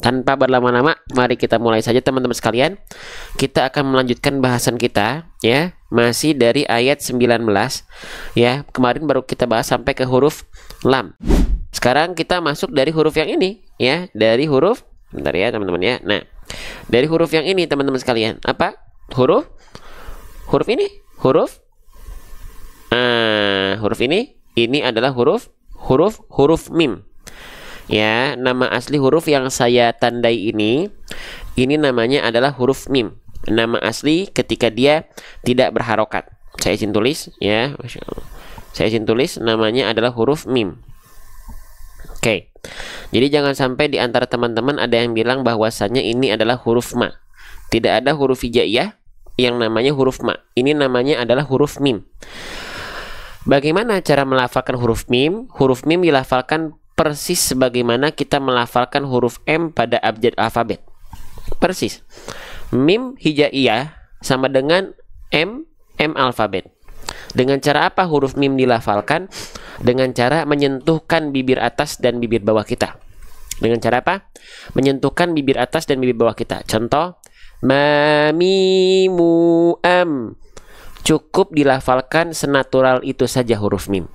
tanpa berlama-lama, mari kita mulai saja teman-teman sekalian. Kita akan melanjutkan bahasan kita ya, masih dari ayat 19 ya. Kemarin baru kita bahas sampai ke huruf lam. Sekarang kita masuk dari huruf yang ini ya, dari huruf, bentar ya teman-teman ya. Nah, dari huruf yang ini teman-teman sekalian, apa? Huruf ini, huruf ini adalah huruf mim. Ya, nama asli huruf yang saya tandai ini namanya adalah huruf mim. Nama asli ketika dia tidak berharokat. Saya izin tulis ya, Masya Allah. Saya izin tulis namanya adalah huruf mim. Oke. Jadi jangan sampai di antara teman-teman ada yang bilang bahwasannya ini adalah huruf ma. Tidak ada huruf hijaiyah yang namanya huruf ma. Ini namanya adalah huruf mim. Bagaimana cara melafalkan huruf mim? Huruf mim dilafalkan persis sebagaimana kita melafalkan huruf M pada abjad alfabet. Persis. Mim hijaiyah sama dengan M alfabet. Dengan cara apa huruf mim dilafalkan? Dengan cara menyentuhkan bibir atas dan bibir bawah kita. Dengan cara apa? Menyentuhkan bibir atas dan bibir bawah kita. Contoh, ma mimu am. Cukup dilafalkan senatural itu saja huruf mim.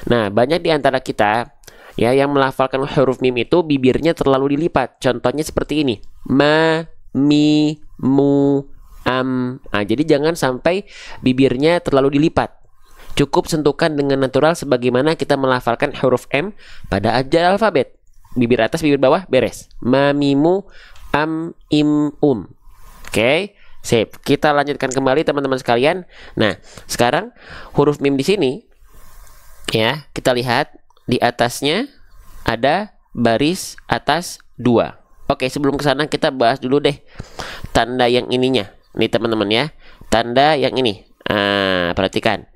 Nah, banyak di antara kita ya yang melafalkan huruf mim itu bibirnya terlalu dilipat. Contohnya seperti ini. Ma, mi, mu, am. Nah, jadi jangan sampai bibirnya terlalu dilipat. Cukup sentuhkan dengan natural sebagaimana kita melafalkan huruf M pada abjad alfabet. Bibir atas, bibir bawah, beres. Ma, mi, mu, am, im, Oke. Sip. Kita lanjutkan kembali teman-teman sekalian. Nah, sekarang huruf mim di sini ya, kita lihat di atasnya ada baris atas 2. Oke, sebelum ke sana kita bahas dulu deh tanda yang ininya. Nih teman-teman ya, tanda yang ini. Perhatikan.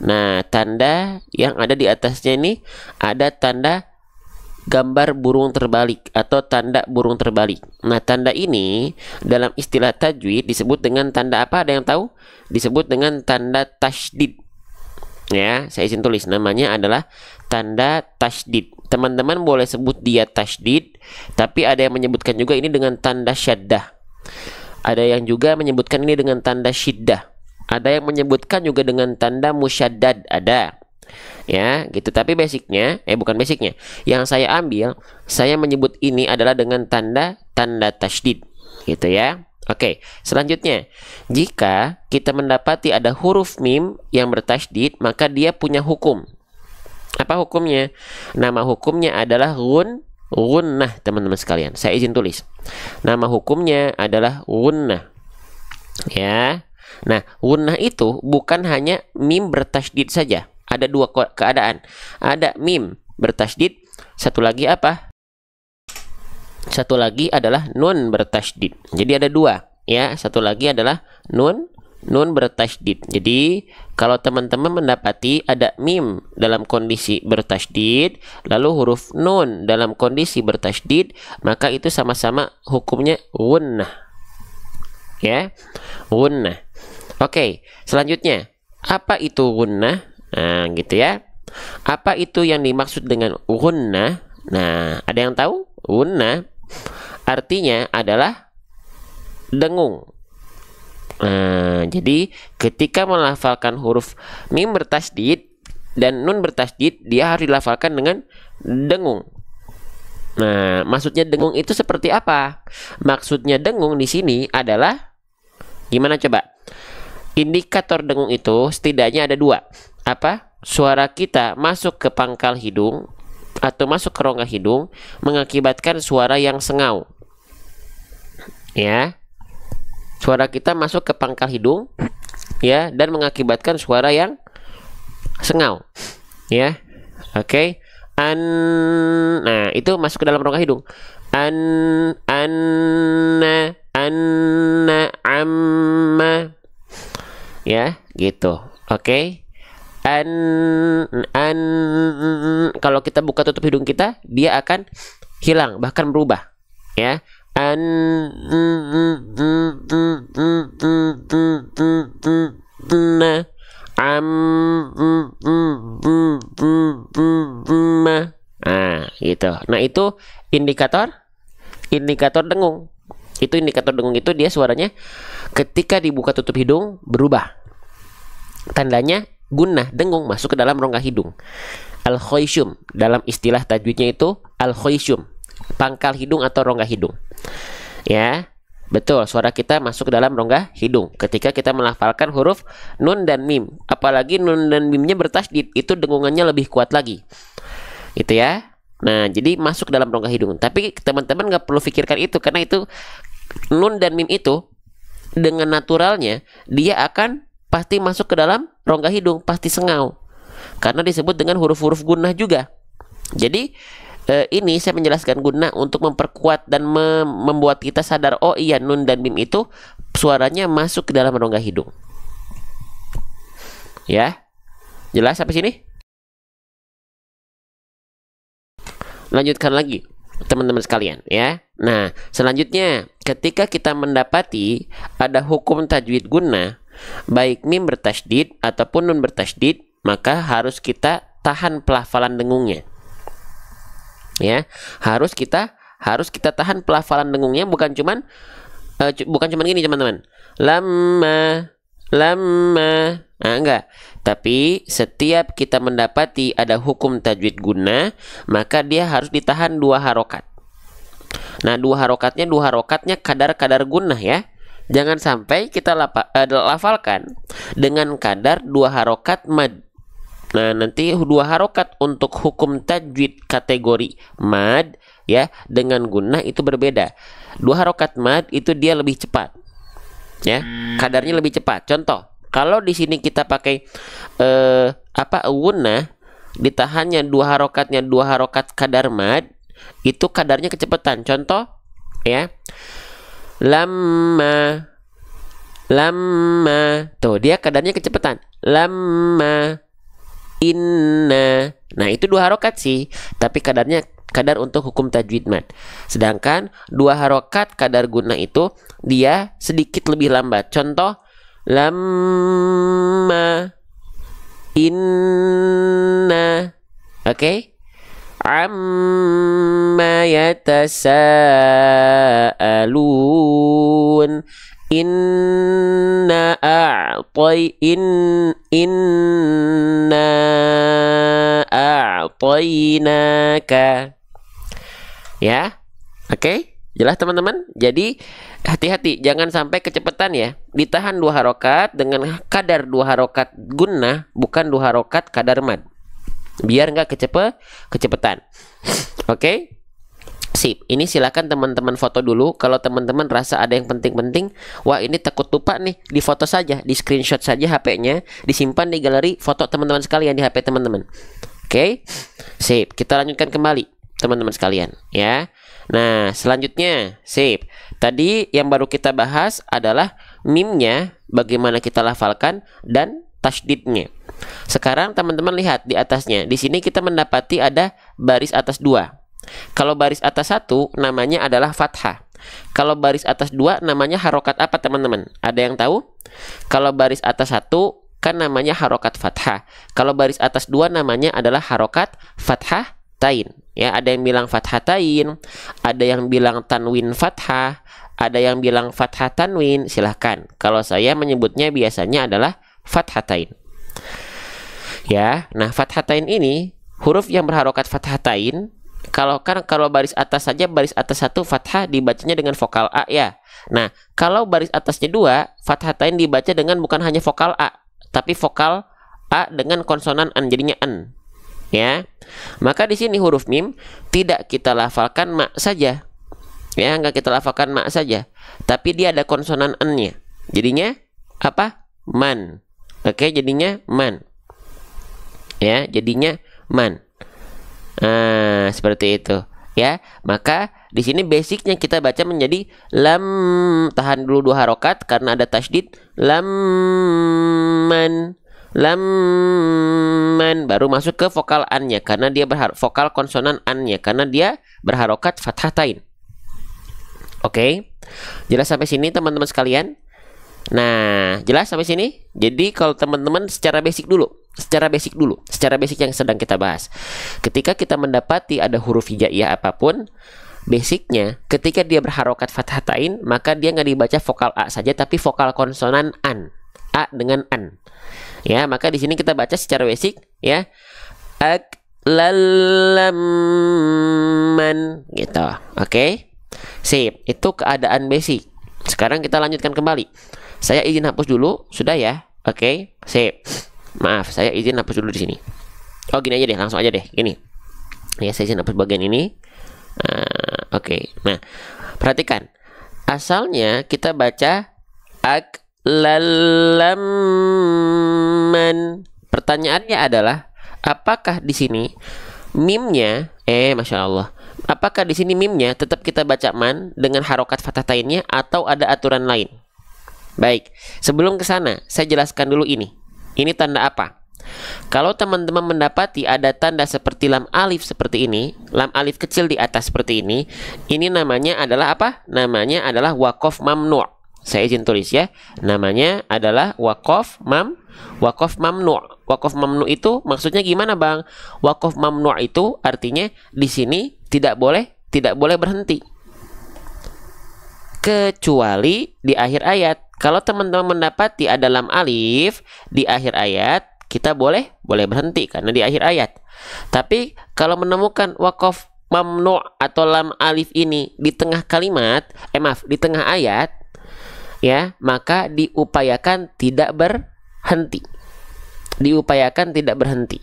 Nah, tanda yang ada di atasnya ini ada tanda gambar burung terbalik atau tanda burung terbalik. Nah, tanda ini dalam istilah tajwid disebut dengan tanda apa? Ada yang tahu? Disebut dengan tanda tasydid. Ya, saya izin tulis namanya adalah tanda tasydid. Teman-teman boleh sebut dia tasydid, tapi ada yang menyebutkan juga ini dengan tanda syaddah. Ada yang juga menyebutkan ini dengan tanda syiddah. Ada yang menyebutkan juga dengan tanda musyaddad, ada. Ya, gitu. Tapi basicnya, bukan basicnya. Yang saya ambil, saya menyebut ini adalah dengan tanda tasydid, gitu ya. Oke, selanjutnya, jika kita mendapati ada huruf mim yang bertasydid, maka dia punya hukum. Apa hukumnya? Nama hukumnya adalah gunnah, teman-teman sekalian. Saya izin tulis. Nama hukumnya adalah gunnah. Ya. Nah, gunnah itu bukan hanya mim bertasydid saja. Ada dua keadaan. Ada mim bertasydid, satu lagi apa? Satu lagi adalah nun bertasydid. Jadi ada dua, ya. Satu lagi adalah nun bertasydid. Jadi kalau teman-teman mendapati ada mim dalam kondisi bertasydid, lalu huruf nun dalam kondisi bertasydid, maka itu sama-sama hukumnya gunnah. Ya, gunnah. Oke, selanjutnya, apa itu gunnah? Nah, gitu ya. Apa itu yang dimaksud dengan gunnah? Nah, ada yang tahu? Gunnah artinya adalah dengung. Nah, jadi ketika melafalkan huruf mim bertasydid dan nun bertasydid, dia harus dilafalkan dengan dengung. Nah, maksudnya dengung itu seperti apa? Maksudnya dengung di sini adalah gimana coba? Indikator dengung itu setidaknya ada dua. Apa? Suara kita masuk ke pangkal hidung atau masuk ke rongga hidung mengakibatkan suara yang sengau. Ya. Suara kita masuk ke pangkal hidung ya, dan mengakibatkan suara yang sengau. Ya. Oke. Nah, itu masuk ke dalam rongga hidung. Anna, amma. Ya, gitu. Oke. Kalau kita buka tutup hidung kita, dia akan hilang, bahkan berubah. Ya. Nah, gitu. Nah, itu indikator Indikator dengung. Itu indikator dengung itu dia suaranya ketika dibuka tutup hidung berubah. Tandanya gunnah, dengung masuk ke dalam rongga hidung. Al-khoisyum dalam istilah tajwidnya itu al-khoisyum, pangkal hidung atau rongga hidung. Ya, betul, suara kita masuk ke dalam rongga hidung ketika kita melafalkan huruf nun dan mim. Apalagi nun dan mimnya bertasydid, itu dengungannya lebih kuat lagi. Itu ya. Nah, jadi masuk ke dalam rongga hidung. Tapi teman-teman nggak perlu pikirkan itu, karena itu nun dan mim itu dengan naturalnya dia akan pasti masuk ke dalam rongga hidung, pasti sengau. Karena disebut dengan huruf-huruf gunnah juga. Jadi ini saya menjelaskan gunnah untuk memperkuat dan membuat kita sadar, oh iya, nun dan mim itu suaranya masuk ke dalam rongga hidung. Ya, jelas sampai sini? Lanjutkan lagi teman-teman sekalian ya. Nah, selanjutnya ketika kita mendapati ada hukum tajwid gunnah, baik mim bertasydid ataupun nun bertasydid, maka harus kita tahan pelafalan dengungnya. Ya, harus kita tahan pelafalan dengungnya, bukan cuman gini teman-teman. Lama. Nah, enggak. Tapi setiap kita mendapati ada hukum tajwid gunnah, maka dia harus ditahan 2 harokat. Nah, 2 harokatnya kadar gunnah ya. Jangan sampai kita lafalkan dengan kadar 2 harokat mad. Nah, nanti 2 harokat untuk hukum tajwid kategori mad ya dengan gunnah itu berbeda. 2 harokat mad itu dia lebih cepat. Ya, kadarnya lebih cepat. Contoh, kalau di sini kita pakai gunnah, ditahannya 2 harokat kadar mad, itu kadarnya kecepatan. Contoh ya, lama. Tuh, dia kadarnya kecepatan. Lama. Inna. Nah, itu 2 harokat sih, tapi kadar untuk hukum tajwid mad. Sedangkan 2 harokat kadar gunnah itu dia sedikit lebih lambat. Contoh, lama. Inna. Oke? Amma yatasaalun. Inna a'tainaka. Ya, oke, jelas teman-teman. Jadi hati-hati, jangan sampai kecepatan ya. Ditahan 2 harokat dengan kadar 2 harokat gunnah, bukan 2 harokat kadar mad. Biar nggak kecepatan. Oke, sip. Ini silakan teman-teman foto dulu. Kalau teman-teman rasa ada yang penting-penting, wah ini takut lupa nih, di foto saja, di screenshot saja HP-nya, disimpan di galeri foto teman-teman sekalian di HP teman-teman. Oke, sip. Kita lanjutkan kembali teman-teman sekalian ya. Nah, selanjutnya sip. Tadi yang baru kita bahas adalah mimnya, bagaimana kita lafalkan, dan tasydidnya. Sekarang teman-teman lihat di atasnya. Di sini kita mendapati ada baris atas 2. Kalau baris atas 1 namanya adalah fathah. Kalau baris atas 2 namanya harokat apa teman-teman? Ada yang tahu? Kalau baris atas 1 kan namanya harokat fathah. Kalau baris atas 2 namanya adalah harokat fathah tain. Ya, ada yang bilang fathatain, ada yang bilang tanwin fathah, ada yang bilang fathah tanwin. Silahkan. Kalau saya menyebutnya biasanya adalah fathatain. Ya, nah fathatain ini huruf yang berharokat fathatain. Kalau baris atas saja, baris atas 1 fathah dibacanya dengan vokal A ya. Nah, kalau baris atasnya 2, fathatain dibaca dengan bukan hanya vokal A, tapi vokal A dengan konsonan an, jadinya an. Ya. Maka di sini huruf mim tidak kita lafalkan ma saja. Ya, enggak kita lafalkan ma saja, tapi dia ada konsonan an-nya. Jadinya apa? Man. Oke, jadinya man. Ya, jadinya man. Nah, seperti itu ya. Maka di sini basicnya kita baca menjadi lam, tahan dulu 2 harokat karena ada tasydid, lamman, baru masuk ke vokal an-nya karena dia vokal konsonan an-nya karena dia berharokat fathatain. Oke, jelas sampai sini teman-teman sekalian? Nah, jelas sampai sini? Jadi kalau teman-teman secara basic yang sedang kita bahas. Ketika kita mendapati ada huruf hijaiyah apapun, basicnya ketika dia berharokat fathatain, maka dia nggak dibaca vokal A saja, tapi vokal konsonan an, A dengan an. Ya, maka di sini kita baca secara basic, ya, aklalaman, gitu. Oke, sip. Itu keadaan basic. Sekarang kita lanjutkan kembali. Saya izin hapus dulu, sudah ya? Oke, sip. Maaf, saya izin hapus dulu di sini. Oh, gini aja deh, langsung aja deh, gini. Ya, saya izin hapus bagian ini. Oke. Nah, perhatikan. Asalnya kita baca aklalaman. Pertanyaannya adalah, apakah di sini mimnya, masya Allah, apakah di sini mimnya tetap kita baca man dengan harokat fathatainnya atau ada aturan lain? Baik, sebelum ke sana, saya jelaskan dulu ini. Ini tanda apa? Kalau teman-teman mendapati ada tanda seperti lam alif seperti ini, lam alif kecil di atas seperti ini namanya adalah apa? Namanya adalah waqaf mamnu'. Saya izin tulis ya. Namanya adalah waqaf mamnu'. Waqaf mamnu' itu maksudnya gimana, Bang? Waqaf mamnu' itu artinya di sini tidak boleh berhenti. Kecuali di akhir ayat. Kalau teman-teman mendapati ada lam alif di akhir ayat, kita boleh berhenti karena di akhir ayat. Tapi kalau menemukan waqaf mamnu' atau lam alif ini di tengah kalimat, di tengah ayat, ya, maka diupayakan tidak berhenti. Diupayakan tidak berhenti.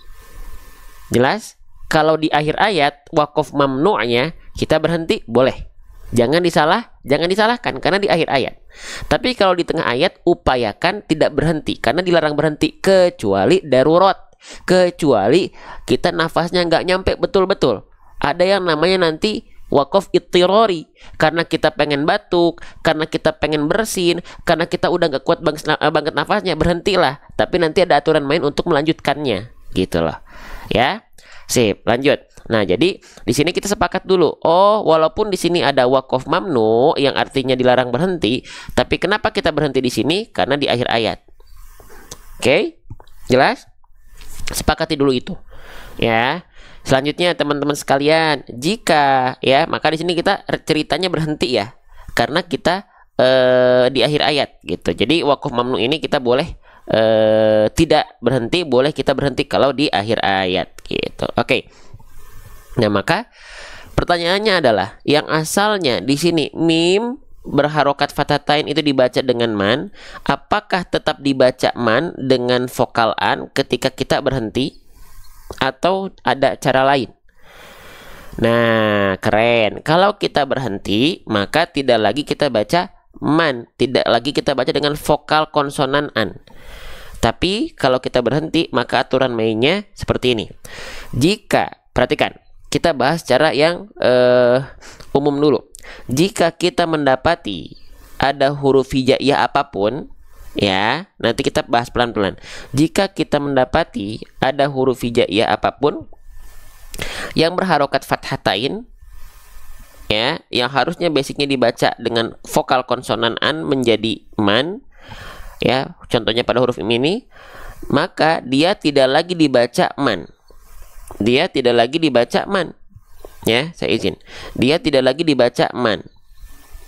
Jelas? Kalau di akhir ayat waqaf mamnu'nya kita berhenti, boleh. Jangan disalahkan karena di akhir ayat. Tapi kalau di tengah ayat upayakan tidak berhenti karena dilarang berhenti kecuali darurat, kecuali kita nafasnya nggak nyampe betul-betul. Ada yang namanya nanti waqaf ittirori, karena kita pengen batuk, karena kita pengen bersin, karena kita udah nggak kuat banget nafasnya, berhentilah. Tapi nanti ada aturan main untuk melanjutkannya, gitu loh. Ya. Sip, lanjut. Nah, jadi di sini kita sepakat dulu. Oh, walaupun di sini ada waqaf mamnu yang artinya dilarang berhenti, tapi kenapa kita berhenti di sini? Karena di akhir ayat. Oke? Jelas? Sepakati dulu itu. Ya. Selanjutnya teman-teman sekalian, jika ya, maka di sini kita ceritanya berhenti ya. Karena kita di akhir ayat gitu. Jadi waqaf mamnu ini kita boleh tidak berhenti, boleh kita berhenti kalau di akhir ayat gitu. Oke. Nah, maka pertanyaannya adalah yang asalnya di sini mim berharokat fathatain itu dibaca dengan man, apakah tetap dibaca man dengan vokal an ketika kita berhenti atau ada cara lain? Nah, keren. Kalau kita berhenti, maka tidak lagi kita baca man, tidak lagi kita baca dengan vokal konsonan an. Tapi kalau kita berhenti, maka aturan mainnya seperti ini. Jika, perhatikan, kita bahas cara yang umum dulu. Jika kita mendapati ada huruf hijaiyah apapun, ya, nanti kita bahas pelan-pelan. Jika kita mendapati ada huruf hijaiyah apapun yang berharokat fathatain, ya, yang harusnya basicnya dibaca dengan vokal konsonan an menjadi man, ya, contohnya pada huruf ini, maka dia tidak lagi dibaca man. Dia tidak lagi dibaca man. Ya, saya izin. Dia tidak lagi dibaca man.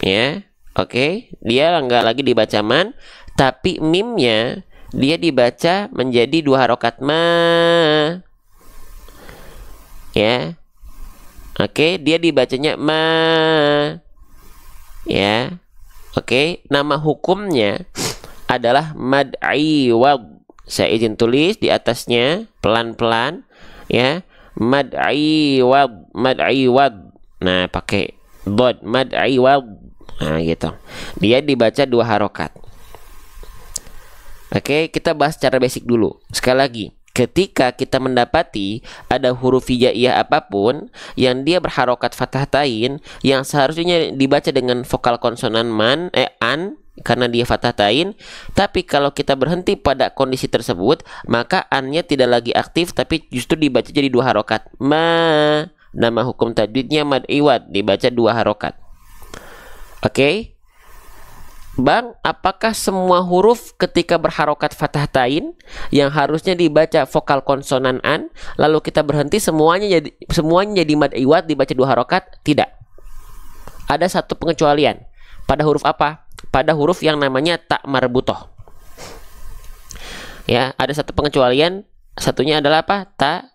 Ya, oke. Dia nggak lagi dibaca man, tapi mimnya dia dibaca menjadi dua harokat ma. Ya. Oke, dia dibacanya ma. Ya. Oke, nama hukumnya adalah mad'i wad. Saya izin tulis di atasnya pelan-pelan ya. Mad'i wad, mad'i wad. Nah, pakai dod, mad'i wad. Nah, gitu. Dia dibaca dua harokat. Oke, kita bahas secara basic dulu. Sekali lagi, ketika kita mendapati ada huruf hijaiyah apapun yang dia berharokat fathatain yang seharusnya dibaca dengan vokal konsonan man, an, karena dia fathatain, tapi kalau kita berhenti pada kondisi tersebut, maka annya tidak lagi aktif, tapi justru dibaca jadi dua harokat. Ma, nama hukum tajwidnya mad iwad, dibaca dua harokat. Oke, Bang, apakah semua huruf ketika berharokat fathatain yang harusnya dibaca vokal konsonan an, lalu kita berhenti semuanya jadi mad iwad dibaca dua harokat? Tidak. ada satu pengecualian. Pada huruf apa? Pada huruf yang namanya ta marbutoh. Ya, ada satu pengecualian, satunya adalah apa? Ta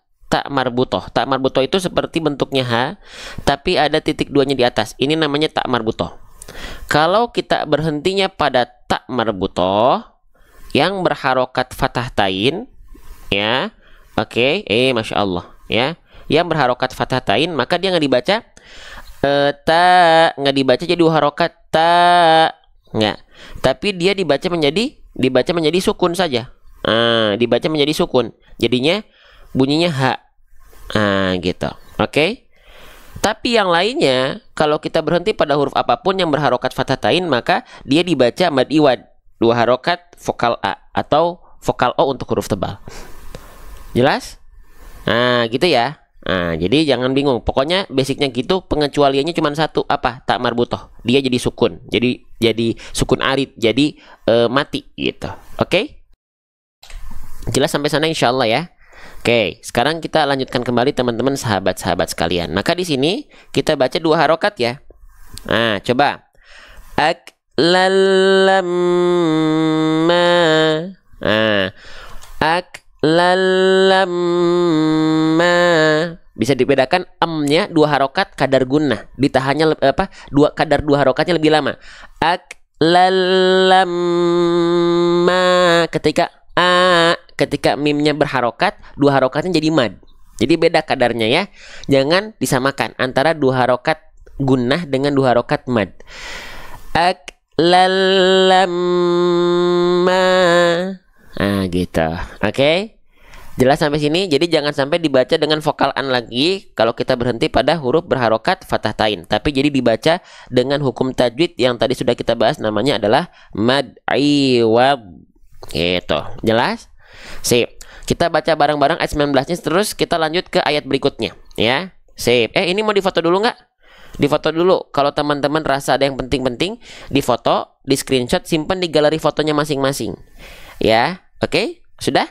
marbutoh. Ta marbutoh itu seperti bentuknya H, tapi ada titik duanya di atas. Ini namanya ta marbutoh. Kalau kita berhentinya pada ta marbutoh yang berharokat fathah tain, ya, oke, masya Allah, ya, yang berharokat fathah tain, maka dia nggak dibaca ta, nggak dibaca jadi dua harokat ta, nggak, tapi dia dibaca menjadi sukun saja. Dibaca menjadi sukun, jadinya bunyinya H, gitu, oke. Tapi yang lainnya, kalau kita berhenti pada huruf apapun yang berharokat fathah tain, maka dia dibaca mad iwad, dua harokat vokal A atau vokal O untuk huruf tebal. Jelas? Gitu ya. Jadi jangan bingung. Pokoknya basicnya gitu, pengecualiannya cuma satu, apa? Ta marbutoh. Dia jadi sukun. Jadi sukun arid, jadi mati gitu. Oke? Jelas sampai sana insya Allah ya. Oke, sekarang kita lanjutkan kembali teman-teman sahabat-sahabat sekalian. Maka di sini kita baca dua harokat ya. Coba. Aklallamma. Aklallamma. Bisa dibedakan nya dua harokat kadar gunnah. Ditahannya kadar dua harokatnya lebih lama. Aklallamma ketika mimnya berharokat, dua harokatnya jadi mad. Jadi beda kadarnya ya. Jangan disamakan antara dua harokat gunnah dengan dua harokat mad. Aklallamma. Gitu. Oke? Jelas sampai sini? Jadi jangan sampai dibaca dengan vokal an lagi kalau kita berhenti pada huruf berharokat fathah tain. Tapi jadi dibaca dengan hukum tajwid yang tadi sudah kita bahas, namanya adalah mad iwad. Gitu. Jelas? Sip. Kita baca bareng-bareng ayat 19-nya, terus kita lanjut ke ayat berikutnya ya. Sip. Ini mau difoto dulu nggak? Difoto dulu. Kalau teman-teman rasa ada yang penting-penting, difoto, di screenshot, simpan di galeri fotonya masing-masing. Ya, oke? Sudah?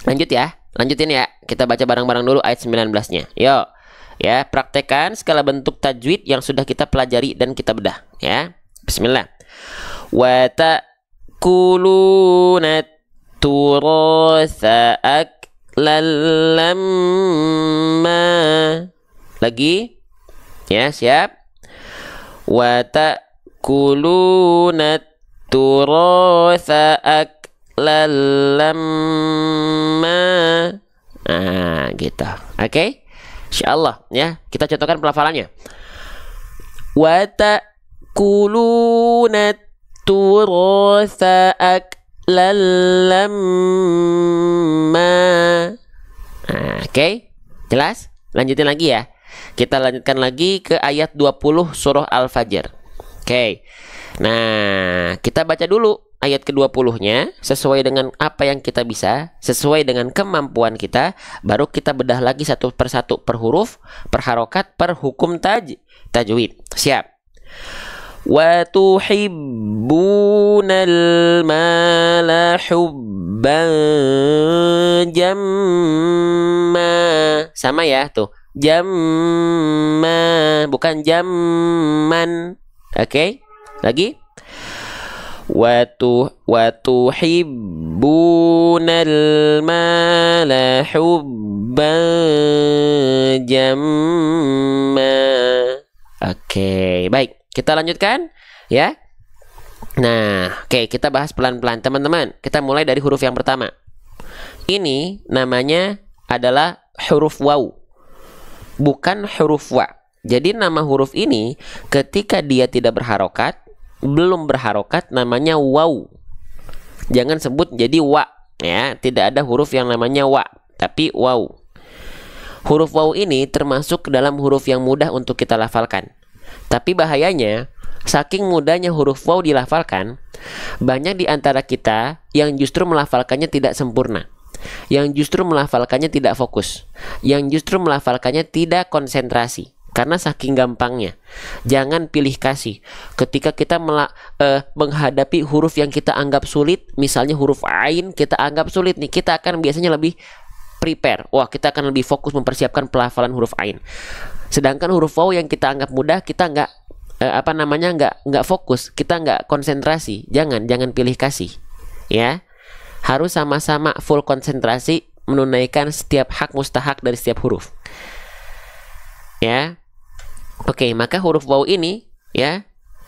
Lanjut ya. Lanjutin ya. Kita baca bareng-bareng dulu ayat 19-nya. Yuk. Ya, praktekkan segala bentuk tajwid yang sudah kita pelajari dan kita bedah ya. Bismillah. Wa ta'kuluna turatha aklan lamma. Lagi ya, siap. Wa ta'kuluna turatha aklan lamma. Gitu. Oke? Insyaallah ya. Kita contohkan pelafalannya. Wa ta'kuluna turatha lamma. Oke? Jelas? Lanjutin lagi ya. Kita lanjutkan lagi ke ayat 20 surah Al-Fajr. Oke. Nah, kita baca dulu ayat ke-20-nya sesuai dengan apa yang kita bisa, sesuai dengan kemampuan kita, baru kita bedah lagi satu persatu per huruf, per harokat, per hukum tajwid. Siap. Wa tuhibbunal mala hubban jamma. Sama ya tuh. Jamma, bukan jamman. Oke? Lagi. Wa tuhibbunal mala hubban jamma. Oke, baik. Kita lanjutkan ya. Nah, oke, kita bahas pelan-pelan teman-teman. Kita mulai dari huruf yang pertama. Ini namanya adalah huruf waw, bukan huruf wa. Jadi nama huruf ini ketika dia tidak berharokat, belum berharokat, namanya waw. Jangan sebut jadi wa ya. Tidak ada huruf yang namanya wa, tapi waw. Huruf waw ini termasuk dalam huruf yang mudah untuk kita lafalkan. Tapi bahayanya, saking mudahnya huruf waw dilafalkan, banyak di antara kita yang justru melafalkannya tidak sempurna, yang justru melafalkannya tidak fokus, yang justru melafalkannya tidak konsentrasi. Karena saking gampangnya. Jangan pilih kasih. Ketika kita menghadapi huruf yang kita anggap sulit, misalnya huruf ain kita anggap sulit nih, kita akan biasanya lebih prepare. Wah, kita akan lebih fokus mempersiapkan pelafalan huruf ain. Sedangkan huruf waw yang kita anggap mudah, kita nggak apa namanya, nggak fokus, kita nggak konsentrasi. Jangan pilih kasih, ya. Harus sama-sama full konsentrasi menunaikan setiap hak mustahak dari setiap huruf, ya. Oke, maka huruf waw ini, ya,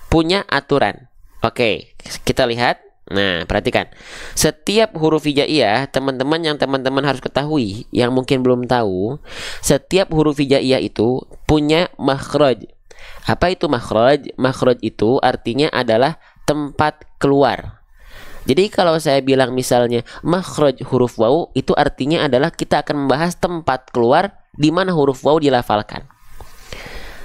punya aturan. Oke, kita lihat. Nah, perhatikan. Setiap huruf hijaiyah, teman-teman, yang teman-teman harus ketahui, yang mungkin belum tahu, setiap huruf hijaiyah itu punya makhraj. Apa itu makhraj? Makhraj itu artinya adalah tempat keluar. Jadi kalau saya bilang misalnya makhraj huruf waw, itu artinya adalah kita akan membahas tempat keluar di mana huruf waw dilafalkan.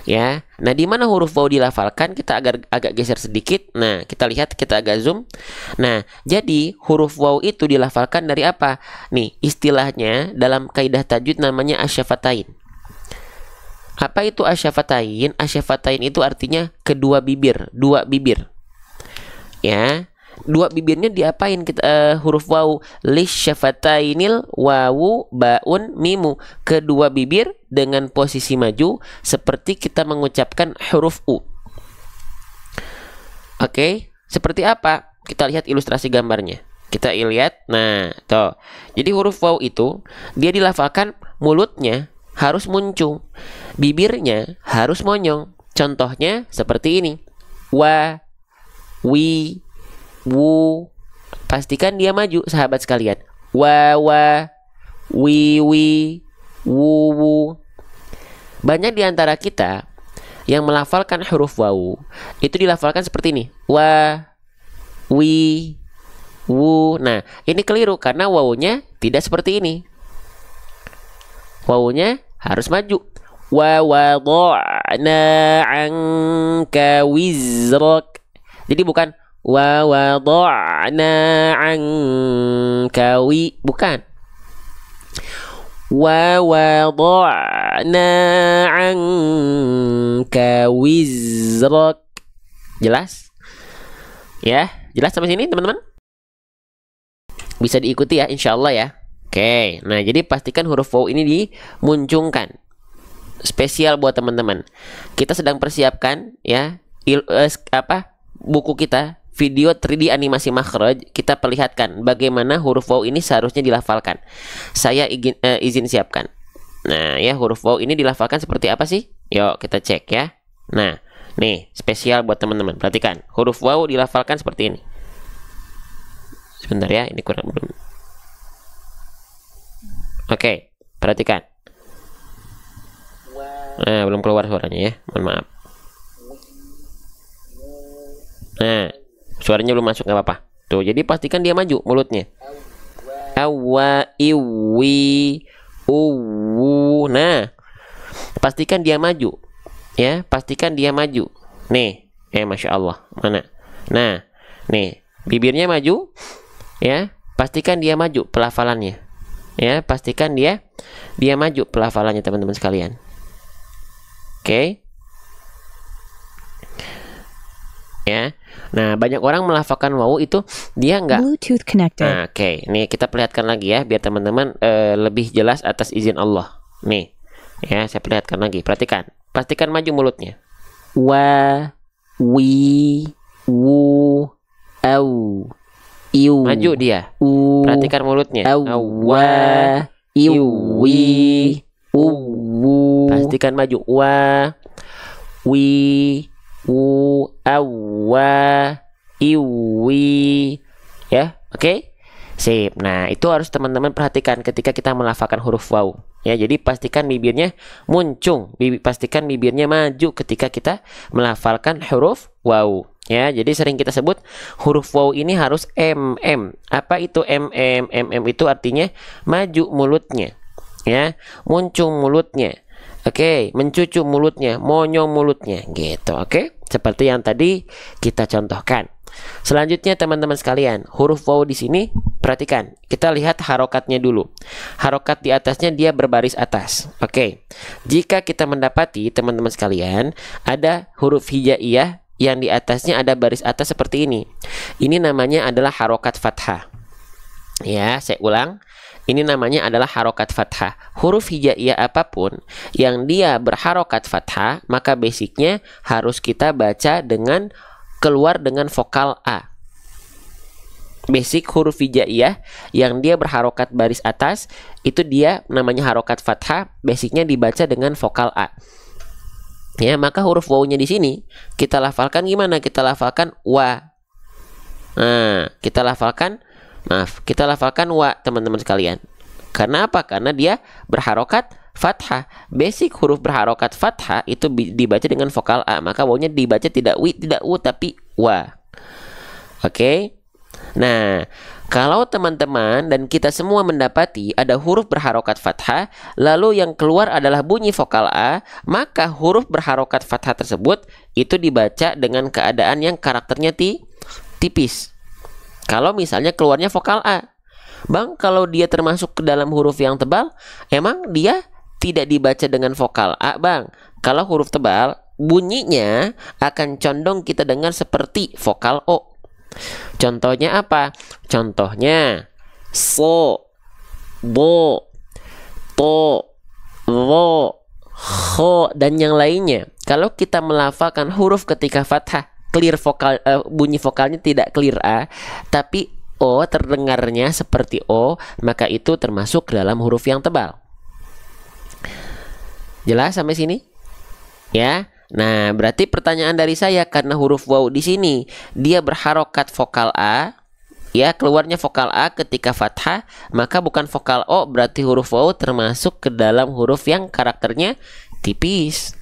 Ya, nah di mana huruf waw dilafalkan, kita agak geser sedikit. Nah, kita lihat, kita agak zoom. Nah, jadi huruf waw itu dilafalkan dari apa? Nih, istilahnya dalam kaidah tajwid namanya asyafatain. Apa itu asyafatain? Asyafatain itu artinya kedua bibir, dua bibir. Ya, dua bibirnya diapain kita, huruf waw? Lisyafatainil wawu baun mimu. Kedua bibir dengan posisi maju seperti kita mengucapkan huruf U. Oke, seperti apa? Kita lihat ilustrasi gambarnya. Kita lihat. Nah, tuh. Jadi huruf waw itu dia dilafalkan, mulutnya harus muncung, bibirnya harus monyong. Contohnya seperti ini. Wa, wi, wu. Pastikan dia maju, sahabat sekalian. Wa, wi, wu. Banyak di antara kita yang melafalkan huruf waw itu dilafalkan seperti ini. Wa, wi, wu. Nah, ini keliru karena wawunya tidak seperti ini. Wawunya harus maju. Wa wada'na 'anka wizrak. Jadi bukan wa wada'na 'anka bukan. Wa wada'na 'anka wizrak. Jelas? Ya, jelas sampai sini teman-teman? Bisa diikuti ya, insyaallah ya. Oke, nah jadi pastikan huruf waw ini dimuncungkan. Spesial buat teman-teman. Kita sedang persiapkan ya buku kita, video 3D animasi makhraj. Kita perlihatkan bagaimana huruf waw ini seharusnya dilafalkan. Saya izin siapkan. Nah, ya huruf waw ini dilafalkan seperti apa sih? Yuk kita cek ya. Nah, nih spesial buat teman-teman. Perhatikan, huruf waw dilafalkan seperti ini. Sebentar ya, ini kurang belum. Oke, perhatikan. Nah, belum keluar suaranya ya, mohon maaf. Nah, suaranya belum masuk, nggak apa-apa. Tuh, jadi pastikan dia maju mulutnya. Awa, iwi, uwu. Nah, pastikan dia maju. Ya, pastikan dia maju. Nih, masya Allah, mana? Nah, nih, bibirnya maju. Ya, pastikan dia maju pelafalannya. Ya, pastikan dia maju pelafalannya teman-teman sekalian. Oke. Ya. Nah, banyak orang melafalkan waw itu dia nggak Bluetooth connected. Nah, oke. Nih kita perlihatkan lagi ya biar teman-teman lebih jelas atas izin Allah. Nih. Ya, saya perlihatkan lagi. Perhatikan. Pastikan maju mulutnya. Wa, wi, wu, au. Iu. Maju dia. Perhatikan mulutnya. Wa, iwi, uwu. Pastikan maju. Wa, wi, wu, awa, iwi. Ya, oke? Sip. Nah, itu harus teman-teman perhatikan ketika kita melafalkan huruf waw. Ya, jadi pastikan bibirnya muncung. Pastikan bibirnya maju ketika kita melafalkan huruf waw. Ya, jadi sering kita sebut huruf waw ini harus mm. Apa itu mm? Mm itu artinya maju mulutnya. Ya, muncung mulutnya. Oke, mencucu mulutnya, monyong mulutnya, gitu. Oke, seperti yang tadi kita contohkan. Selanjutnya teman-teman sekalian, huruf waw di sini perhatikan. Kita lihat harokatnya dulu. Harokat di atasnya dia berbaris atas. Oke. Jika kita mendapati teman-teman sekalian ada huruf hijaiyah yang di atasnya ada baris atas seperti ini. Ini namanya adalah harokat fathah. Ya, saya ulang. Ini namanya adalah harokat fathah. Huruf hijaiyah apapun yang dia berharokat fathah, maka basicnya harus kita baca dengan keluar dengan vokal A. Basic huruf hijaiyah yang dia berharokat baris atas, itu dia namanya harokat fathah, basicnya dibaca dengan vokal A. Ya, maka huruf wawunya di sini kita lafalkan gimana? Kita lafalkan wa. Nah, kita lafalkan wa, teman-teman sekalian. Karena apa? Karena dia berharokat fathah. Basic huruf berharokat fathah itu dibaca dengan vokal A. Maka wawunya dibaca tidak wi, tidak u, tapi wa. Oke? Nah, kalau teman-teman dan kita semua mendapati ada huruf berharokat fathah, lalu yang keluar adalah bunyi vokal A, maka huruf berharokat fathah tersebut itu dibaca dengan keadaan yang karakternya tipis. Kalau misalnya keluarnya vokal A, Bang, kalau dia termasuk ke dalam huruf yang tebal, emang dia tidak dibaca dengan vokal A, Bang. Kalau huruf tebal, bunyinya akan condong kita dengar seperti vokal O. Contohnya apa? Contohnya so, bo, to, wo, ho, dan yang lainnya. Kalau kita melafalkan huruf ketika fathah, clear vokal, bunyi vokalnya tidak clear A, tapi O terdengarnya seperti O, maka itu termasuk ke dalam huruf yang tebal. Jelas sampai sini? Ya. Nah, berarti pertanyaan dari saya, karena huruf waw di sini dia berharokat vokal A, ya, keluarnya vokal A ketika fathah, maka bukan vokal O, berarti huruf waw termasuk ke dalam huruf yang karakternya tipis.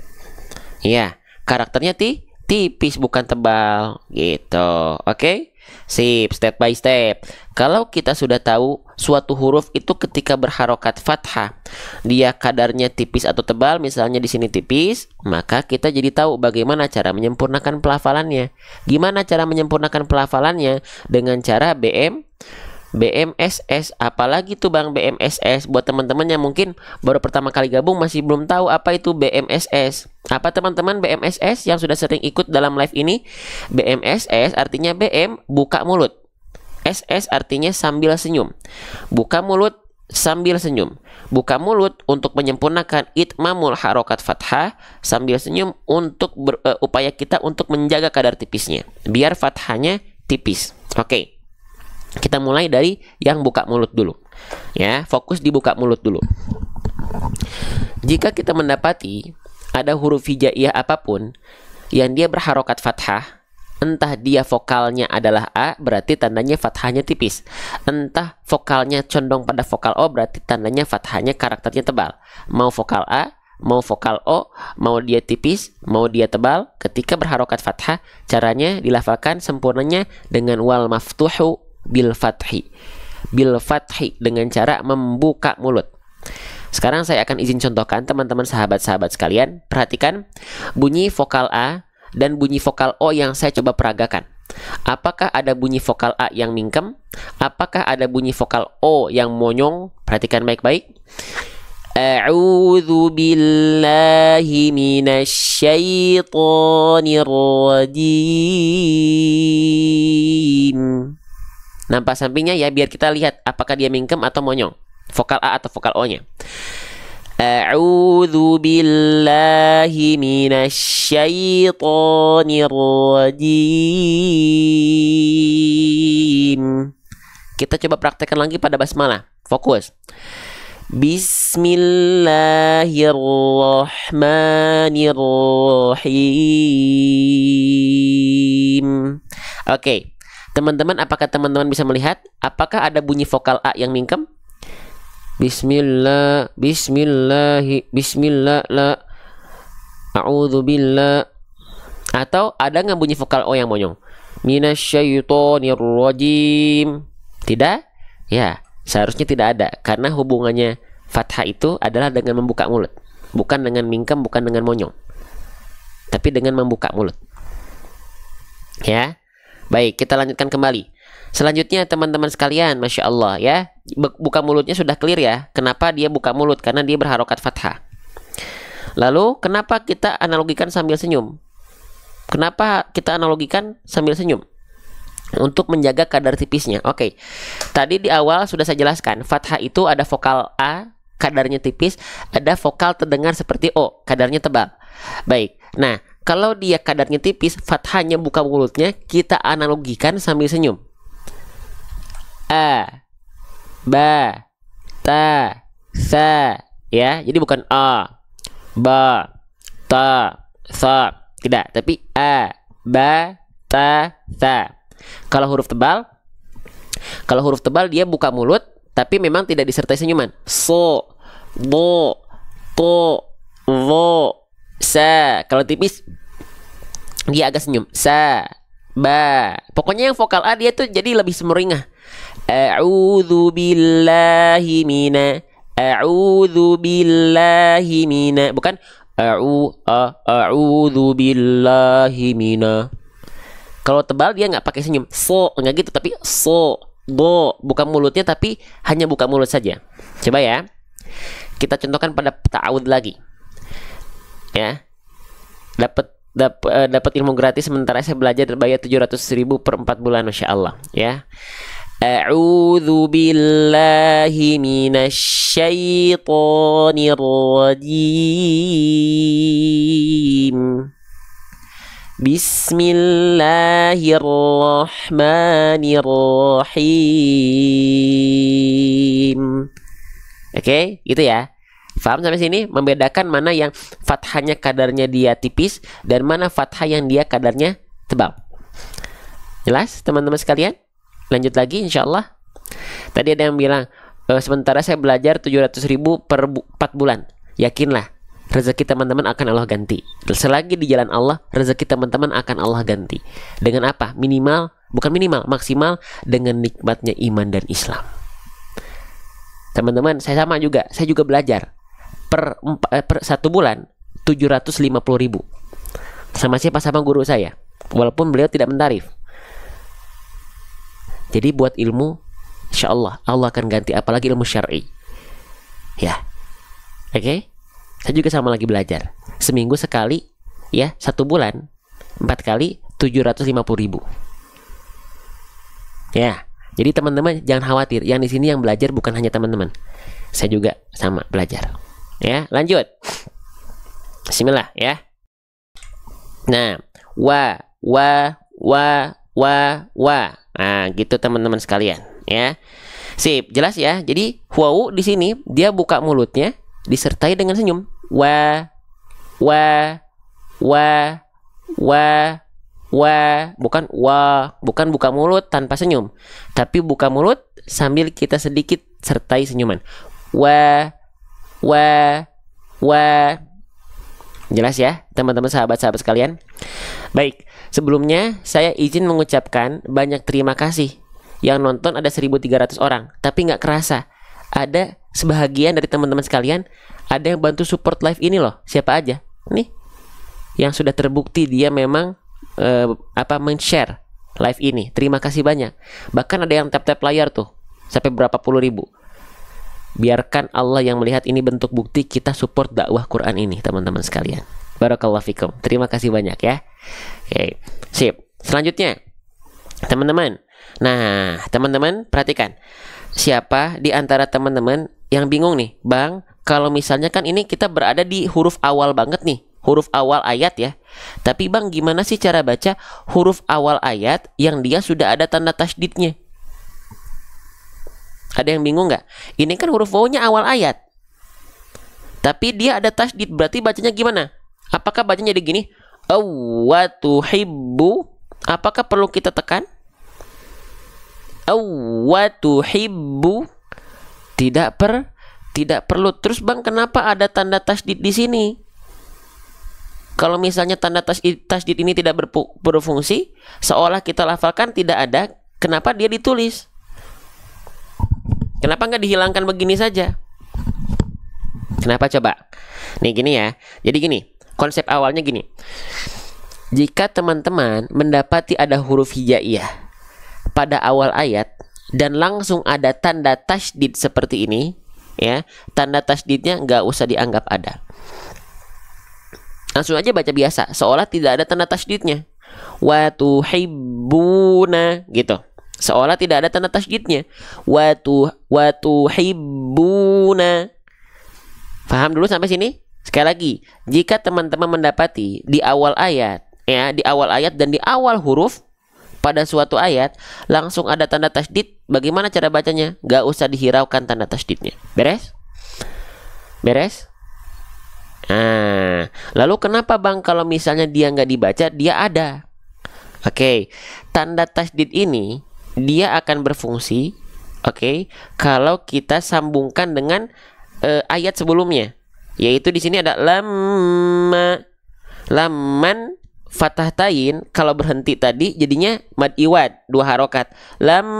Ya, karakternya tipis, bukan tebal gitu. Oke? Sip, step by step. Kalau kita sudah tahu suatu huruf itu ketika berharokat fathah, dia kadarnya tipis atau tebal, misalnya di sini tipis, maka kita jadi tahu bagaimana cara menyempurnakan pelafalannya. Gimana cara menyempurnakan pelafalannya? Dengan cara BMSS. Apalagi tuh Bang BMSS? Buat teman-teman yang mungkin baru pertama kali gabung masih belum tahu apa itu BMSS. Apa teman-teman BMSS yang sudah sering ikut dalam live ini? BMSS artinya BM, buka mulut. SS artinya sambil senyum. Buka mulut sambil senyum. Buka mulut untuk menyempurnakan itmamul harokat fathah, sambil senyum untuk upaya kita untuk menjaga kadar tipisnya, biar fathahnya tipis. Oke. Kita mulai dari yang buka mulut dulu. Ya, fokus di buka mulut dulu. Jika kita mendapati ada huruf hijaiyah apapun yang dia berharokat fathah, entah dia vokalnya adalah A, berarti tandanya fathahnya tipis. Entah vokalnya condong pada vokal O, berarti tandanya fathahnya karakternya tebal. Mau vokal A, mau vokal O, mau dia tipis, mau dia tebal, ketika berharokat fathah, caranya dilafalkan sempurnanya dengan wal maftuhu bil fathi. Bil fathi, dengan cara membuka mulut. Sekarang saya akan izin contohkan teman-teman sahabat-sahabat sekalian. Perhatikan bunyi vokal A dan bunyi vokal O yang saya coba peragakan. Apakah ada bunyi vokal A yang mingkem? Apakah ada bunyi vokal O yang monyong? Perhatikan baik-baik. A'udzu billahi minasyaitonir rajim. Nampak sampingnya ya, biar kita lihat apakah dia mingkem atau monyong. Vokal A atau vokal O-nya. A'udzu billahi minasyaitonir rajim. Kita coba praktekkan lagi pada basmalah. Fokus. Bismillahirrahmanirrahim. Oke. Teman-teman, apakah teman-teman bisa melihat apakah ada bunyi vokal A yang mingkem? Bismillah, bismillah, la, a'udzu billah. Atau ada nggak bunyi vokal O yang monyong? Minasyaitonir rajim. Tidak? Ya, seharusnya tidak ada, karena hubungannya fathah itu adalah dengan membuka mulut, bukan dengan mingkem, bukan dengan monyong, tapi dengan membuka mulut. Ya. Baik, kita lanjutkan kembali. Selanjutnya teman-teman sekalian, Masya Allah ya, buka mulutnya sudah clear ya. Kenapa dia buka mulut? Karena dia berharokat fathah. Lalu kenapa kita analogikan sambil senyum? Kenapa kita analogikan sambil senyum? untuk menjaga kadar tipisnya. Oke. Tadi di awal sudah saya jelaskan, fathah itu ada vokal A, kadarnya tipis, ada vokal terdengar seperti O, kadarnya tebal. Baik. Nah, kalau dia kadarnya tipis, fathahnya buka mulutnya, kita analogikan sambil senyum. A, ba, ta, sa, ya. Jadi bukan A, ba, ta, sa, tidak, tapi A, ba, ta, sa. Kalau huruf tebal dia buka mulut tapi memang tidak disertai senyuman. So, bo, to, vo, sa. Kalau tipis dia agak senyum. Sa, ba. Pokoknya yang vokal A dia tuh jadi lebih semeringah. A'udzu billahi mina. A'udzu billahi mina. Bukan a'udzu billahi mina. Kalau tebal dia nggak pakai senyum, so nggak gitu, tapi so, bo, buka mulutnya tapi hanya buka mulut saja. Coba ya, kita contohkan pada ta'awud lagi, ya. Dapat ilmu gratis sementara saya belajar bayar 700.000 per 4 bulan, masya Allah, ya. A'udzu billahi minasyaitonir rajim. Bismillahirrahmanirrahim. Oke, gitu ya. Paham sampai sini? Membedakan mana yang fathahnya kadarnya dia tipis dan mana fathah yang dia kadarnya tebal. Jelas, teman-teman sekalian? Lanjut lagi insyaallah. Tadi ada yang bilang, sementara saya belajar 700.000 per 4 bulan. Yakinlah, rezeki teman-teman akan Allah ganti. Selagi di jalan Allah, rezeki teman-teman akan Allah ganti. Dengan apa? Maksimal dengan nikmatnya iman dan Islam. Teman-teman, saya juga belajar per 1 bulan 750.000. Sama siapa? Sama guru saya. Walaupun beliau tidak mentarif. Jadi buat ilmu, insya Allah akan ganti, apalagi ilmu syar'i. Ya, oke? Saya juga sama lagi belajar. Seminggu sekali, ya, 1 bulan 4 kali 750.000. Ya, jadi teman-teman jangan khawatir. Yang di sini yang belajar bukan hanya teman-teman. Saya juga sama belajar. Ya, lanjut. Bismillah ya. Nah, wa. Nah, gitu teman-teman sekalian, ya. Sip, jelas ya. Jadi wau di sini dia buka mulutnya disertai dengan senyum. Wa. Bukan wa, bukan buka mulut tanpa senyum, tapi buka mulut sambil kita sedikit sertai senyuman. Wa. Jelas ya, teman-teman sahabat-sahabat sekalian. Baik, sebelumnya saya izin mengucapkan banyak terima kasih. Yang nonton ada 1.300 orang, tapi nggak kerasa ada sebahagian dari teman-teman sekalian ada yang bantu support live ini loh. Siapa aja nih yang sudah terbukti dia memang men-share live ini. Terima kasih banyak. Bahkan ada yang tap-tap layar tuh sampai berapa puluh ribu. Biarkan Allah yang melihat, ini bentuk bukti kita support dakwah Quran ini, teman-teman sekalian. Barakallahu fikum. Terima kasih banyak ya. Oke, sip. Selanjutnya, teman-teman. Nah, teman-teman perhatikan. Siapa di antara teman-teman yang bingung nih, Bang, kalau misalnya kan ini kita berada di huruf awal banget nih, huruf awal ayat ya. Tapi Bang, gimana sih cara baca huruf awal ayat yang dia sudah ada tanda tasydidnya? Ada yang bingung nggak? Ini kan huruf wawunya awal ayat, tapi dia ada tasydid, berarti bacanya gimana? Apakah bacanya jadi gini? Awwatuhibbu? Apakah perlu kita tekan? Awwatuhibbu? Tidak perlu. Terus Bang, kenapa ada tanda tasydid di sini? Kalau misalnya tanda tasydid ini tidak berfungsi, seolah kita lafalkan tidak ada, kenapa dia ditulis? Kenapa nggak dihilangkan begini saja? Kenapa coba? Nih gini ya. Jadi gini, konsep awalnya gini. Jika teman-teman mendapati ada huruf hijaiyah pada awal ayat dan langsung ada tanda tasydid seperti ini, ya, tanda tasydidnya nggak usah dianggap ada. Langsung aja baca biasa, seolah tidak ada tanda tasydidnya. wa tuhibbuna gitu. Seolah tidak ada tanda tasydidnya. Wa tuhibbuna. Paham dulu sampai sini? Sekali lagi, jika teman-teman mendapati di awal ayat, ya, di awal ayat dan di awal huruf pada suatu ayat langsung ada tanda tasydid, bagaimana cara bacanya? Gak usah dihiraukan tanda tasydidnya. Beres? Beres? Nah, lalu kenapa Bang kalau misalnya dia nggak dibaca, dia ada? Oke, tanda tasydid ini dia akan berfungsi, oke, kalau kita sambungkan dengan ayat sebelumnya, yaitu di sini ada lamma, laman fathah tain. Kalau berhenti tadi jadinya mad iwad, 2 harokat. Lamma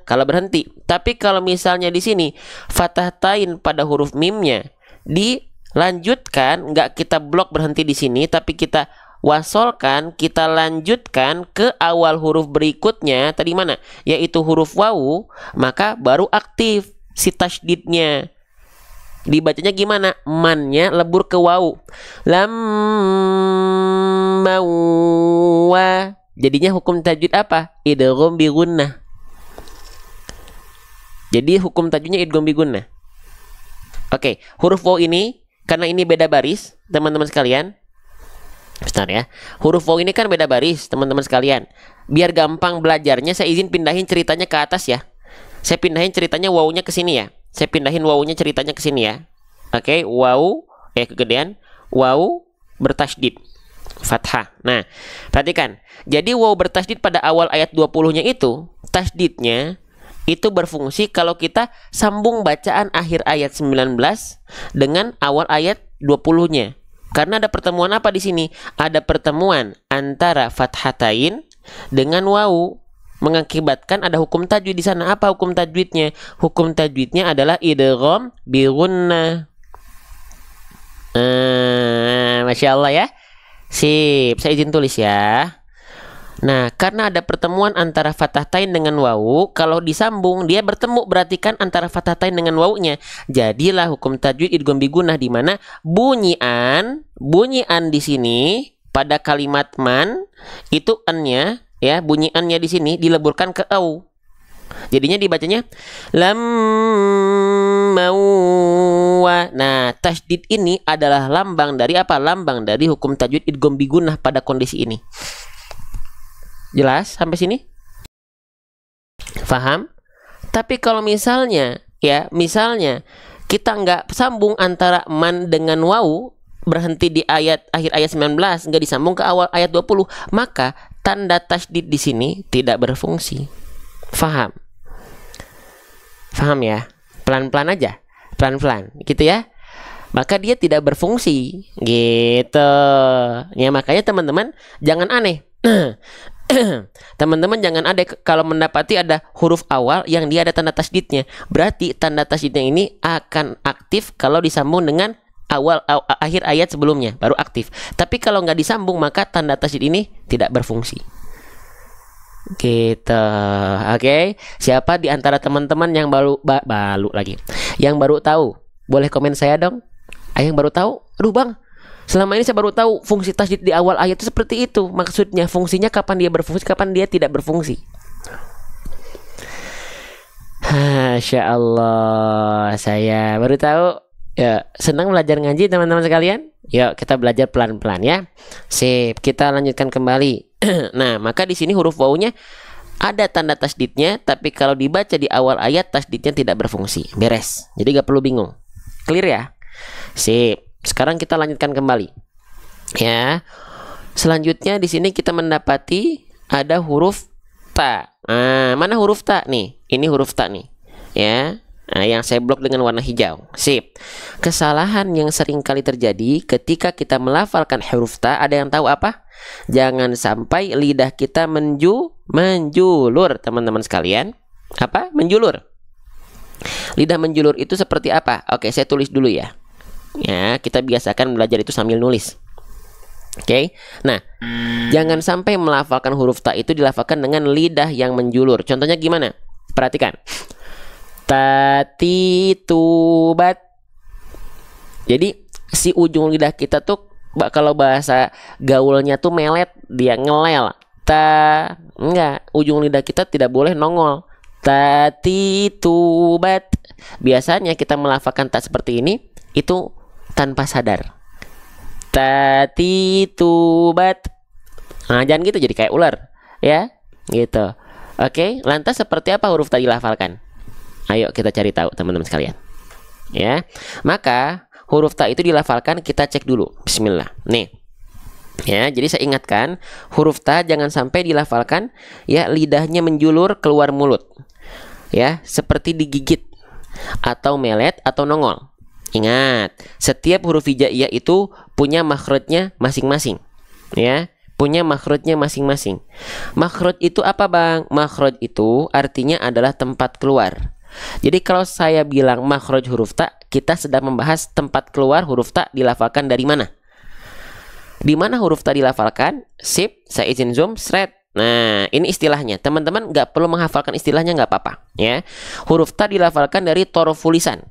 kalau berhenti. Tapi kalau misalnya di sini fathah tain pada huruf mimnya dilanjutkan, nggak kita blok berhenti di sini, tapi kita wasolkan, kita lanjutkan ke awal huruf berikutnya tadi mana? Yaitu huruf wawu, maka baru aktif si tasydidnya. Dibacanya gimana? Mannya lebur ke wawu. Lamma. Jadinya hukum tajwid apa? Idgham bi gunnah. Jadi hukum tajwidnya idgham bi gunnah. Oke, huruf wawu ini karena ini beda baris, teman-teman sekalian. Bentar ya. Huruf wawu ini kan beda baris, teman-teman sekalian. Biar gampang belajarnya, saya izin pindahin ceritanya ke atas ya. Saya pindahin ceritanya wawunya ke sini ya. Saya pindahin wawunya ceritanya ke sini ya. Oke, wawu kegedean, wawu bertasydid fathah. Nah, perhatikan. Jadi wawu bertasydid pada awal ayat 20-nya itu, tasydidnya itu berfungsi kalau kita sambung bacaan akhir ayat 19 dengan awal ayat 20-nya. Karena ada pertemuan apa di sini? Ada pertemuan antara fathatain dengan wawu, mengakibatkan ada hukum tajwid di sana. Apa hukum tajwidnya? Hukum tajwidnya adalah idgham bi gunnah. Masya Allah ya. Sip, saya izin tulis ya. Nah, karena ada pertemuan antara fathatain dengan wawu, kalau disambung dia bertemu, berarti kan antara fathatain dengan wawunya. Jadilah hukum tajwid idgham bi gunnah, di mana bunyian di sini pada kalimat man itu an-nya ya, bunyiannya di sini dileburkan ke au. Jadinya dibacanya lam mauwa. Nah, tasydid ini adalah lambang dari apa? Lambang dari hukum tajwid idgham bi gunnah pada kondisi ini. Jelas sampai sini? Faham? Tapi kalau misalnya ya, misalnya kita nggak sambung antara man dengan wawu, berhenti di ayat akhir ayat 19, nggak disambung ke awal ayat 20, maka tanda tasydid di sini tidak berfungsi. Faham? Faham ya? Pelan-pelan aja, pelan-pelan, gitu ya. Maka dia tidak berfungsi, gitu. Ya makanya teman-teman jangan aneh. Teman-teman jangan ada kalau mendapati ada huruf awal yang dia ada tanda tasydidnya. Berarti tanda tasydidnya ini akan aktif kalau disambung dengan akhir ayat sebelumnya, baru aktif. Tapi kalau nggak disambung maka tanda tasydid ini tidak berfungsi. Gitu. Oke. Siapa di antara teman-teman yang baru yang baru tahu? Boleh komen saya dong. Yang baru tahu? Aduh Bang, selama ini saya baru tahu fungsi tasydid di awal ayat itu seperti itu. Maksudnya fungsinya kapan dia berfungsi, kapan dia tidak berfungsi. Masya Allah, saya baru tahu. Ya, senang belajar ngaji teman-teman sekalian. Yuk kita belajar pelan-pelan ya. Sip, kita lanjutkan kembali. Nah, maka di sini huruf wawunya ada tanda tasydidnya, tapi kalau dibaca di awal ayat tasydidnya tidak berfungsi. Beres. Jadi gak perlu bingung. Clear ya? Sip. Sekarang kita lanjutkan kembali. Ya. Selanjutnya di sini kita mendapati ada huruf ta. Nah, mana huruf ta nih? Ini huruf ta nih. Ya. Nah, yang saya blok dengan warna hijau. Sip. Kesalahan yang sering kali terjadi ketika kita melafalkan huruf ta, ada yang tahu apa? Jangan sampai lidah kita menjulur, teman-teman sekalian. Apa? Menjulur. Lidah menjulur itu seperti apa? Oke, saya tulis dulu ya. Ya, kita biasakan belajar itu sambil nulis. Oke. Nah, jangan sampai melafalkan huruf ta itu dilafalkan dengan lidah yang menjulur. Contohnya gimana? Perhatikan. Tati tubat. Jadi si ujung lidah kita tuh kalau bahasa gaulnya tuh melet, dia ngelel. Ta, enggak, ujung lidah kita tidak boleh nongol. Tatitubat. Biasanya kita melafalkan tak seperti ini itu tanpa sadar. Tatitubat. Nah, jangan gitu jadi kayak ular, ya. Gitu. Oke, lantas seperti apa huruf ta dilafalkan? Ayo kita cari tahu teman-teman sekalian. Ya. Maka huruf ta itu dilafalkan, kita cek dulu. Bismillah. Nih. Ya, jadi saya ingatkan, huruf ta jangan sampai dilafalkan ya lidahnya menjulur keluar mulut. Ya, seperti digigit atau melet atau nongol. Ingat, setiap huruf hijaiyah itu punya makhrajnya masing-masing. Ya, punya makhrajnya masing-masing. Makhraj itu apa, Bang? Makhraj itu artinya adalah tempat keluar. Jadi kalau saya bilang makhraj huruf ta, kita sedang membahas tempat keluar huruf ta dilafalkan dari mana. Di mana huruf ta dilafalkan? Sip, saya izin zoom, shred. Nah, ini istilahnya. Teman-teman nggak perlu menghafalkan istilahnya, nggak apa-apa. Ya, huruf ta dilafalkan dari toroful lisan.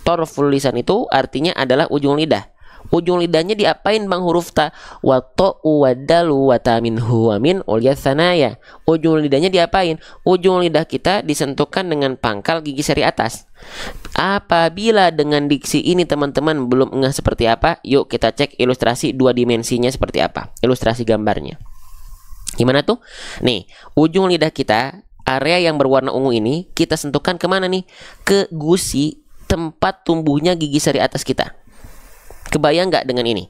Toroful lisan itu artinya adalah ujung lidah. Ujung lidahnya diapain, Bang, huruf ta? Wa ta'u wa dalu wa ta minhu wa min uliyat sanaya. Ujung lidahnya diapain? Ujung lidah kita disentuhkan dengan pangkal gigi seri atas. Apabila dengan diksi ini teman-teman belum ngeh seperti apa, yuk kita cek ilustrasi dua dimensinya seperti apa. Ilustrasi gambarnya. Gimana tuh? Nih, ujung lidah kita, area yang berwarna ungu ini, kita sentuhkan kemana nih? Ke gusi tempat tumbuhnya gigi seri atas kita. Kebayang nggak dengan ini?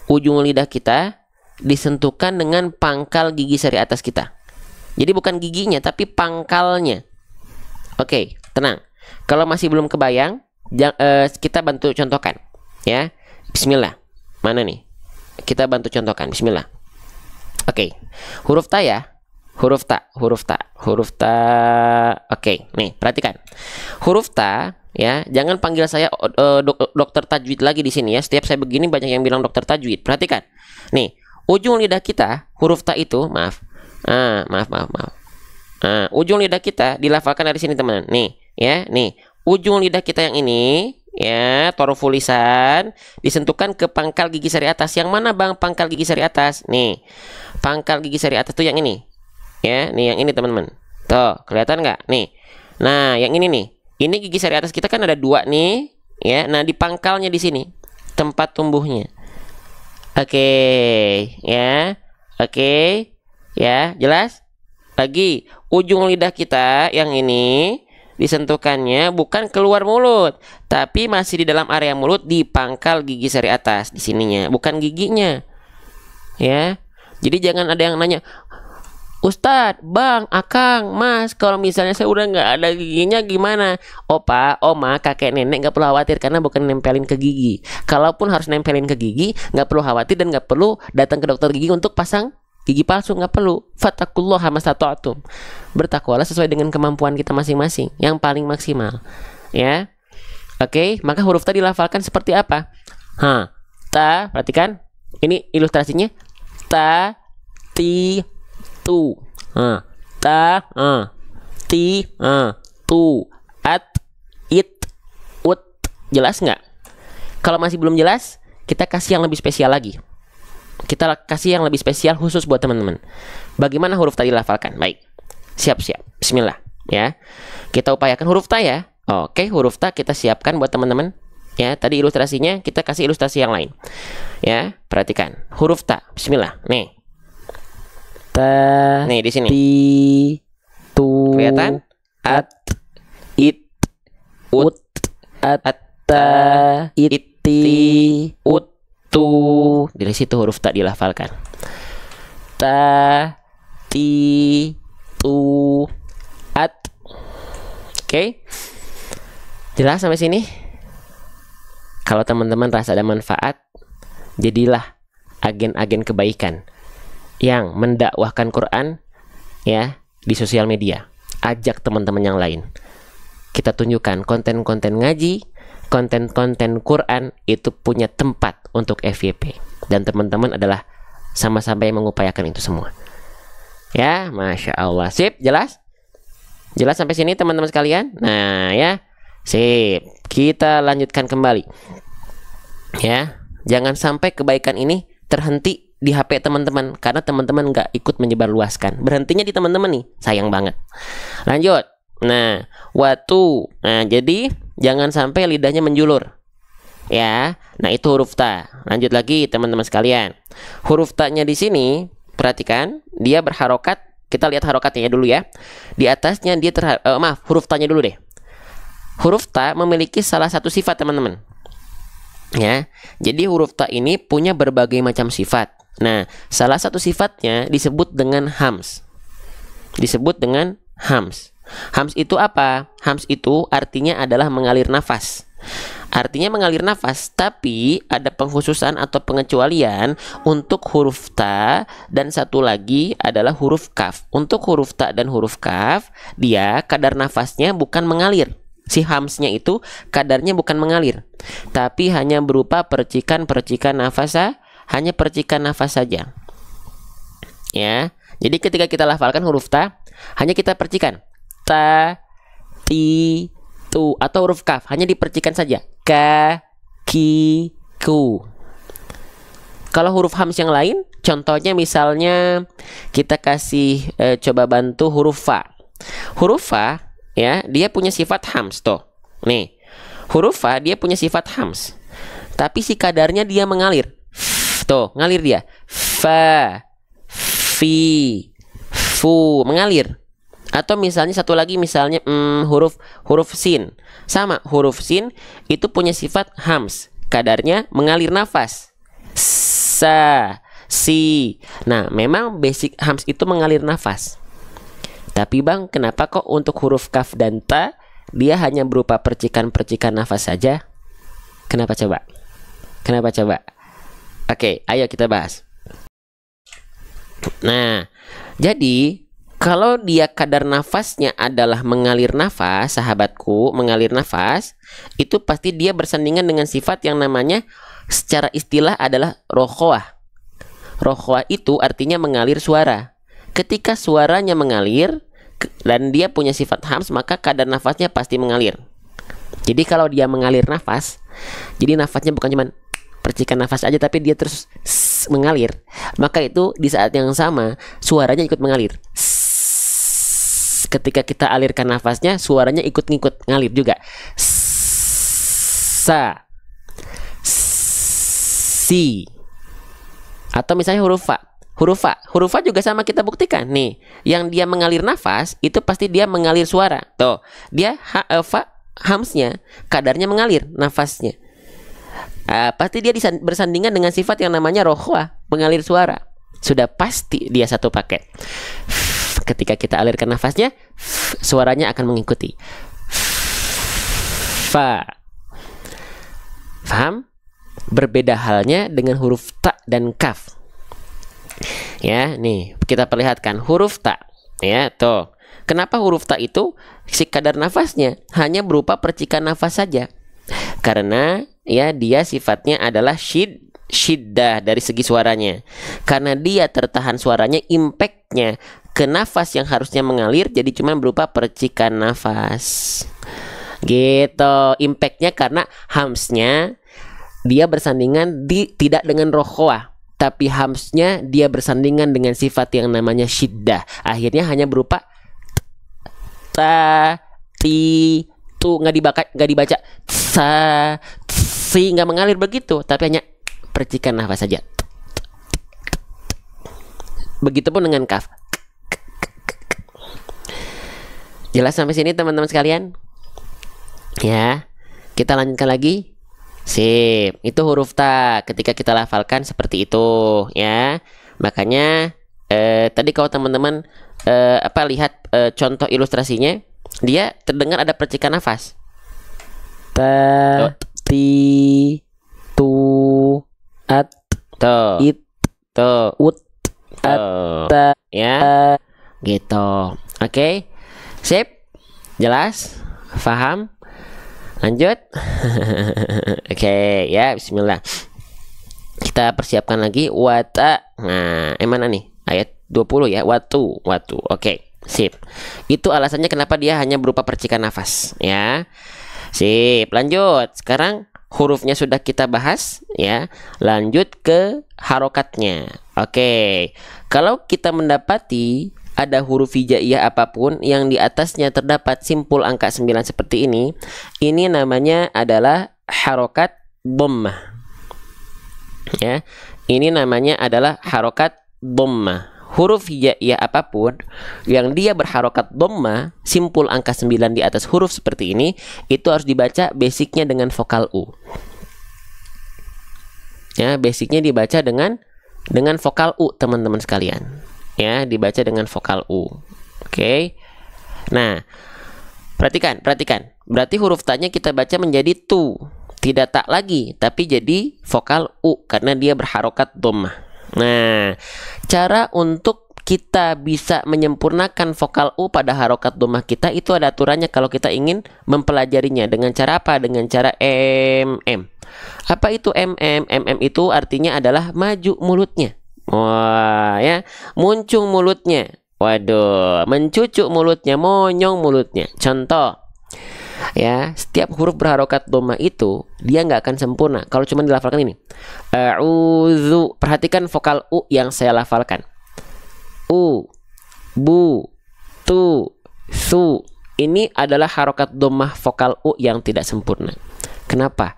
Ujung lidah kita disentuhkan dengan pangkal gigi seri atas kita. Jadi bukan giginya, tapi pangkalnya. Oke, tenang. Kalau masih belum kebayang, kita bantu contohkan. Ya, bismillah. Mana nih? Kita bantu contohkan. Bismillah. Oke, huruf ta ya. Huruf ta. Oke, nih perhatikan. Huruf ta. Ya, jangan panggil saya dokter tajwid lagi di sini ya. Setiap saya begini banyak yang bilang dokter tajwid. Perhatikan. Nih, ujung lidah kita, huruf ta itu, maaf. Maaf. Ujung lidah kita dilafalkan dari sini, teman. Nih, ya, nih. Ujung lidah kita yang ini, ya, toroful lisan disentuhkan ke pangkal gigi seri atas. Yang mana, Bang, pangkal gigi seri atas? Nih. Pangkal gigi seri atas tuh yang ini. Ya, nih yang ini, teman-teman. Tuh, kelihatan nggak? Nih. Nah, yang ini nih. Ini gigi seri atas kita kan ada dua nih, ya. Nah, di pangkalnya di sini tempat tumbuhnya. Oke, ya. Oke. Ya, jelas? Lagi, ujung lidah kita yang ini disentuhkannya bukan keluar mulut, tapi masih di dalam area mulut di pangkal gigi seri atas di sininya, bukan giginya. Ya. Jadi jangan ada yang nanya, Ustadz, Bang, Akang, Mas, kalau misalnya saya udah nggak ada giginya gimana? Opa, Oma, kakek, nenek nggak perlu khawatir karena bukan nempelin ke gigi. Kalaupun harus nempelin ke gigi, nggak perlu khawatir dan nggak perlu datang ke dokter gigi untuk pasang gigi palsu, nggak perlu. Fattaqullaha mastata'tum. Bertakwalah sesuai dengan kemampuan kita masing-masing, yang paling maksimal. Ya, oke. Maka huruf ta dilafalkan seperti apa? Ta, perhatikan. Ini ilustrasinya. Ta, ti, tu, ta, ti, tu, at, it, ut. Jelas nggak? Kalau masih belum jelas, kita kasih yang lebih spesial lagi. Kita kasih yang lebih spesial khusus buat teman-teman. Bagaimana huruf ta dilafalkan? Baik, siap-siap. Bismillah. Ya, kita upayakan huruf ta ya. Oke, huruf ta kita siapkan buat teman-teman. Ya, tadi ilustrasinya kita kasih ilustrasi yang lain. Ya, perhatikan huruf ta. Bismillah. Nih. Ta, nih di sini. Ti, tu, kelihatan? At, it, ut, atta, iti, ut, tu. Dari situ huruf ta dilafalkan. Ta, ti, tu, at. Oke. Jelas sampai sini? Kalau teman-teman rasa ada manfaat, jadilah agen-agen kebaikan yang mendakwahkan Quran ya di sosial media. Ajak teman-teman yang lain. Kita tunjukkan konten-konten ngaji, konten-konten Quran itu punya tempat untuk FYP. Dan teman-teman adalah sama-sama yang mengupayakan itu semua. Ya, Masya Allah. Sip, jelas? Jelas sampai sini teman-teman sekalian? Nah ya, sip. Kita lanjutkan kembali. Ya, jangan sampai kebaikan ini terhenti di HP teman-teman, karena teman-teman nggak ikut menyebarluaskan. Berhentinya di teman-teman nih, sayang banget. Lanjut. Nah, watu. Nah, jadi jangan sampai lidahnya menjulur. Ya. Nah, itu huruf ta. Lanjut lagi teman-teman sekalian. Huruf ta-nya di sini, perhatikan, dia berharokat. Kita lihat harokatnya dulu ya. Di atasnya dia huruf ta-nya dulu deh. Huruf ta memiliki salah satu sifat, teman-teman. Ya. Jadi huruf ta ini punya berbagai macam sifat. Nah, salah satu sifatnya disebut dengan hams. Disebut dengan hams. Hams itu apa? Hams itu artinya adalah mengalir nafas. Artinya mengalir nafas, tapi ada pengkhususan atau pengecualian untuk huruf ta dan satu lagi adalah huruf kaf. Untuk huruf ta dan huruf kaf, dia kadar nafasnya bukan mengalir. Si hamsnya itu kadarnya bukan mengalir, tapi hanya berupa percikan-percikan nafas, hanya percikan nafas saja. Ya, jadi ketika kita lafalkan huruf ta, hanya kita percikan. Ta, ti, tu, atau huruf kaf hanya dipercikan saja. Ka, ki, ku. Kalau huruf hams yang lain, contohnya misalnya kita kasih coba bantu huruf fa. Huruf fa, ya, dia punya sifat hams tuh. Nih, huruf fa dia punya sifat hams, tapi si kadarnya dia mengalir. Tuh, ngalir dia. Fa, fi, fu, mengalir. Atau misalnya satu lagi, misalnya huruf sin. Sama, huruf sin itu punya sifat hams, kadarnya mengalir nafas. Sa, si. Nah, memang basic hams itu mengalir nafas. Tapi bang, kenapa kok untuk huruf kaf dan ta dia hanya berupa percikan-percikan nafas saja? Kenapa coba? Kenapa coba? Oke, ayo kita bahas. Nah, jadi kalau dia kadar nafasnya adalah mengalir nafas, sahabatku, mengalir nafas, itu pasti dia bersandingan dengan sifat yang namanya secara istilah adalah rokhoah. Rokhoah itu artinya mengalir suara. Ketika suaranya mengalir dan dia punya sifat hams, maka kadar nafasnya pasti mengalir. Jadi kalau dia mengalir nafas, jadi nafasnya bukan cuma percikan nafas aja, tapi dia terus mengalir, maka itu di saat yang sama suaranya ikut mengalir. Ketika kita alirkan nafasnya, suaranya ikut-ngikut ngalir juga. Sa, si. Atau misalnya huruf fa. Huruf fa juga sama, kita buktikan nih. Yang dia mengalir nafas itu pasti dia mengalir suara. Tuh, dia fa hamsnya kadarnya mengalir nafasnya. Pasti dia bersandingan dengan sifat yang namanya rokhwa, mengalir suara. Sudah pasti dia satu paket. Ketika kita alirkan nafasnya, suaranya akan mengikuti. Fa. Faham? Berbeda halnya dengan huruf ta dan kaf. Ya, nih kita perlihatkan huruf ta. Ya, tuh. Kenapa huruf ta itu si kadar nafasnya hanya berupa percikan nafas saja? Karena ya dia sifatnya adalah syiddah dari segi suaranya. Karena dia tertahan suaranya, impactnya ke nafas yang harusnya mengalir jadi cuma berupa percikan nafas. Gitu, impactnya karena hamsnya dia bersandingan tidak dengan rokhwah, tapi hamsnya dia bersandingan dengan sifat yang namanya syiddah. Akhirnya hanya berupa ta, ti, tu, nggak dibaca sa, si, nggak mengalir begitu, tapi hanya percikan nafas saja. Begitupun dengan kaf. Jelas sampai sini teman-teman sekalian? Ya, kita lanjutkan lagi. Sip, itu huruf ta. Ketika kita lafalkan seperti itu, ya. Makanya tadi kalau teman-teman lihat contoh ilustrasinya, dia terdengar ada percikan nafas. Ta, ti, tu, at, it, ut, at, ta, ya, gitu. Oke, sip, jelas, paham? Lanjut. Oke, ya, bismillah. Kita persiapkan lagi wata. Nah, mana nih? Ayat 20 ya, watu. Oke, sip. Itu alasannya kenapa dia hanya berupa percikan nafas, ya. Sip, lanjut. Sekarang hurufnya sudah kita bahas ya. Lanjut ke harokatnya. Oke. Kalau kita mendapati ada huruf hijaiyah apapun yang di atasnya terdapat simpul angka 9 seperti ini namanya adalah harokat dhammah. Ya. Ini namanya adalah harokat dhammah. Huruf hijaiyah apapun yang dia berharokat dhammah, simpul angka 9 di atas huruf seperti ini, itu harus dibaca basicnya dengan vokal U. Ya, basicnya dibaca dengan vokal U, teman-teman sekalian. Ya, dibaca dengan vokal U. Oke. Nah, perhatikan. Berarti huruf ta-nya kita baca menjadi tu. Tidak tak lagi, tapi jadi vokal U karena dia berharokat dhammah. Nah, cara untuk kita bisa menyempurnakan vokal U pada harokat dhammah kita itu ada aturannya kalau kita ingin mempelajarinya. Dengan cara apa? Dengan cara MM. Apa itu MM? MM itu artinya adalah maju mulutnya. Wah, ya, muncung mulutnya. Waduh, mencucuk mulutnya, monyong mulutnya. Contoh. Ya, setiap huruf berharokat dhammah itu dia nggak akan sempurna kalau cuma dilafalkan ini. A'udzu. Perhatikan vokal U yang saya lafalkan. U, bu, tu, su. Ini adalah harokat dhammah vokal U yang tidak sempurna. Kenapa?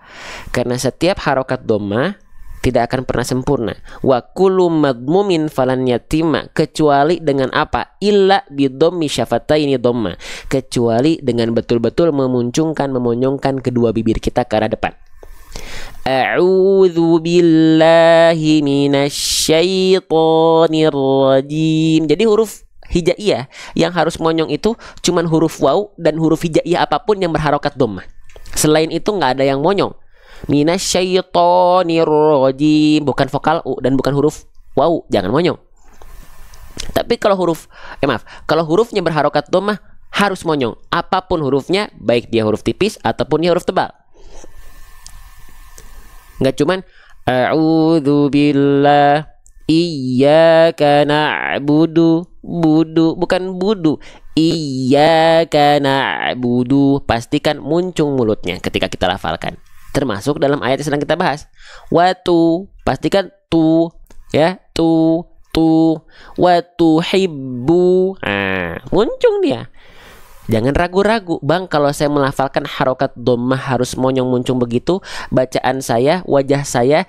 Karena setiap harokat dhammah tidak akan pernah sempurna. Wa kullu madmumin falan yatima, kecuali dengan apa? Illa bidhammi syafataini dhamma, kecuali dengan betul-betul memonyongkan kedua bibir kita ke arah depan. A'udzu billahi minasyaitonir rajim. Jadi huruf hijaiyah yang harus monyong itu cuman huruf waw dan huruf hijaiyah apapun yang berharokat dhammah. Selain itu nggak ada yang monyong. Minasyaitonir rajim, bukan vokal U dan bukan huruf waw, jangan monyong. Tapi kalau kalau hurufnya berharokat dhammah harus monyong, apapun hurufnya, baik dia huruf tipis ataupun dia huruf tebal. Nggak cuman a'udzu billah iyyaka na'budu, bukan budu, iyyaka na'budu. Pastikan muncung mulutnya ketika kita lafalkan. Termasuk dalam ayat yang sedang kita bahas. Watu, pastikan tu, ya, tu, watu hibbu. Nah, muncung dia. Jangan ragu-ragu, Bang, kalau saya melafalkan harokat dhammah harus monyong muncung begitu. Bacaan saya, wajah saya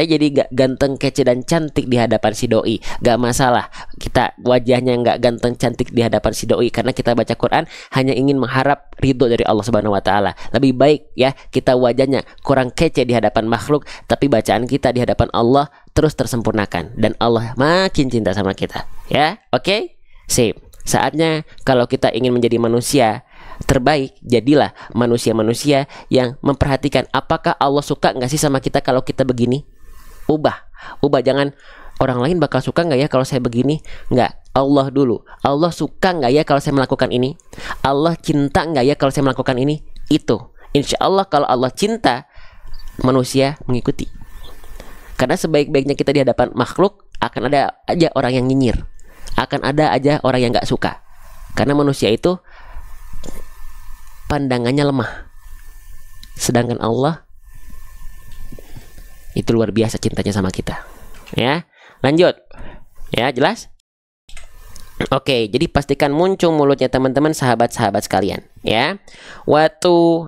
jadi ganteng, kece dan cantik di hadapan si doi. Gak masalah kita wajahnya gak ganteng cantik di hadapan si doi, karena kita baca Quran hanya ingin mengharap ridho dari Allah Subhanahu wa taala. Lebih baik ya kita wajahnya kurang kece di hadapan makhluk, tapi bacaan kita di hadapan Allah terus tersempurnakan dan Allah makin cinta sama kita. Ya, oke? Sip. Saatnya kalau kita ingin menjadi manusia terbaik, jadilah manusia-manusia yang memperhatikan apakah Allah suka nggak sih sama kita kalau kita begini. Ubah, jangan orang lain bakal suka nggak ya kalau saya begini. Nggak, Allah dulu. Allah suka nggak ya kalau saya melakukan ini? Allah cinta nggak ya kalau saya melakukan ini? Itu, insya Allah kalau Allah cinta, manusia mengikuti. Karena sebaik-baiknya kita di hadapan makhluk akan ada aja orang yang nyinyir, akan ada aja orang yang gak suka. Karena manusia itu pandangannya lemah, sedangkan Allah itu luar biasa cintanya sama kita. Ya, lanjut. Ya, jelas? Oke, jadi pastikan muncung mulutnya teman-teman, sahabat-sahabat sekalian. Ya, waktu,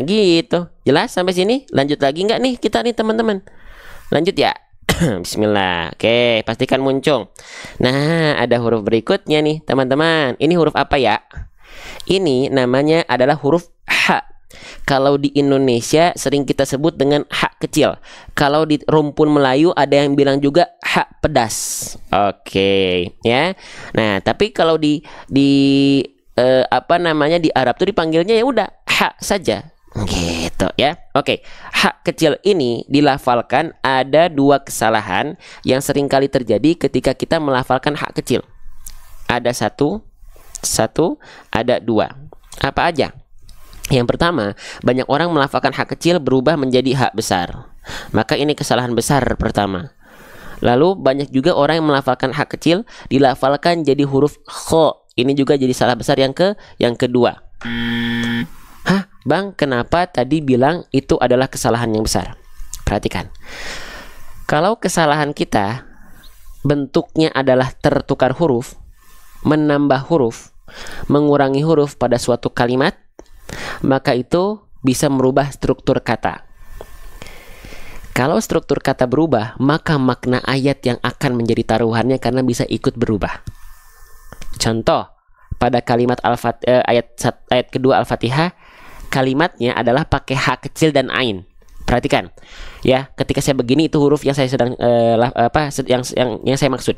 gitu. Jelas sampai sini? Lanjut lagi nggak nih kita nih teman-teman? Lanjut ya. Bismillah. Oke, pastikan muncung. Nah, ada huruf berikutnya nih teman-teman. Ini huruf apa ya? Ini namanya adalah huruf H. Kalau di Indonesia sering kita sebut dengan H kecil. Kalau di rumpun Melayu ada yang bilang juga H pedas. Oke, ya. Nah, tapi kalau di Arab tuh dipanggilnya ya udah H saja. Gitu ya. Oke, H kecil ini dilafalkan ada dua kesalahan yang sering kali terjadi ketika kita melafalkan H kecil. Ada satu, ada dua. Apa aja? Yang pertama, banyak orang melafalkan H kecil berubah menjadi H besar. Maka ini kesalahan besar pertama. Lalu banyak juga orang yang melafalkan H kecil dilafalkan jadi huruf Kho. Ini juga jadi salah besar yang kedua. Hah, Bang, kenapa tadi bilang itu adalah kesalahan yang besar? Perhatikan. Kalau kesalahan kita bentuknya adalah tertukar huruf, menambah huruf, mengurangi huruf pada suatu kalimat, maka itu bisa merubah struktur kata. Kalau struktur kata berubah, maka makna ayat yang akan menjadi taruhannya karena bisa ikut berubah. Contoh, pada kalimat ayat kedua Al-Fatihah, kalimatnya adalah pakai H kecil dan Ain. Perhatikan, ya, ketika saya begini itu huruf yang saya sedang yang saya maksud.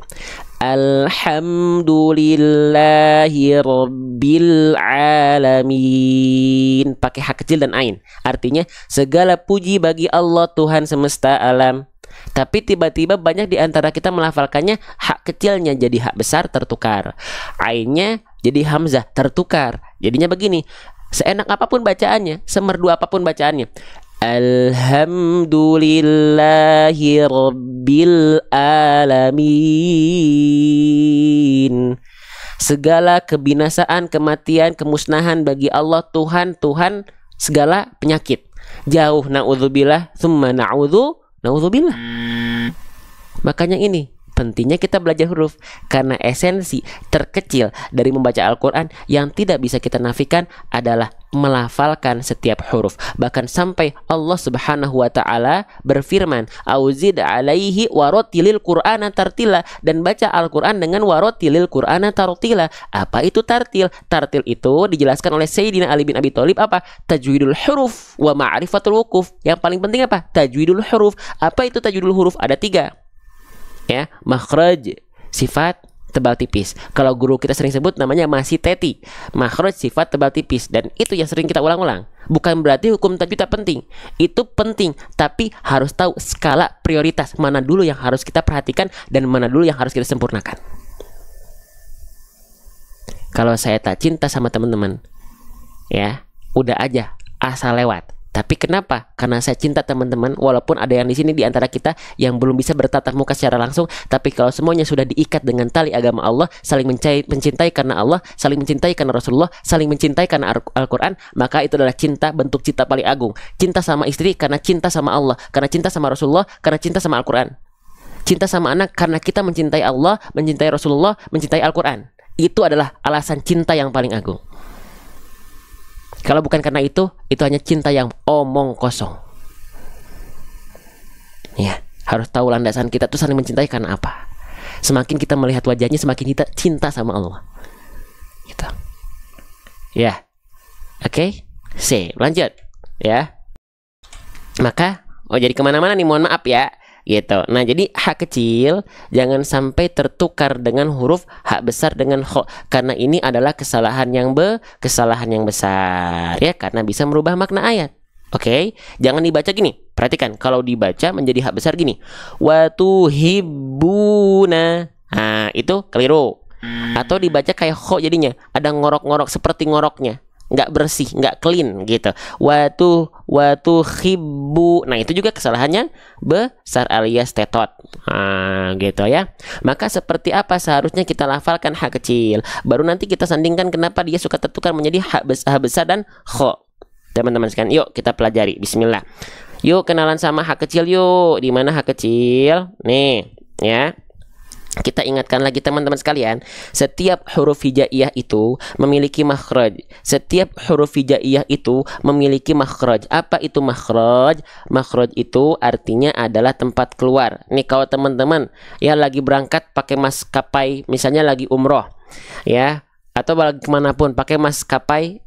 Alhamdulillahi rabbil alamin. Pakai H kecil dan Ain. Artinya segala puji bagi Allah Tuhan semesta alam. Tapi tiba-tiba banyak di antara kita melafalkannya hak kecilnya jadi hak besar tertukar. Ainnya jadi hamzah tertukar. Jadinya begini. Seenak apapun bacaannya, semerdu apapun bacaannya. Alhamdulillahi rabbil alamin. Segala kebinasaan, kematian, kemusnahan bagi Allah Tuhan segala penyakit. Jauh, na'udzubillah, summa na'udzubillah. Makanya ini pentingnya kita belajar huruf, karena esensi terkecil dari membaca Al-Quran yang tidak bisa kita nafikan adalah melafalkan setiap huruf. Bahkan sampai Allah Subhanahu wa ta'ala berfirman, auzid alaihi warotilil qur'ana tartila, dan baca Al-Quran dengan warotilil qur'ana tartila. Apa itu tartil? Tartil itu dijelaskan oleh Sayyidina Ali bin Abi Thalib apa? Tajwidul huruf wa ma'rifatul wukuf. Yang paling penting apa? Tajwidul huruf. Apa itu tajwidul huruf? Ada 3. Ya, makhraj, sifat tebal tipis. Kalau guru kita sering sebut namanya masih teti. Makhraj, sifat tebal tipis, dan itu yang sering kita ulang-ulang. Bukan berarti hukum tajwid tak penting. Itu penting, tapi harus tahu skala prioritas, mana dulu yang harus kita perhatikan dan mana dulu yang harus kita sempurnakan. Kalau saya tak cinta sama teman-teman, ya, udah aja asal lewat. Tapi kenapa? Karena saya cinta teman-teman, walaupun ada yang di sini di antara kita yang belum bisa bertatap muka secara langsung, tapi kalau semuanya sudah diikat dengan tali agama Allah, saling mencintai karena Allah, saling mencintai karena Rasulullah, saling mencintai karena Al-Quran, maka itu adalah cinta, bentuk cinta paling agung. Cinta sama istri karena cinta sama Allah, karena cinta sama Rasulullah, karena cinta sama Al-Quran. Cinta sama anak karena kita mencintai Allah, mencintai Rasulullah, mencintai Al-Quran. Itu adalah alasan cinta yang paling agung. Kalau bukan karena itu hanya cinta yang omong kosong. Ya, harus tahu landasan kita tuh saling mencintai karena apa. Semakin kita melihat wajahnya, semakin kita cinta sama Allah. Gitu. Ya, oke. Lanjut. Ya. Maka, jadi kemana-mana nih, mohon maaf ya. Gitu. Nah, jadi hak kecil jangan sampai tertukar dengan huruf hak besar dengan kho, karena ini adalah kesalahan yang besar ya, karena bisa merubah makna ayat. Oke, jangan dibaca gini. Perhatikan, kalau dibaca menjadi hak besar gini, wa tuhibbuna. Nah, itu keliru. Atau dibaca kayak kho, jadinya ada ngorok-ngorok seperti ngoroknya, nggak bersih, nggak clean gitu. Watu khibbu. Nah, itu juga kesalahannya besar alias tetot. Nah, gitu ya. Maka seperti apa seharusnya kita lafalkan hak kecil? Baru nanti kita sandingkan kenapa dia suka tertukar menjadi hak besar dan kho. Teman-teman sekalian, yuk kita pelajari. Bismillah. Yuk kenalan sama hak kecil yuk. Di mana hak kecil? Nih, ya. Kita ingatkan lagi teman-teman sekalian, setiap huruf hijaiyah itu memiliki makhraj. Setiap huruf hijaiyah itu memiliki makhraj. Apa itu makhraj? Makhraj itu artinya adalah tempat keluar. Nih, kalau teman-teman ya lagi berangkat pakai maskapai, misalnya lagi umroh, ya, atau lagi kemanapun pakai maskapai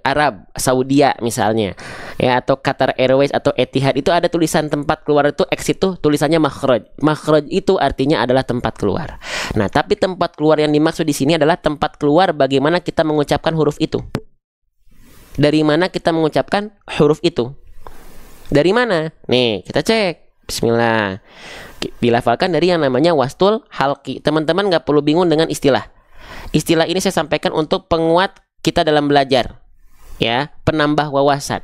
Arab, Saudia misalnya, ya, atau Qatar Airways atau Etihad, itu ada tulisan tempat keluar, itu exit, itu tulisannya makhraj. Makhraj itu artinya adalah tempat keluar. Nah, tapi tempat keluar yang dimaksud di sini adalah tempat keluar bagaimana kita mengucapkan huruf itu. Dari mana kita mengucapkan huruf itu? Dari mana? Nih, kita cek. Bismillah. Dilafalkan dari yang namanya wastul halqi. Teman-teman nggak perlu bingung dengan istilah. Istilah ini saya sampaikan untuk penguat kita dalam belajar, ya, penambah wawasan.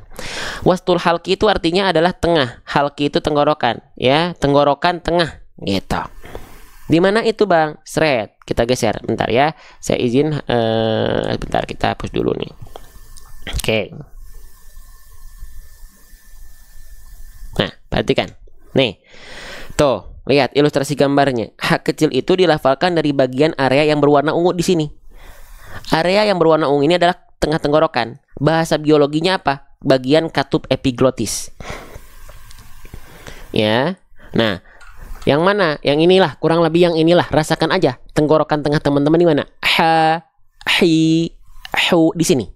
Wastul halqi itu artinya adalah tengah. Halqi itu tenggorokan, ya, tenggorokan tengah, gitu. Di mana itu, Bang? Seret. Kita geser bentar ya. Saya izin bentar, kita hapus dulu nih. Oke. Nah, perhatikan. Nih. Tuh, lihat ilustrasi gambarnya. H kecil itu dilafalkan dari bagian area yang berwarna ungu di sini. Area yang berwarna ungu ini adalah tengah tenggorokan. Bahasa biologinya apa? Bagian katup epiglotis. Ya. Nah, yang mana? Yang inilah, kurang lebih yang inilah. Rasakan aja tenggorokan tengah teman-teman di mana? Ha, hi, hu di sini.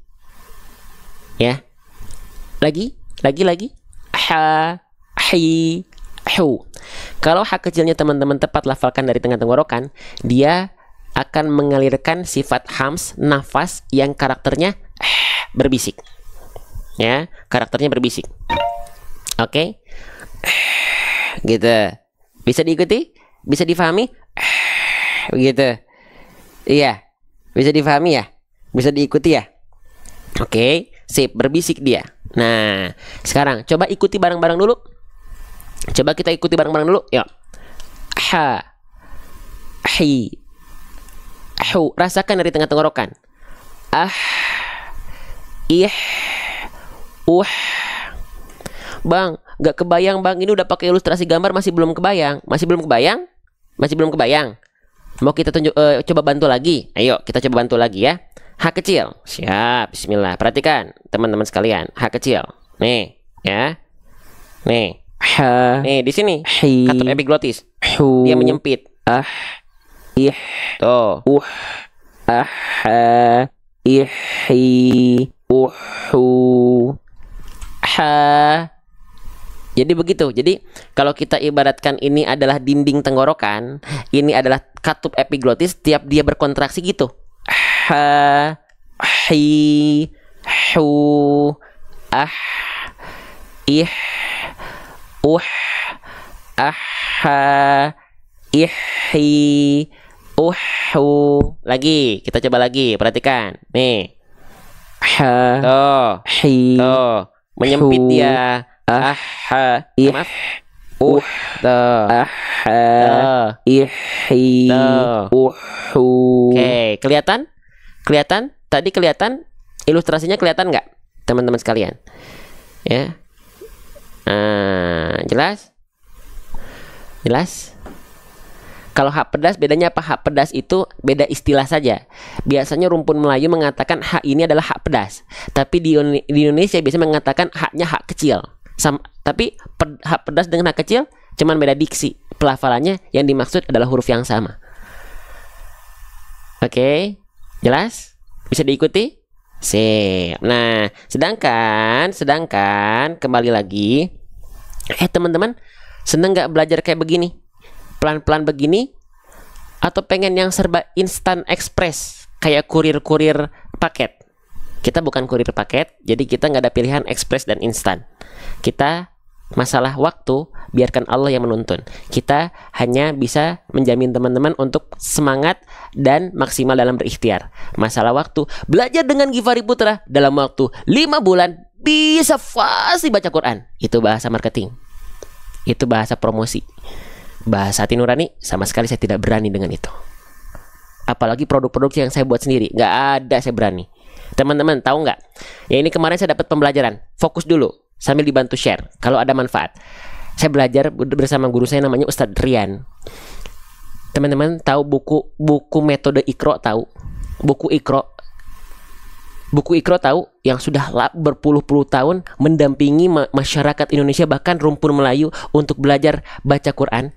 Ya. Lagi. Ha, hi, hu. Kalau H kecilnya teman-teman tepat lafalkan dari tengah tenggorokan, dia akan mengalirkan sifat hams, nafas yang karakternya berbisik. Ya, karakternya berbisik. Oke. Gitu. Bisa diikuti? Bisa difahami? Begitu. Iya. Bisa difahami ya? Bisa diikuti ya? Oke, sip, berbisik dia. Nah, sekarang coba ikuti bareng-bareng dulu. Coba kita ikuti bareng-bareng dulu. Yuk. Ha. Hi. Hu. Rasakan dari tengah tenggorokan. Ah. Ih. Bang, gak kebayang bang. Ini udah pakai ilustrasi gambar masih belum kebayang. Masih belum kebayang? Masih belum kebayang? Mau kita tunjuk, coba bantu lagi. Ayo, kita coba bantu lagi ya. H kecil. Siap, bismillah. Perhatikan teman-teman sekalian. H kecil. Nih, ya. Nih. Ha. Nih di sini. Katup epiglotis. Dia menyempit. Ah. Ih. Tuh. Ah. Ih. Ha. Jadi begitu. Jadi kalau kita ibaratkan ini adalah dinding tenggorokan, ini adalah katup epiglotis, tiap dia berkontraksi gitu. Ha, hi, hu, ah, ih, ah, ih, lagi, kita coba lagi, perhatikan. Nih. Ha, tuh, tuh, menyempit dia. Maaf. Oke, kelihatan? Kelihatan? Tadi kelihatan? Ilustrasinya kelihatan nggak, teman-teman sekalian? Ya. Jelas? Jelas? Kalau hak pedas bedanya apa? Hak pedas itu beda istilah saja. Biasanya rumpun Melayu mengatakan hak ini adalah hak pedas. Tapi di Indonesia biasanya mengatakan haknya hak kecil. Tapi hak pedas dengan hak kecil cuman beda diksi. Pelafalannya yang dimaksud adalah huruf yang sama. Oke, jelas? Bisa diikuti? Sip. Nah, sedangkan kembali lagi. Teman-teman, seneng nggak belajar kayak begini? Pelan-pelan begini? Atau pengen yang serba instan ekspres? Kayak kurir-kurir paket? Kita bukan kurir paket, jadi kita nggak ada pilihan ekspres dan instan. Kita masalah waktu, biarkan Allah yang menuntun. Kita hanya bisa menjamin teman-teman untuk semangat dan maksimal dalam berikhtiar. Masalah waktu, belajar dengan Givari Putra dalam waktu 5 bulan bisa fasih baca Quran. Itu bahasa marketing. Itu bahasa promosi. Bahasa hati nurani sama sekali saya tidak berani dengan itu. Apalagi produk-produk yang saya buat sendiri, nggak ada saya berani. Teman-teman tahu nggak? Ya ini kemarin saya dapat pembelajaran. Fokus dulu sambil dibantu share kalau ada manfaat. Saya belajar bersama guru saya namanya Ustadz Rian. Teman-teman tahu buku metode Iqra, tahu? Buku Iqra tahu, yang sudah berpuluh-puluh tahun mendampingi masyarakat Indonesia, bahkan rumpun Melayu untuk belajar baca Quran.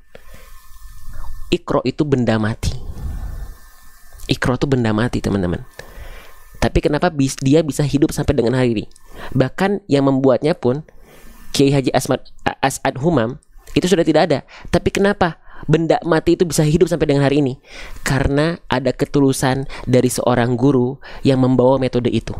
Iqra itu benda mati. Iqra itu benda mati, teman-teman. Tapi kenapa dia bisa hidup sampai dengan hari ini? Bahkan yang membuatnya pun Kiai Haji As'ad Humam itu sudah tidak ada. Tapi kenapa benda mati itu bisa hidup sampai dengan hari ini? Karena ada ketulusan dari seorang guru yang membawa metode itu.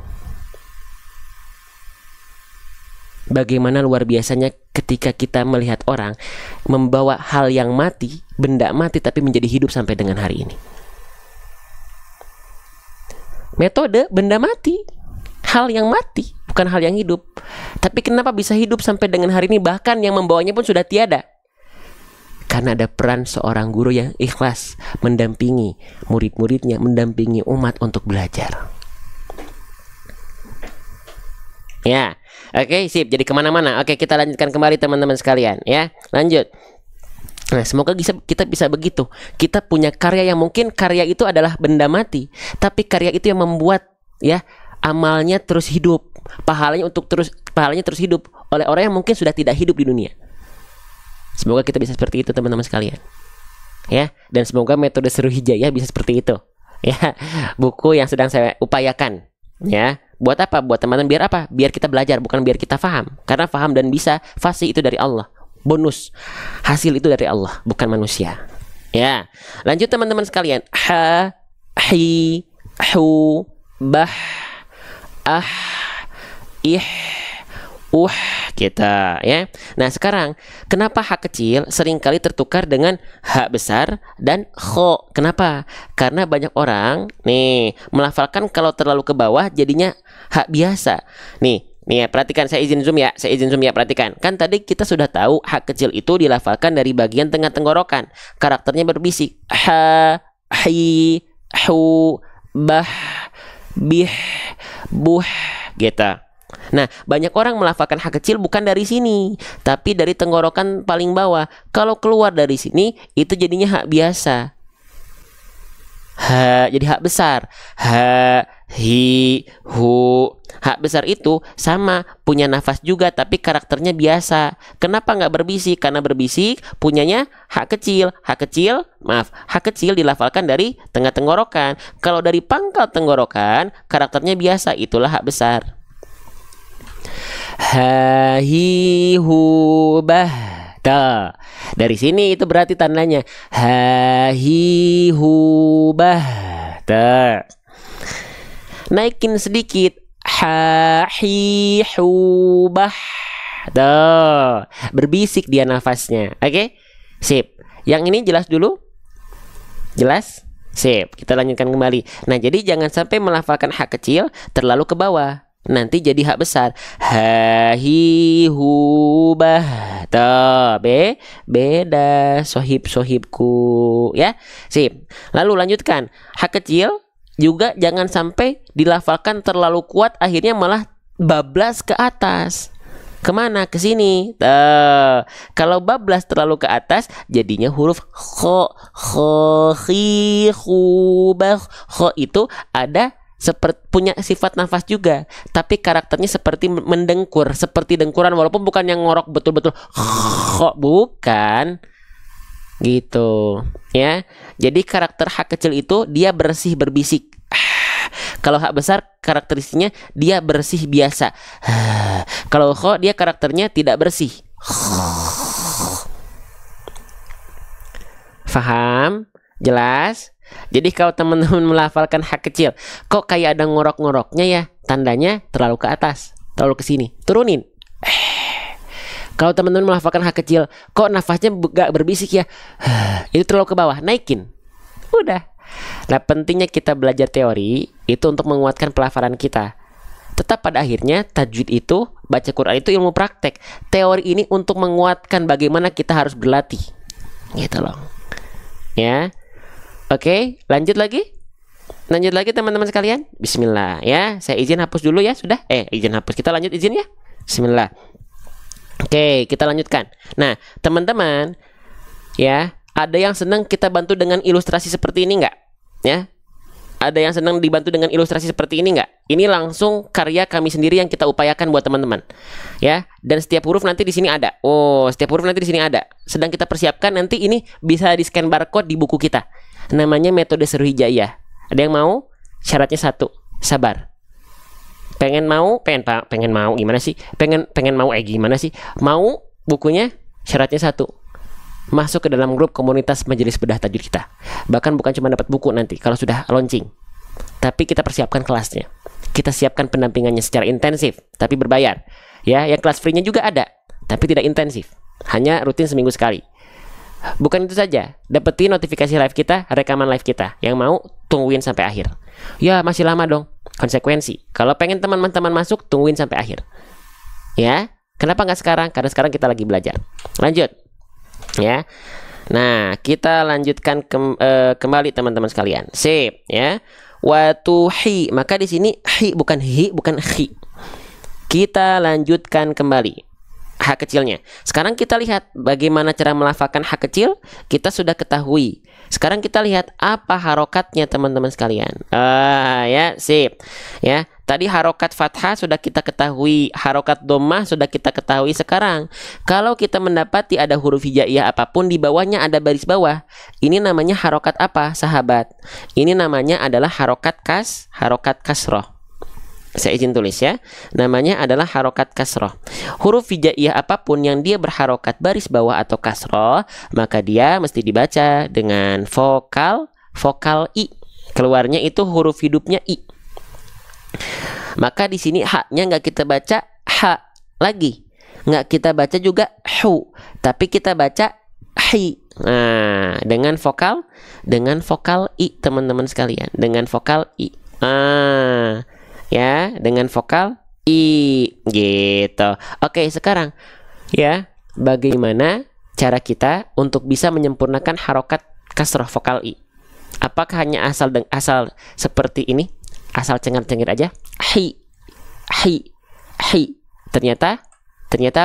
Bagaimana luar biasanya ketika kita melihat orang membawa hal yang mati, benda mati, tapi menjadi hidup sampai dengan hari ini. Metode benda mati, hal yang mati, bukan hal yang hidup. Tapi kenapa bisa hidup sampai dengan hari ini? Bahkan yang membawanya pun sudah tiada. Karena ada peran seorang guru yang ikhlas mendampingi murid-muridnya, mendampingi umat untuk belajar. Ya, oke, sip. Jadi kemana-mana. Oke, kita lanjutkan kembali teman-teman sekalian. Ya, lanjut. Nah, semoga kita bisa begitu. Kita punya karya yang mungkin karya itu adalah benda mati, tapi karya itu yang membuat ya amalnya terus hidup, pahalanya terus hidup oleh orang yang mungkin sudah tidak hidup di dunia. Semoga kita bisa seperti itu teman-teman sekalian. Ya, dan semoga metode seru hijayah bisa seperti itu. Ya, buku yang sedang saya upayakan. Ya, buat apa? Buat teman-teman biar apa? Biar kita belajar, bukan biar kita paham. Karena paham dan bisa fasih itu dari Allah. Bonus hasil itu dari Allah, bukan manusia. Ya, lanjut teman-teman sekalian. Ha, hi, hu, bah, ah, ih, kita ya. Nah, sekarang kenapa hak kecil seringkali tertukar dengan hak besar dan kho? Kenapa? Karena banyak orang nih melafalkan kalau terlalu ke bawah jadinya hak biasa. Nih ya, perhatikan, saya izin zoom ya, perhatikan. Kan tadi kita sudah tahu hak kecil itu dilafalkan dari bagian tengah tenggorokan. Karakternya berbisik. Ha, hi, hu, bah, bih, buh, gitu. Nah, banyak orang melafalkan hak kecil bukan dari sini, tapi dari tenggorokan paling bawah. Kalau keluar dari sini, itu jadinya hak biasa. Ha, jadi hak besar. Ha, hi, hu. Hak besar itu sama, punya nafas juga, tapi karakternya biasa. Kenapa nggak berbisik? Karena berbisik punyanya hak kecil. Hak kecil dilafalkan dari tengah tenggorokan. Kalau dari pangkal tenggorokan, karakternya biasa, itulah hak besar. Ha, hi, hu, bah. Tuh, dari sini itu berarti tandanya ha, hi, hu, bah. Tuh. Naikin sedikit. Ha, hi, hu, bah. Tuh, berbisik dia nafasnya. Oke? Sip. Yang ini jelas dulu? Jelas? Sip. Kita lanjutkan kembali. Nah, jadi jangan sampai melafalkan hak kecil terlalu ke bawah. Nanti jadi hak besar. Ha, hi, hu, bah. Tuh, beda sohibku ya. Sip. Lalu lanjutkan. Hak kecil juga jangan sampai dilafalkan terlalu kuat, akhirnya malah bablas ke atas. Kemana? Ke sini. Kalau bablas terlalu ke atas, jadinya huruf kho, khi, hu, bah. Kho itu ada seperti punya sifat nafas juga, tapi karakternya seperti mendengkur, seperti dengkuran, walaupun bukan yang ngorok betul-betul kho, bukan gitu ya. Jadi karakter hak kecil itu dia bersih berbisik. Kalau hak besar karakteristiknya dia bersih biasa. Kalau kho dia karakternya tidak bersih. Faham? Jelas? Jadi kalau teman-teman melafalkan hak kecil, kok kayak ada ngorok-ngoroknya ya, tandanya terlalu ke atas, terlalu ke sini, turunin. Kalau teman-teman melafalkan hak kecil, kok nafasnya gak berbisik ya, itu terlalu ke bawah, naikin. Udah. Nah, pentingnya kita belajar teori itu untuk menguatkan pelafalan kita. Tetap pada akhirnya tajwid itu, baca Quran itu ilmu praktek. Teori ini untuk menguatkan bagaimana kita harus berlatih. Gitu loh. Ya. Oke, lanjut lagi. Lanjut lagi teman-teman sekalian. Bismillah ya. Saya izin hapus dulu ya, sudah? Izin hapus. Kita lanjut izin ya. Bismillah. Oke, kita lanjutkan. Nah, teman-teman ya, ada yang senang kita bantu dengan ilustrasi seperti ini nggak? Ya. Ada yang senang dibantu dengan ilustrasi seperti ini nggak? Ini langsung karya kami sendiri yang kita upayakan buat teman-teman. Ya, dan setiap huruf nanti di sini ada. Oh, setiap huruf nanti di sini ada. Sedang kita persiapkan, nanti ini bisa di-scan barcode di buku kita. Namanya metode seru hijayah. Ada yang mau? Syaratnya satu, sabar. Pengen mau gimana sih? Pengen mau gimana sih? Mau bukunya? Syaratnya satu, masuk ke dalam grup komunitas Majelis Bedah Tajwid kita. Bahkan bukan cuma dapat buku nanti kalau sudah launching, tapi kita persiapkan kelasnya. Kita siapkan pendampingannya secara intensif, tapi berbayar. Ya, yang kelas free-nya juga ada, tapi tidak intensif. Hanya rutin seminggu sekali. Bukan itu saja, dapetin notifikasi live kita, rekaman live kita. Yang mau, tungguin sampai akhir. Ya, masih lama dong. Konsekuensi. Kalau pengen teman-teman masuk, tungguin sampai akhir. Ya, kenapa nggak sekarang? Karena sekarang kita lagi belajar. Lanjut. Ya. Nah, kita lanjutkan kembali teman-teman sekalian. Sip, ya. Watuhi. Maka di sini hi bukan hi, bukan khi. Kita lanjutkan kembali H kecilnya. Sekarang kita lihat bagaimana cara melafalkan H kecil. Kita sudah ketahui. Sekarang kita lihat apa harokatnya teman-teman sekalian. Ya, sip. Ya, tadi harokat fathah sudah kita ketahui, harokat dhammah sudah kita ketahui. Sekarang, kalau kita mendapati ada huruf hijaiyah apapun di bawahnya ada baris bawah, ini namanya harokat apa, sahabat? Ini namanya adalah harokat kasroh. Saya izin tulis ya. Namanya adalah harokat kasroh. Huruf hijaiyah apapun yang dia berharokat baris bawah atau kasroh, maka dia mesti dibaca dengan vokal I. Keluarnya itu huruf hidupnya I. Maka di sini haknya nggak kita baca ha lagi, nggak kita baca juga hu, tapi kita baca hi. Nah, dengan vokal I, teman-teman sekalian, dengan vokal I. Ya, dengan vokal I gitu. Oke, sekarang ya, bagaimana cara kita untuk bisa menyempurnakan harokat kasroh vokal I? Apakah hanya asal seperti ini? Asal cengar-cengir aja? Hi. Ternyata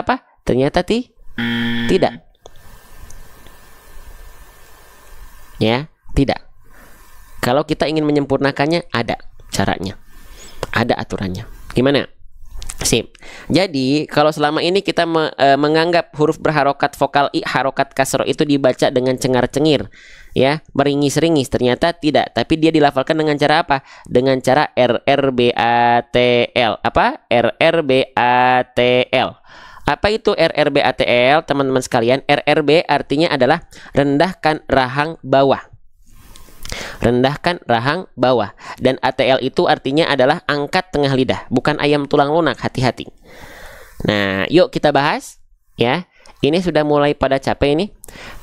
apa? Ternyata tidak. Ya, tidak. Kalau kita ingin menyempurnakannya, ada caranya. Ada aturannya. Gimana? Sip. Jadi, kalau selama ini kita menganggap huruf berharokat vokal I, harokat kasroh itu dibaca dengan cengar-cengir, ya, meringis-ringis. Ternyata tidak. Tapi dia dilafalkan dengan cara apa? Dengan cara RRBATL. Apa? RRBATL. Apa itu RRBATL, teman-teman sekalian? RRB artinya adalah rendahkan rahang bawah. Rendahkan rahang bawah. Dan ATL itu artinya adalah angkat tengah lidah, bukan ayam tulang lunak, hati-hati. Nah, yuk kita bahas ya. Ini sudah mulai pada capek ini.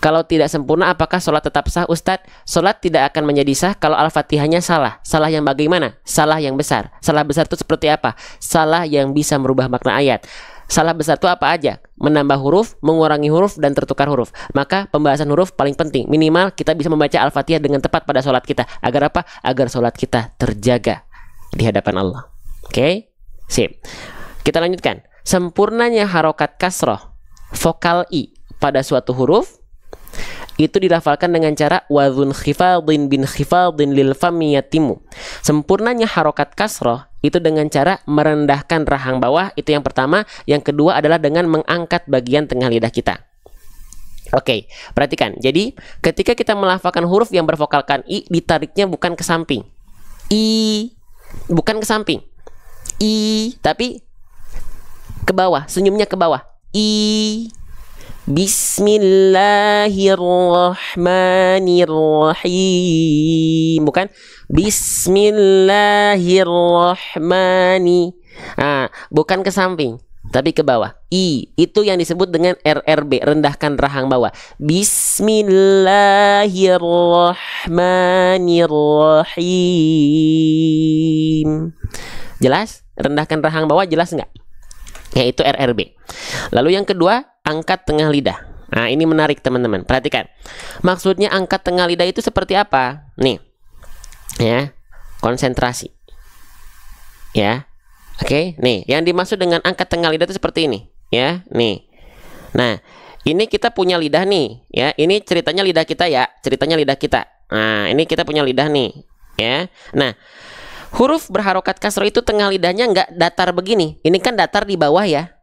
Kalau tidak sempurna, apakah sholat tetap sah, Ustadz? Sholat tidak akan menjadi sah kalau Al-Fatihahnya salah. Salah yang bagaimana? Salah yang besar. Salah besar itu seperti apa? Salah yang bisa merubah makna ayat. Salah besar itu apa aja? Menambah huruf, mengurangi huruf, dan tertukar huruf. Maka pembahasan huruf paling penting. Minimal kita bisa membaca Al-Fatihah dengan tepat pada sholat kita. Agar apa? Agar sholat kita terjaga di hadapan Allah. Oke? Sip. Kita lanjutkan. Sempurnanya harokat kasroh vokal I pada suatu huruf itu dilafalkan dengan cara wadhun khifadin bin khifadin lil fami yatimu. Sempurnanya harokat kasroh itu dengan cara merendahkan rahang bawah, itu yang pertama. Yang kedua adalah dengan mengangkat bagian tengah lidah kita. Oke, perhatikan. Jadi, ketika kita melafalkan huruf yang bervokalkan I, ditariknya bukan ke samping. I, bukan ke samping. I, tapi ke bawah, senyumnya ke bawah. I. Bismillahirrahmanirrahim. Bukan Bismillahirrahmani. Bukan ke samping, tapi ke bawah. I, itu yang disebut dengan RRB, rendahkan rahang bawah. Bismillahirrahmanirrahim. Jelas? Rendahkan rahang bawah, jelas nggak? Yaitu RRB. Lalu yang kedua, angkat tengah lidah. Nah, ini menarik teman-teman. Perhatikan. Maksudnya angkat tengah lidah itu seperti apa? Nih. Ya. Konsentrasi. Ya. Oke, nih, yang dimaksud dengan angkat tengah lidah itu seperti ini, ya. Nih. Nah, ini kita punya lidah nih, ya. Ini ceritanya lidah kita ya, ceritanya lidah kita. Nah, ini kita punya lidah nih, ya. Nah, huruf berharokat kasroh itu tengah lidahnya nggak datar begini. Ini kan datar di bawah ya,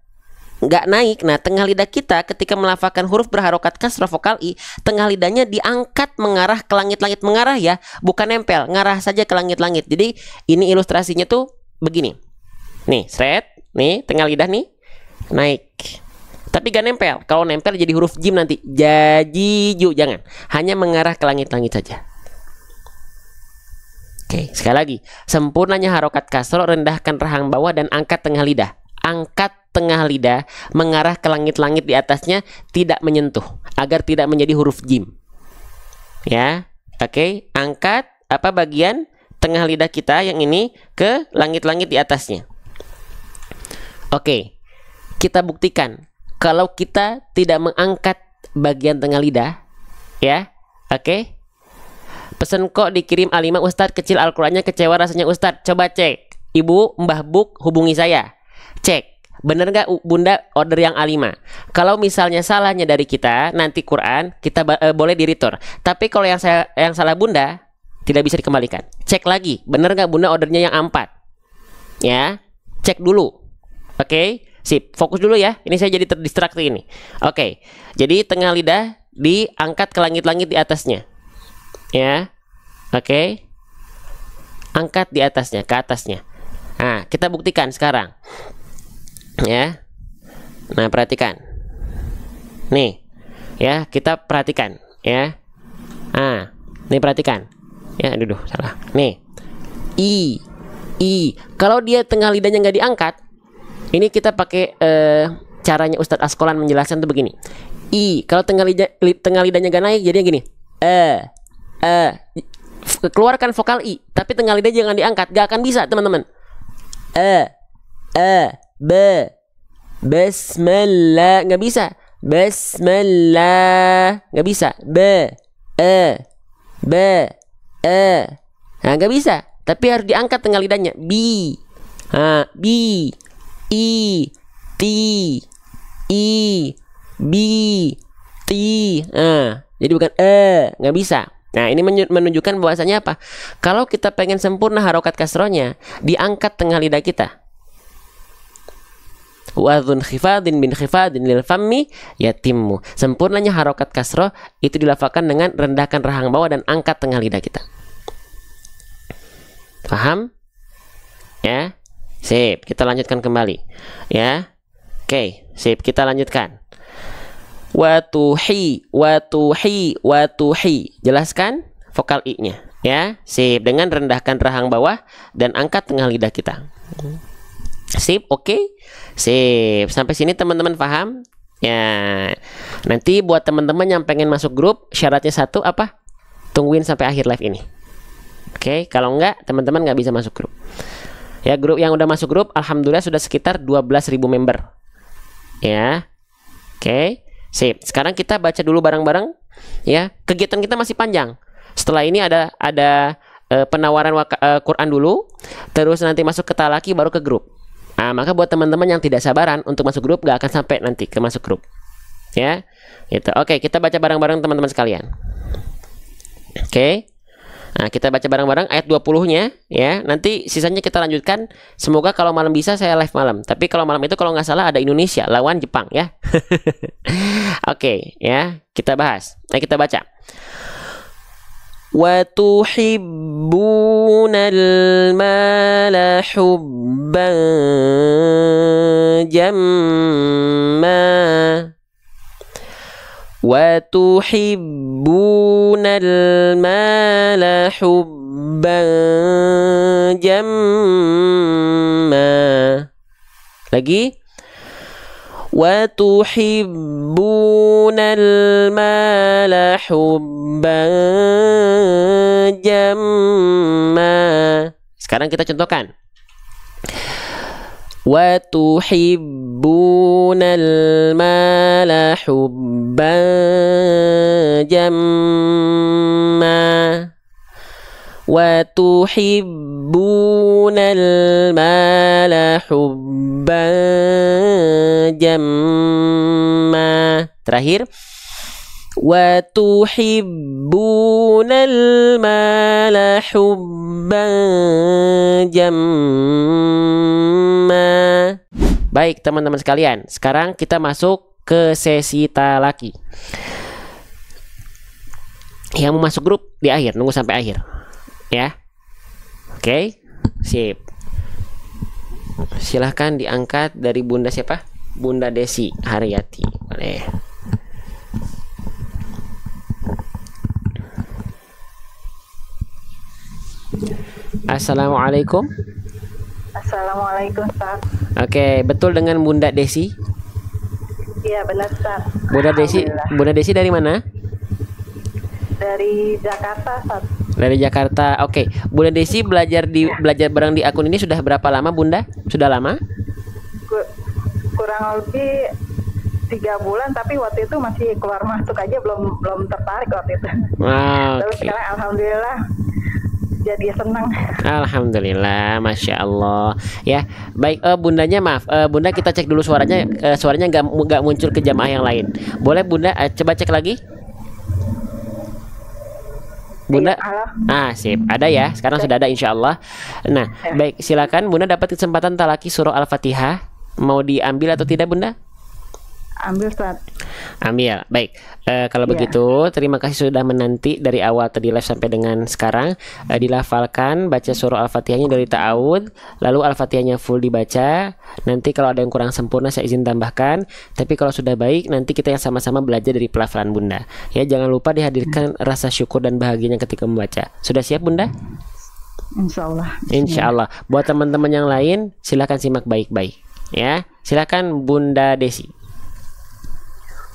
nggak naik. Nah, tengah lidah kita ketika melafalkan huruf berharokat kasroh vokal I, tengah lidahnya diangkat mengarah ke langit-langit, mengarah ya, bukan nempel, ngarah saja ke langit-langit. Jadi ini ilustrasinya tuh begini. Nih, seret, nih tengah lidah nih naik, tapi gak nempel. Kalau nempel jadi huruf jim nanti, jajiju, jangan. Hanya mengarah ke langit-langit saja. Oke, sekali lagi. Sempurnanya harokat kasroh, rendahkan rahang bawah dan angkat tengah lidah. Angkat tengah lidah mengarah ke langit-langit di atasnya, tidak menyentuh, agar tidak menjadi huruf jim. Ya, oke. Angkat apa bagian tengah lidah kita yang ini ke langit-langit di atasnya. Oke, kita buktikan kalau kita tidak mengangkat bagian tengah lidah, ya. Oke. Pesan kok dikirim A5 Ustadz, kecil Al-Qur'annya, kecewa rasanya Ustadz. Coba cek. Ibu, Mbah Buk, hubungi saya. Cek, bener nggak Bunda order yang A5? Kalau misalnya salahnya dari kita, nanti Quran kita boleh di-return. Tapi kalau yang salah Bunda, tidak bisa dikembalikan. Cek lagi, bener nggak Bunda ordernya yang A4? Ya, cek dulu. Oke, sip. Fokus dulu ya. Ini saya jadi terdistraksi ini. Oke, jadi tengah lidah diangkat ke langit-langit di atasnya. Ya, oke. Angkat di atasnya, ke atasnya. Nah, kita buktikan sekarang. Ya. Nah, perhatikan. Nih. Ya, kita perhatikan, ya. Ah, nih perhatikan. Ya, aduh, salah. Nih. I. Kalau dia tengah lidahnya nggak diangkat, ini kita pakai caranya Ustadz Askolan menjelaskan tuh begini. I. Kalau tengah lidahnya nggak naik, jadinya gini. Keluarkan vokal I, tapi tengah lidah jangan diangkat, gak akan bisa teman-teman. Bismillah, nggak bisa. Bismillah, nggak bisa. Nah, nggak bisa. Tapi harus diangkat tengah lidahnya. Bi, I, ti. Jadi bukan nggak bisa. Nah, ini menunjukkan bahwasanya apa? Kalau kita pengen sempurna harokat kasrohnya, diangkat tengah lidah kita. Wadhun khifadin bin khifadin lil fammi yatimmu. Sempurnanya harokat kasroh itu dilafalkan dengan rendahkan rahang bawah dan angkat tengah lidah kita. Paham? Ya? Sip, kita lanjutkan kembali. Ya? Oke, sip, kita lanjutkan. Watuhi. Jelaskan vokal I-nya. Ya, sip. Dengan rendahkan rahang bawah dan angkat tengah lidah kita. Sip, oke. Sip. Sampai sini teman-teman paham? Ya. Nanti buat teman-teman yang pengen masuk grup, syaratnya satu apa? Tungguin sampai akhir live ini. Oke, kalau enggak, teman-teman nggak bisa masuk grup. Ya, grup yang udah masuk grup, alhamdulillah sudah sekitar 12.000 member. Ya. Oke. Sip. Sekarang kita baca dulu bareng-bareng. Ya, kegiatan kita masih panjang. Setelah ini ada penawaran Quran dulu, terus nanti masuk ke talaki, baru ke grup. Nah, maka buat teman-teman yang tidak sabaran untuk masuk grup, gak akan sampai nanti ke masuk grup. Ya, gitu. Oke, kita baca bareng-bareng teman-teman sekalian. Oke. Nah, kita baca bareng-bareng ayat 20-nya ya. Nanti sisanya kita lanjutkan. Semoga kalau malam bisa saya live malam. Tapi kalau malam itu kalau nggak salah ada Indonesia lawan Jepang ya. Oke, ya. Kita bahas. Nah, kita baca. Wa tuhibbunal mala hubban jamma. Wa tuhibbunal mala hubban jamma. Lagi. Wa tuhibbunal mala hubban jamma. Sekarang kita contohkan. Wa tuhibbunal mala hubban jamma. Wa tuhibbunal mala hubban jamma. Terakhir. Wa tuhibbunal mala hubban jamma. Baik teman-teman sekalian, sekarang kita masuk ke sesi talaki. Yang mau masuk grup di akhir, nunggu sampai akhir. Ya. Oke, sip. Silahkan diangkat dari Bunda siapa? Bunda Desi Haryati. Boleh. Assalamualaikum. Assalamualaikum, Ustaz. Oke, betul dengan Bunda Desi? Iya, benar, Ustaz. Bunda Desi dari mana? Dari Jakarta, Ustaz. Dari Jakarta. Oke, Bunda Desi belajar bareng di akun ini sudah berapa lama, Bunda? Sudah lama? Kurang lebih 3 bulan, tapi waktu itu masih keluar masuk aja, belum tertarik waktu itu. Wow, Terus sekarang alhamdulillah jadi senang. Alhamdulillah, masya Allah. Ya, baik. Bundanya maaf, bunda kita cek dulu suaranya. Suaranya nggak muncul ke jamaah yang lain. Boleh bunda coba cek lagi. Bunda, Iya, halo. sip, ada ya. Sekarang sudah ada insya Allah. Nah, baik, silakan bunda dapat kesempatan talaki surah Al-Fatihah. Mau diambil atau tidak bunda? Ambil Ustaz. Ambil, baik. Kalau Iya. begitu, terima kasih sudah menanti dari awal tadi live sampai dengan sekarang. Dilafalkan, baca surah Al-Fatihahnya dari ta'awud, lalu Al-Fatihahnya full dibaca. Nanti kalau ada yang kurang sempurna, saya izin tambahkan. Tapi kalau sudah baik, nanti kita yang sama-sama belajar dari pelafalan bunda. Ya, jangan lupa dihadirkan rasa syukur dan bahagianya ketika membaca. Sudah siap bunda? Insya Allah. Insya Allah. Buat teman-teman yang lain, silakan simak baik-baik. Ya, silakan Bunda Desi.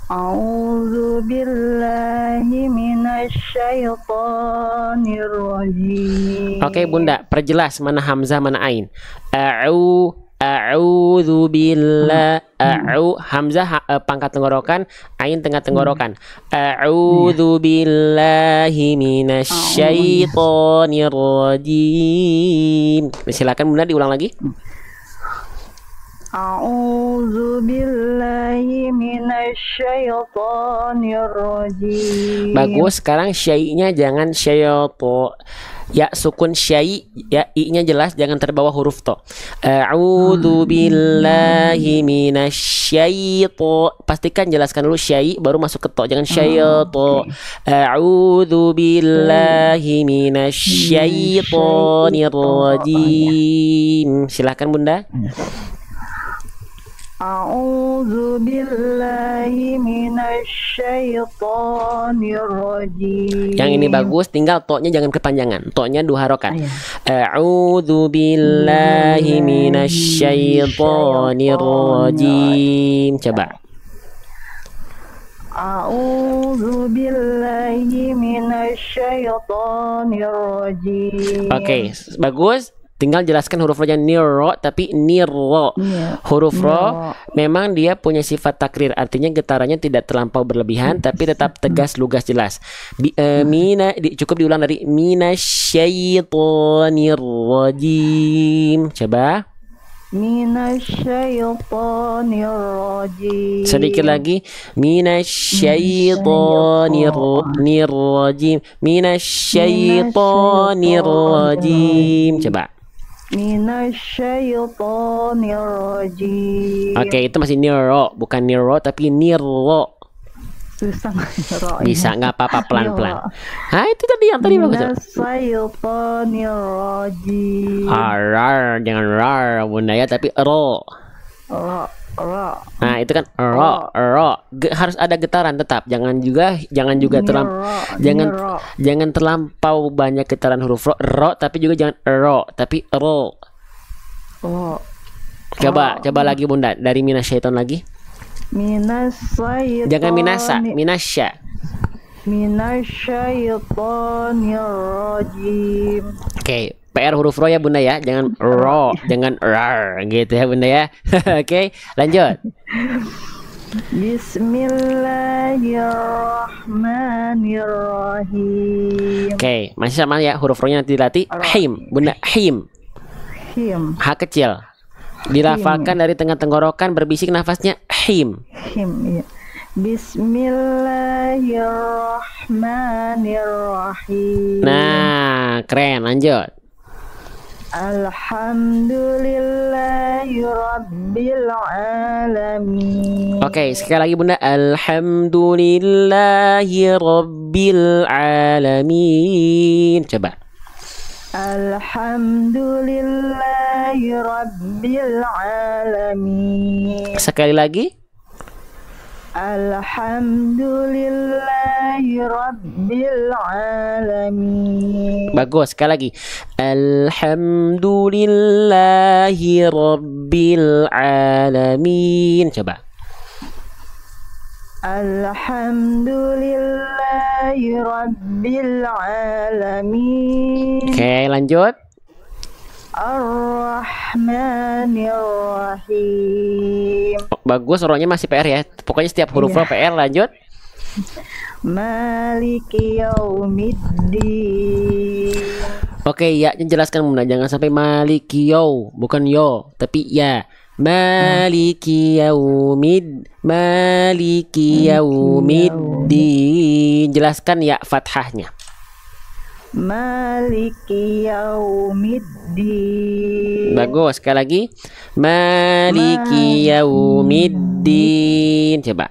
A'udzu billahi minasyaitonir rajim. Oke bunda, perjelas mana hamzah mana ain. A'udzu billah. Hamzah pangkat tenggorokan, ain tengah tenggorokan. A'udzu billahi minasyaitonir rajim. Silakan bunda diulang lagi. A'udzu billahi minasyaitonir rajim. Bagus, sekarang syai-nya jangan syayato. Ya sukun syai, ya i-nya jelas, jangan terbawa huruf to. A'udzu billahi minasyaito. Pastikan jelaskan dulu syai baru masuk ke to, jangan syayato. A'udzu billahi minasyaitonir rajim. Silakan bunda. A'udzu billahi minasyaitonir rajim. Yang ini bagus, tinggal to-nya jangan kepanjangan. To-nya 2 harokat. A'udzu billahi minasyaitonir rajim. Coba. A'udzu billahi minasyaitonir rajim. Oke, bagus. Tinggal jelaskan huruf ro jangan niro tapi niro. Huruf ro memang dia punya sifat takrir, artinya getarannya tidak terlampau berlebihan tapi tetap tegas, lugas, jelas. Cukup diulang dari minasyaitonir rajim. Coba. Minasyaitonir rajim. Sedikit lagi. Minasyaitonir rajim. Minasyaitonir rajim. Coba. Minasyaitonir rajim. Oke, itu masih niro, bukan niro tapi niro. Susah ro. Bisa, nggak apa-apa, pelan-pelan. Itu tadi yang tadi bagus. Minasyaitonir rajim. Rar, jangan rar bunda ya, tapi ro. Ro. Nah itu kan ro. Harus ada getaran tetap. Jangan juga jangan terlampau banyak getaran huruf ro, tapi juga jangan ro, tapi ro. Coba lagi bunda, dari minasyaiton lagi. Jangan minasya. Minasyaitonir rajim. Oke, PR huruf ro ya bunda ya, jangan ro, jangan rar gitu ya bunda ya. Oke, lanjut. Bismillahirrahmanirrahim. Oke, masih sama ya huruf ro-nya nanti dilatih. Him, bunda, him. H kecil. Dilafalkan dari tengah tenggorokan, berbisik nafasnya him. Iya. Bismillahirrahmanirrahim. Nah, keren, lanjut. Alhamdulillahirabbil alamin. Oke, sekali lagi bunda. Alhamdulillahirabbil alamin. Coba. Alhamdulillahirabbil alamin. Sekali lagi. Alhamdulillahirabbil alamin. Bagus, sekali lagi. Alhamdulillahirabbil alamin. Coba. Alhamdulillahirabbil alamin. Oke, lanjut. Ar-Rahmanir-Rahim. Bagus, rohnya masih PR ya. Pokoknya setiap huruf roh PR. Lanjut. Maliki yaumiddin. Oke, ya jelaskan Bunda, jangan sampai maliki yo, bukan yo, tapi ya. Maliki yaumiddin. Jelaskan ya fathahnya. Maliki yaumiddin. Bagus, sekali lagi. Maliki yaumiddin. Coba.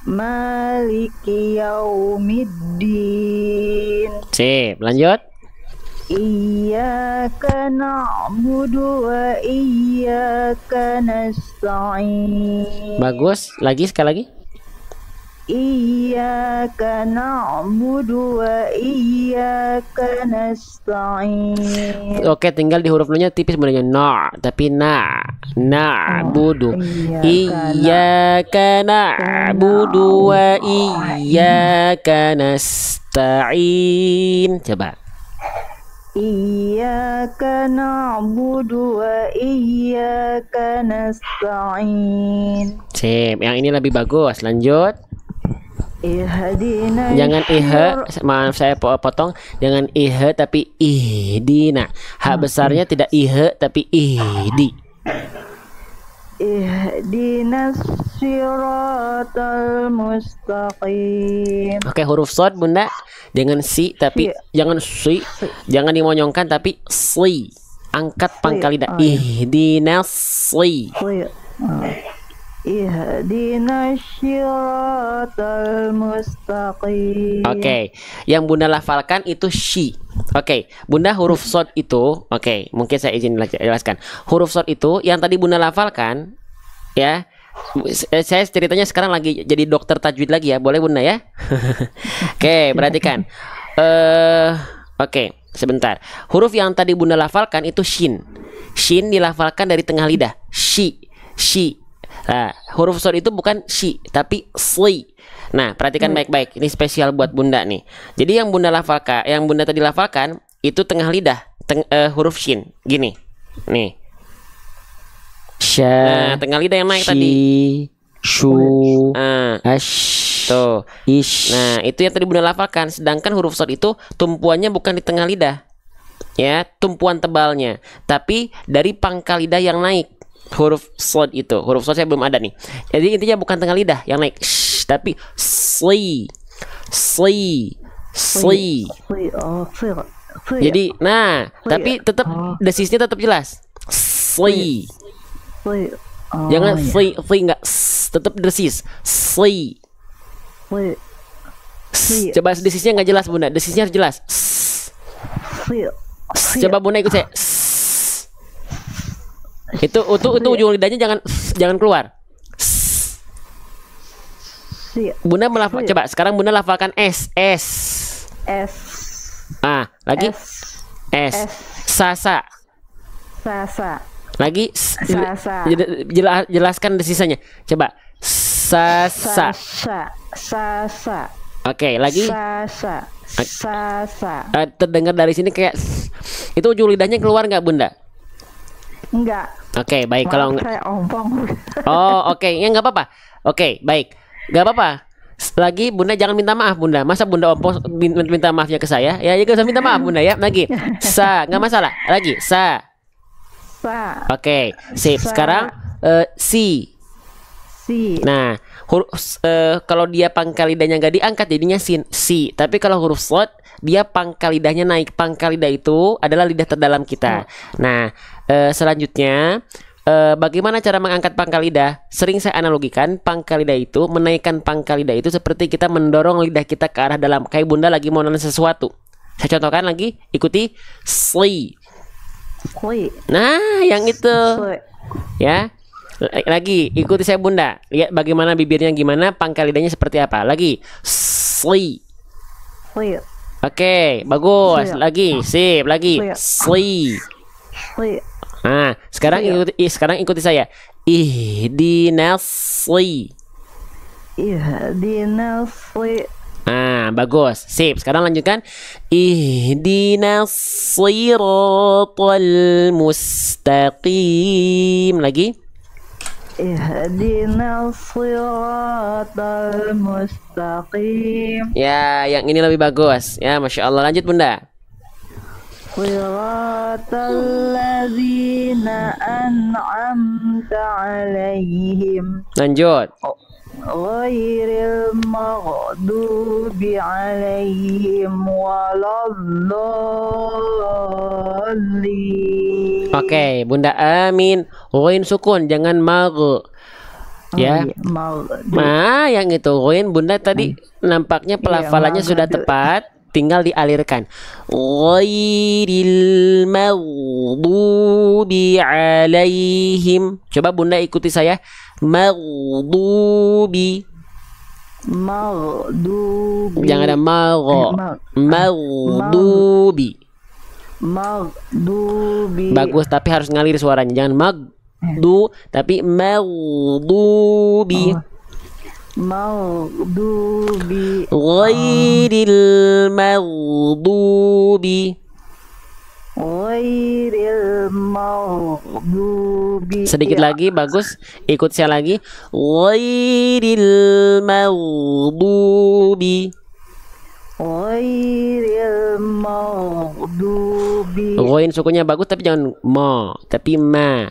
Maliki yaumiddin. Sip, lanjut. Iyyaka na'budu wa iyyaka nasta'in. Bagus, lagi sekali lagi. Iyyaka na'budu wa iyyaka nasta'in. Oke, tinggal di huruf N-nya tipis sebenarnya na, tapi na'budu. Iyyaka na'budu wa iyyaka nasta'in. Coba. Iyyaka na'budu wa iyyaka nasta'in. Sip, yang ini lebih bagus. Lanjut. Ihdina Jangan maaf saya potong. Jangan tapi ihdina. Hak besarnya tidak tapi ihdi. Ihdinas siratal mustaqim. Oke, huruf shad Bunda. Jangan si tapi jangan si. Jangan dimonyongkan tapi si. Angkat pangkal lidah. Ihdinas si. Ihdinas siratal mustaqim. Oke, yang Bunda lafalkan itu shi. Oke, Bunda huruf shad itu, oke, mungkin saya izin jelaskan. Huruf shad itu yang tadi Bunda lafalkan, ya. Saya ceritanya sekarang lagi jadi dokter tajwid lagi ya, boleh Bunda ya? Oke, perhatikan. Oke, sebentar. Huruf yang tadi Bunda lafalkan itu shin. Shin dilafalkan dari tengah lidah. Shi. Nah, huruf shad itu bukan shi, tapi sli. Nah, perhatikan baik-baik. Ini spesial buat Bunda nih. Jadi yang Bunda lafalkan, yang Bunda tadi lafalkan itu tengah lidah, huruf shin. Gini. Nih. Nah, tengah lidah yang naik tadi. Shu. Ash. Tuh. Ish. Nah, itu yang tadi Bunda lafalkan. Sedangkan huruf shad itu tumpuannya bukan di tengah lidah. Ya, tumpuan tebalnya, tapi dari pangkal lidah yang naik. Huruf shad itu, huruf shad saya belum ada nih. Jadi intinya bukan tengah lidah yang naik, tapi sli. Jadi, nah, tapi tetap desisnya tetap jelas. Sli. Jangan sli enggak, tetap desis. Sli. Coba desisnya nggak jelas Bunda, desisnya harus jelas. Coba Bunda ikut saya. Itu ujung lidahnya jangan keluar. Bunda melafal, coba sekarang Bunda lafalkan S. Lagi S. Sasa. Lagi jelaskan desisanya. Coba sasa. Oke, lagi. Terdengar dari sini kayak itu ujung lidahnya keluar nggak Bunda? Enggak. Oke, baik. Kalau saya ompong. Oh, oke. Ya nggak apa-apa. Oke, baik. Nggak apa-apa. Lagi Bunda jangan minta maaf Bunda. Masa Bunda ompong minta maafnya ke saya? Ya, juga usah minta maaf Bunda ya. Lagi. Nggak masalah. Lagi. Oke, sip. Sekarang si. Nah, kalau dia pangkal lidahnya nggak diangkat jadinya sin. Si. Tapi kalau huruf shad dia pangkal lidahnya naik. Pangkal lidah itu adalah lidah terdalam kita. Nah, selanjutnya bagaimana cara mengangkat pangkal lidah? Sering saya analogikan pangkal lidah itu, menaikkan pangkal lidah itu seperti kita mendorong lidah kita ke arah dalam. Kayak Bunda lagi mau nanya sesuatu. Saya contohkan lagi, ikuti sli. Nah, yang itu. Ya. Lagi, ikuti saya Bunda. Lihat bagaimana bibirnya gimana, pangkal lidahnya seperti apa. Lagi. Sli. Oke, bagus. Lagi, sip, lagi. Sli. Nah, sekarang ikuti saya. Ihdinas sli. Nah, bagus. Sip. Sekarang lanjutkan. Ihdinas siratal mustaqim. Lagi. Ihdinas siratal mustaqim. Ya, yang ini lebih bagus. Ya, Masya Allah. Lanjut Bunda. Siratal ladzina an'amta 'alaihim Lanjut. ghairil maghdubi 'alaihim waladdallin. Oke, Bunda, amin. Ghain sukun, jangan mag. Ya. Yang itu ghain Bunda tadi nampaknya pelafalannya sudah tepat, tinggal dialirkan. Ghairil maghdubi 'alaihim. Coba Bunda ikuti saya. Maghdubi. Jangan ada magho. Maghdubi. Bagus, tapi harus ngalir suaranya. Jangan magdu, tapi maghdubi. Ghairil maghdubi. Sedikit lagi, bagus. Ikut saya lagi. Ghairil maghdubi. Ghain sukunya bagus, tapi jangan ma, tapi ma.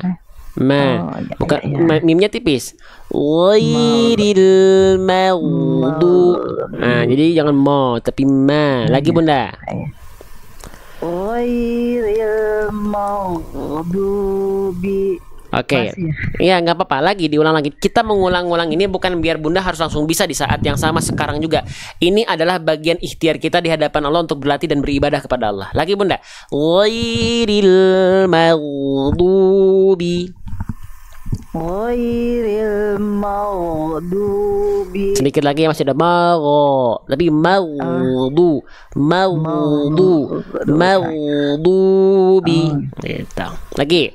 Bukan mimnya tipis. Ghairil maghdubi. Nah, jadi jangan ma, tapi ma. Lagi Bunda. Oke, ya nggak apa-apa, lagi diulang lagi. Kita mengulang-ulang ini bukan biar Bunda harus langsung bisa di saat yang sama sekarang juga. Ini adalah bagian ikhtiar kita di hadapan Allah untuk berlatih dan beribadah kepada Allah. Lagi Bunda. Ghairil maghdubi. Sedikit lagi, masih ada magho, tapi maghdubi. Gitu. Lagi.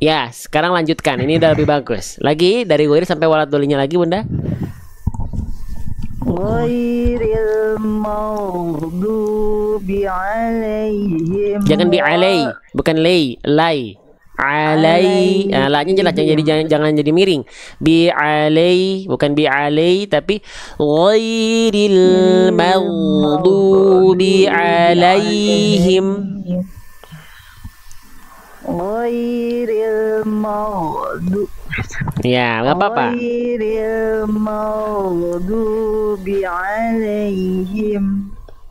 Ya, sekarang lanjutkan. Ini udah lebih bagus. Lagi dari ghair sampai waladhdolinya lagi Bunda. Ghairil maghdubi 'alaihim. Jangan bi alai, bukan lay, lay. Alai, nah, la-nya jelas, jangan jadi miring. Bi alai, bukan bi alai, tapi ghairil maghdubi 'alaihim. Ghairil maghdubi. Ya, nggak apa-apa.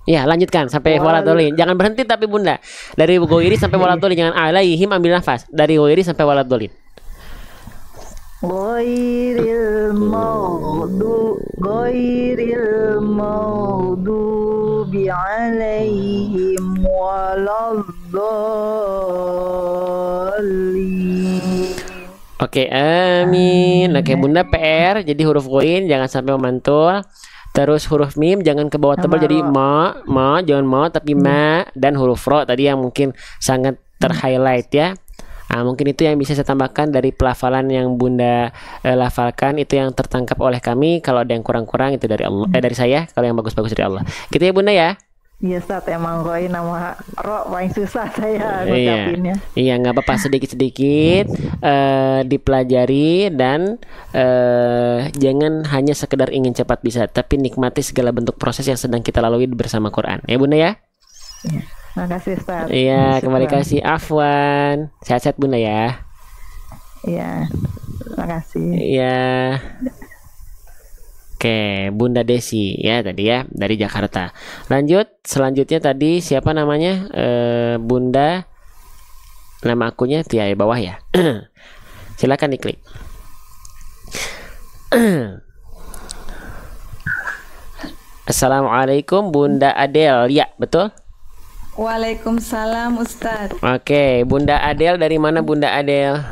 Ya, lanjutkan sampai waladhdallin. Jangan berhenti tapi Bunda. Dari ghairi sampai waladhdallin, jangan alaihim, ambil nafas. Dari ghairi sampai waladhdallin. Ghairil maghdubi 'alaihim waladdallin. Oke, amin. Oke, Bunda PR jadi huruf ghain jangan sampai memantul. Terus huruf mim jangan ke bawah tebal, jadi ma, jangan ma tapi ma, dan huruf ro tadi yang mungkin sangat terhighlight ya. Nah, mungkin itu yang bisa saya tambahkan dari pelafalan yang Bunda lafalkan, itu yang tertangkap oleh kami. Kalau ada yang kurang-kurang itu dari Allah, dari saya. Kalau yang bagus-bagus dari Allah. Gitu ya Bunda ya. Iya Ustaz, emang ghain nama ro paling susah saya ngucapinnya. Iya, nggak apa-apa, sedikit-sedikit dipelajari dan jangan hanya sekedar ingin cepat bisa, tapi nikmati segala bentuk proses yang sedang kita lalui bersama Quran. Ya Bunda ya. Iya. Makasih Ustaz. Iya, kembali kasih. Afwan. Sehat-sehat Bunda ya. Iya. Makasih. Iya. Oke, Bunda Desi ya tadi ya dari Jakarta. Lanjut, selanjutnya tadi siapa namanya? Bunda, nama akunnya di bawah ya. Silakan diklik. Assalamualaikum Bunda Adel, ya betul? Waalaikumsalam Ustadz. Oke, Bunda Adel dari mana Bunda Adel?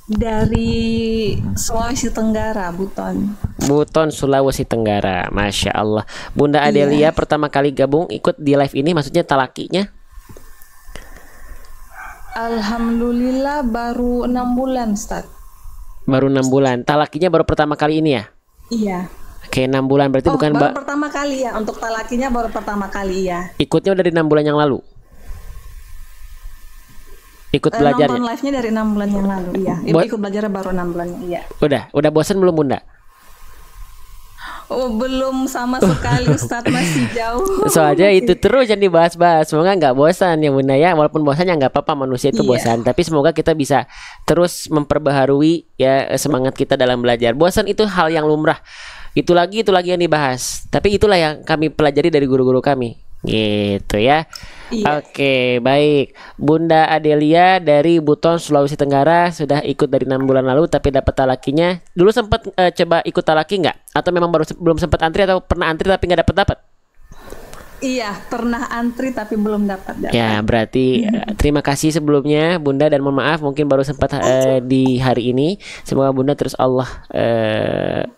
Dari Sulawesi Tenggara, Buton. Buton, Sulawesi Tenggara. Masya Allah. Bunda Adelia pertama kali gabung ikut di live ini, maksudnya talakinya? Alhamdulillah baru 6 bulan Ustadz. Baru 6 bulan. Talakinya baru pertama kali ini ya? Iya. Oke, 6 bulan berarti bukan baru pertama kali ya. Untuk talakinya baru pertama kali ya. Ikutnya dari 6 bulan yang lalu? Ikut belajarnya? Nonton live-nya dari 6 bulan yang lalu, iya. Ikut belajarnya baru 6 bulan, iya. Udah bosan belum Bunda? Oh, belum sama sekali Ustadz, masih jauh. Soalnya itu terus yang dibahas-bahas. Semoga nggak bosan ya Bunda ya. Walaupun bosan ya nggak apa-apa, manusia itu Iya. bosan. Tapi semoga kita bisa terus memperbaharui ya semangat kita dalam belajar. Bosan itu hal yang lumrah. Itu lagi yang dibahas. Tapi itulah yang kami pelajari dari guru-guru kami. Gitu ya. Iya. Oke, baik. Bunda Adelia dari Buton, Sulawesi Tenggara sudah ikut dari 6 bulan lalu tapi dapat talakinya. Dulu sempat coba ikut talaki nggak? Atau memang belum sempat antri atau pernah antri tapi nggak dapat? Iya, pernah antri tapi belum dapat. Ya, berarti terima kasih sebelumnya Bunda dan mohon maaf mungkin baru sempat di hari ini. Semoga Bunda terus Allah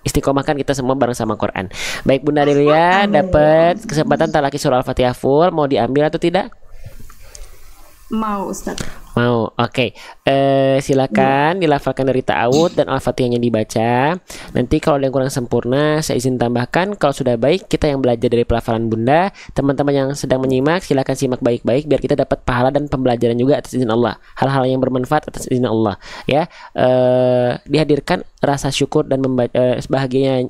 istiqomahkan kita semua bareng sama Quran. Baik Bunda Adelia dapat kesempatan talaki surah Al-Fatihah full, mau diambil atau tidak? Mau Ustadz. Mau, oke. Silakan dilafalkan dari ta'awud dan Al-Fatihahnya dibaca. Nanti kalau ada yang kurang sempurna, saya izin tambahkan. Kalau sudah baik, kita yang belajar dari pelafalan Bunda. Teman-teman yang sedang menyimak, silakan simak baik-baik biar kita dapat pahala dan pembelajaran juga atas izin Allah. Hal-hal yang bermanfaat atas izin Allah. Ya, dihadirkan rasa syukur dan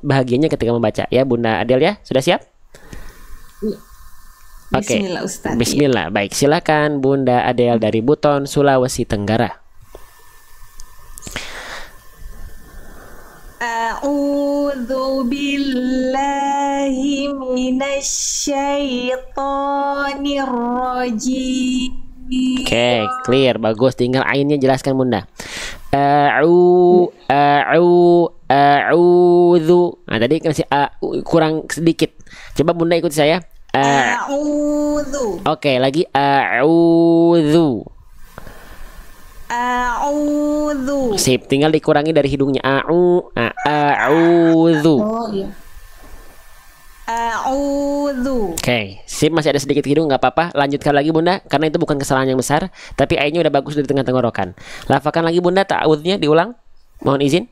bahagianya ketika membaca. Ya, Bunda Adel ya, sudah siap? Oke. Bismillah Ustadz. Bismillah. Baik, silakan Bunda Adel dari Buton, Sulawesi Tenggara. A'udzu billahi minasyaitonir rajim. Oke, clear, bagus. Tinggal ainnya jelaskan Bunda. A'udzu. Nah, tadi masih kurang sedikit. Coba Bunda ikuti saya. A'udzu. Oke, lagi a'udzu. A'udzu. Sip, tinggal dikurangi dari hidungnya. A'udzu. Oh iya. A'udzu. Oke, sip, masih ada sedikit hidung, nggak apa-apa. Lanjutkan lagi Bunda, karena itu bukan kesalahan yang besar, tapi ainnya udah bagus dari tengah tenggorokan. Lafalkan lagi Bunda, ta'awudnya diulang. Mohon izin.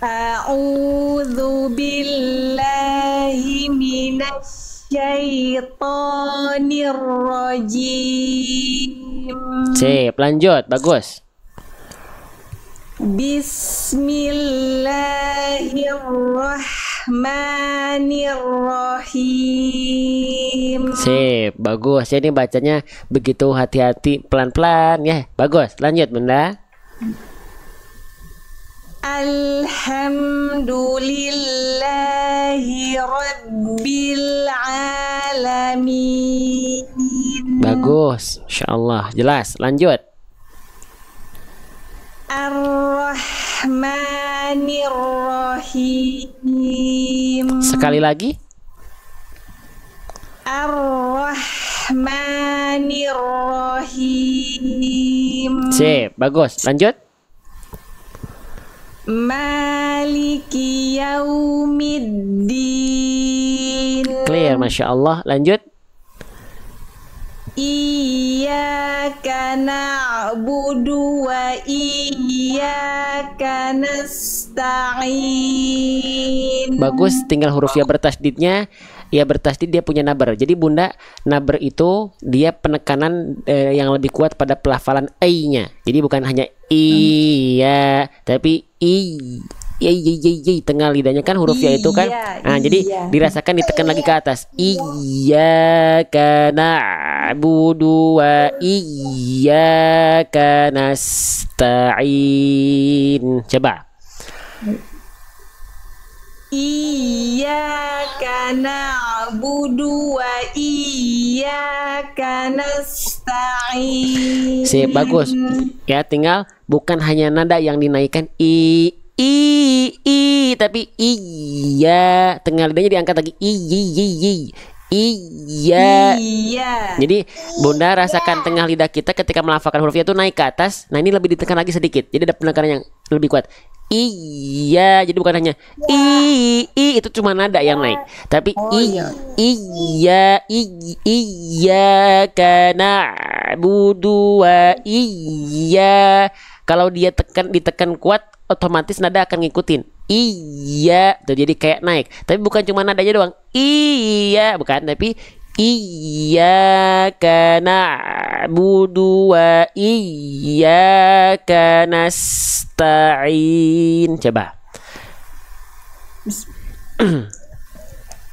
A'udzu billahi minasyaitonir rajim. Sip, lanjut, bagus. Bismillahirrahmanirrahim. Sip, bagus. Jadi bacanya begitu hati-hati, pelan-pelan ya. Bagus, lanjut Bunda. Alhamdulillahi rabbil alamin. Bagus, Insya Allah. Jelas, lanjut. Ar-Rahmanir-Rahim. Sekali lagi. Ar-Rahmanir-Rahim. Sip, bagus. Lanjut. Maliki yaumiddin. Clear, Masya Allah. Lanjut. Iyyaka na'budu wa iyyaka nasta'in. Bagus, tinggal huruf ya bertasdidnya. Ya bertasdid dia punya naber. Jadi Bunda, naber itu dia penekanan yang lebih kuat pada pelafalan i-nya. Jadi bukan hanya iya, tapi i. Tengah lidahnya kan huruf ya itu kan. Nah, jadi dirasakan ditekan lagi ke atas. Iyyaka na'budu wa iyyaka nasta'in. Coba. Iyyaka na'budu wa iyyaka nasta'in. Sip, bagus. Ya, tinggal bukan hanya nada yang dinaikkan tapi iya, tengah lidahnya diangkat lagi iya. Jadi Bunda rasakan tengah lidah kita ketika melafalkan huruf itu naik ke atas. Nah, ini lebih ditekan lagi sedikit. Jadi ada penekanan yang lebih kuat. Iya, jadi bukan hanya itu cuma nada yang naik, tapi iya karena budu wa iya. Kalau dia ditekan kuat, otomatis nada akan ngikutin. Iya, tuh jadi kayak naik. Tapi bukan cuma nadanya doang. Iya, bukan, tapi iyyaka na'budu wa iyyaka nasta'in. Coba.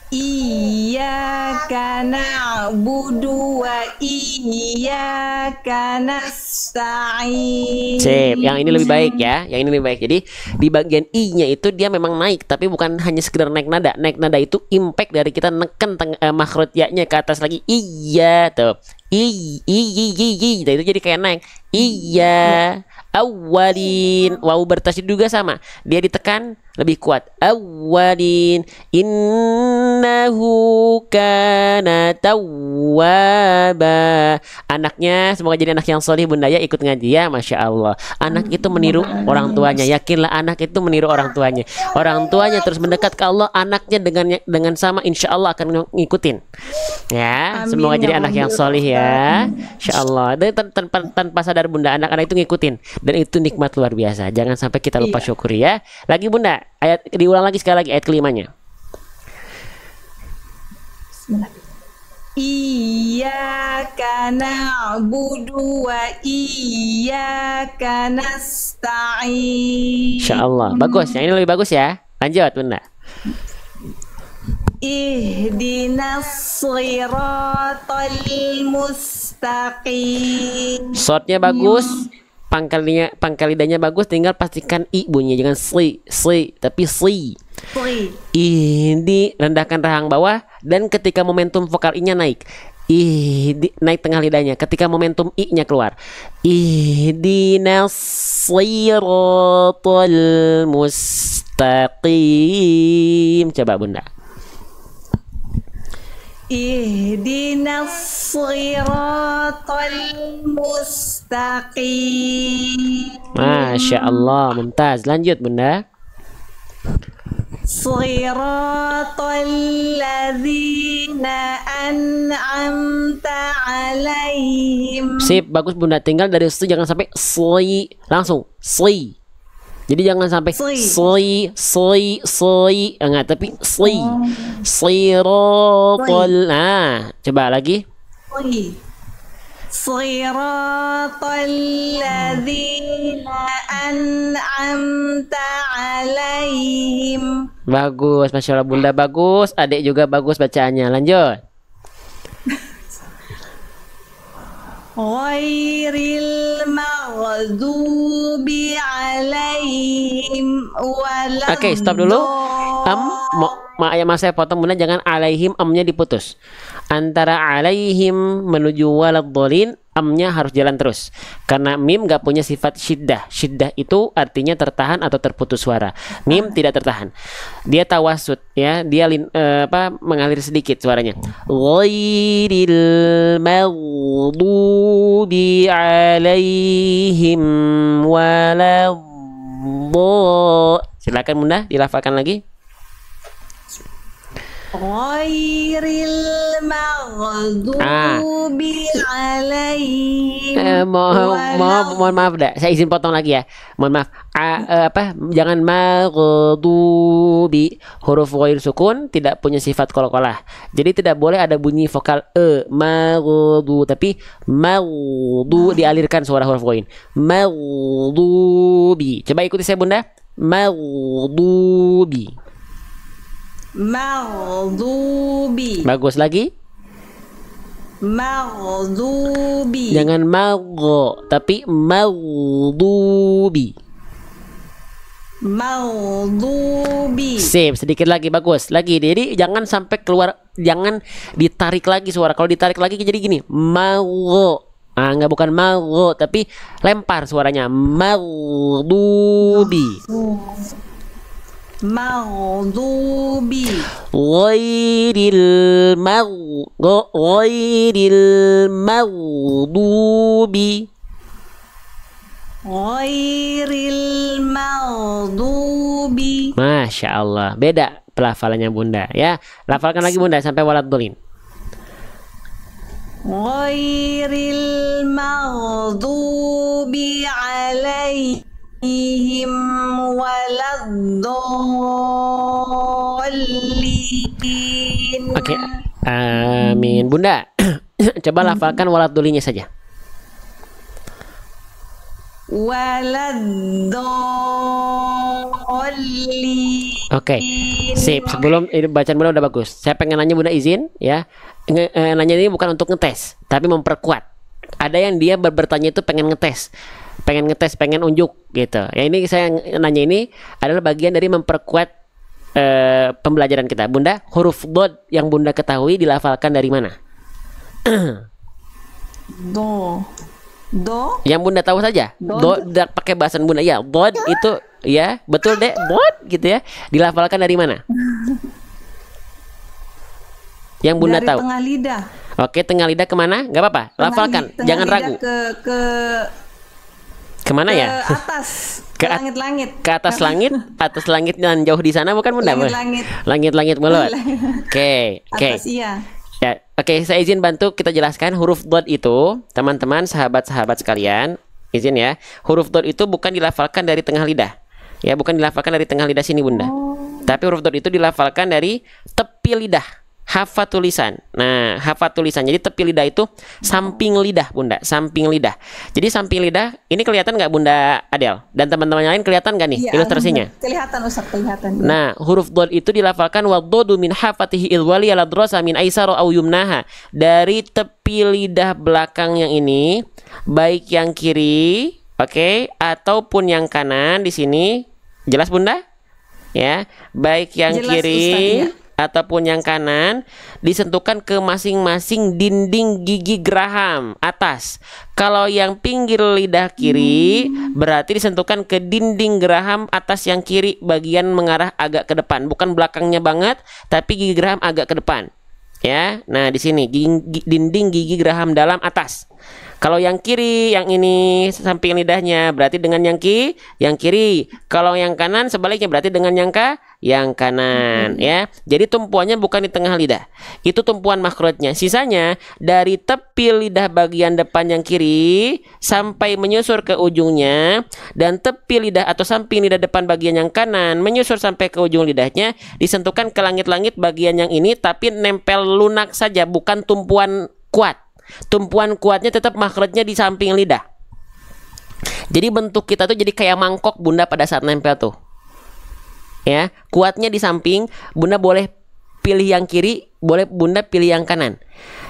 Iyyaka na'budu wa iyyaka nasta'in. Sip, yang ini lebih baik ya. Yang ini lebih baik. Jadi di bagian I-nya itu dia memang naik, tapi bukan hanya sekedar naik nada. Naik nada itu impact dari kita neken makhraj ya-nya ke atas lagi. Iya tuh. Nah, itu jadi kayak naik. Iya. Awalin. Wawu bertasydid juga sama. Dia ditekan lebih kuat. Awalin. Innahu kana tawwaba. Anaknya semoga jadi anak yang soleh bunda ya, ikut ngaji ya, masya Allah. Anak itu meniru orang tuanya. Yakinlah anak itu meniru orang tuanya. Orang tuanya terus mendekat ke Allah, anaknya dengan sama insya Allah akan ngikutin. Ya, Amin, semoga ya jadi anak yang Allah. soleh ya, insya Allah. Dan tanpa sadar bunda, anak-anak itu ngikutin, dan itu nikmat luar biasa. Jangan sampai kita lupa Iya. syukuri ya. Lagi bunda, ayat diulang lagi sekali lagi ayat kelimanya. Iyyaka na'budu wa iyyaka nasta'in. Insya Allah bagus. Yang ini lebih bagus ya. Lanjut bunda. Ihdinas siratal mustaqim. Shotnya bagus, pangkal lidahnya bagus. Tinggal pastikan i bunyinya, jangan sli, tapi si. Ini rendahkan rahang bawah, dan ketika momentum vokal i-nya naik, naik tengah lidahnya. Ketika momentum i-nya keluar, ihdinas siratal mustaqim. Coba bunda. Ihdinas siratal mustaqim. Masya Allah, mumtaz. Lanjut bunda. Siratal ladzina an'amta alaihim. Sip, bagus bunda. Tinggal dari situ jangan sampai sli, langsung sli. Jadi jangan sampai sli, enggak, tapi sli. Siratal. Nah, coba lagi. Siratal ladzina an'amta alaihim. Bagus, masya Allah bunda, bagus. Adik juga bagus bacaannya. Lanjut. Ghairil maghdubi alaihim waladdallin. Oke, stop dulu. Mas saya potong bunda, jangan alaihim, amnya diputus. Antara alaihim menuju waladdallin, amnya harus jalan terus. Karena mim gak punya sifat syiddah. Syiddah itu artinya tertahan atau terputus suara. Mim tidak tertahan. Dia tawasud ya, dia mengalir sedikit suaranya. Ghairil maghdubi alaihim waladdallin. Silakan bunda, dilafalkan lagi. Ghairil maghdubi alaihim. Mohon maaf dah. Saya izin potong lagi ya. Mohon maaf. Jangan maghdubi. Huruf ghair sukun tidak punya sifat qalqalah. Jadi tidak boleh ada bunyi vokal maghdu, tapi maghdu dialirkan suara huruf ghain. Maghdubi. Coba ikuti saya bunda. Maghdubi. Maghdubi. Bagus lagi. Maghdubi. Jangan magho, tapi maghdubi. Maghdubi. Sip, sedikit lagi, bagus. Lagi. Jadi jangan sampai keluar, jangan ditarik lagi suara. Kalau ditarik lagi jadi gini, magho. Enggak, bukan magho, tapi lempar suaranya. Maghdubi. Maghdubi. Ghairil maghdubi. Ghairil maghdubi. Masya Allah, beda pelafalannya bunda ya. Lafalkan lagi bunda sampai waladdallin. Ghairil maghdubi alaihim waladdallin. Oke, amin bunda. Coba lafalkan waladdulinnya saja. Waladhdallin. Oke, sip. Sebelum ini bacaan Bunda udah bagus. Saya pengen nanya Bunda izin ya. Nanya ini bukan untuk ngetes, tapi memperkuat. Ada yang dia bertanya itu pengen ngetes, pengen unjuk gitu. Ya ini saya nanya ini adalah bagian dari memperkuat pembelajaran kita. Bunda, huruf dod yang Bunda ketahui dilafalkan dari mana? Do. Do. Yang Bunda tahu saja. Do, pakai bahasan Bunda ya. Dod itu ya, betul deh. Dod gitu ya. Dilafalkan dari mana? Yang Bunda Dari tahu. tengah lidah. Oke, tengah lidah kemana? Gak apa-apa. Lafalkan, Tengah jangan lidah ragu. Ke Kemana ya? atas. Ke langit-langit. Ke atas langit, atas langit dan jauh di sana bukan Bunda? Langit-langit. Langit-langit mulut. Oke, oke. Atas iya. Ya, oke, saya izin bantu kita jelaskan huruf dod itu, teman-teman, sahabat-sahabat sekalian, izin ya. Huruf dod itu bukan dilafalkan dari tengah lidah. Ya, bukan dilafalkan dari tengah lidah sini, Bunda. Tapi huruf dod itu dilafalkan dari tepi lidah. Hafat tulisan. Nah, hafat tulisan. Jadi tepi lidah itu samping lidah, Bunda. Samping lidah. Jadi samping lidah, ini kelihatan nggak Bunda Adel? Dan teman-teman lain kelihatan nggak nih ilustrasinya? Kelihatan Ustaz, kelihatan. Nah, huruf dod itu dilafalkan wadodu min hafatihi ilwali ala drosa min aisaro au yumnaha. Dari tepi lidah belakang yang ini, baik yang kiri, oke, ataupun yang kanan di sini. Jelas Bunda? Ya, baik yang Jelas, kiri Ustaz, ya. ataupun yang kanan disentuhkan ke masing-masing dinding gigi geraham atas. Kalau yang pinggir lidah kiri berarti disentuhkan ke dinding geraham atas yang kiri, bagian mengarah agak ke depan, bukan belakangnya banget, tapi gigi geraham agak ke depan. Ya, nah di sini dinding gigi geraham dalam atas. Kalau yang kiri, yang ini samping lidahnya berarti dengan yang kiri. Kalau yang kanan sebaliknya berarti dengan yang kanan, ya. Jadi tumpuannya bukan di tengah lidah. Itu tumpuan makrotnya. Sisanya dari tepi lidah bagian depan yang kiri sampai menyusur ke ujungnya, dan tepi lidah atau samping lidah depan bagian yang kanan menyusur sampai ke ujung lidahnya, disentuhkan ke langit-langit bagian yang ini, tapi nempel lunak saja, bukan tumpuan kuat. Tumpuan kuatnya tetap makrotnya di samping lidah. Jadi bentuk kita tuh jadi kayak mangkok Bunda pada saat nempel tuh. Ya, kuatnya di samping. Bunda boleh pilih yang kiri, boleh Bunda pilih yang kanan.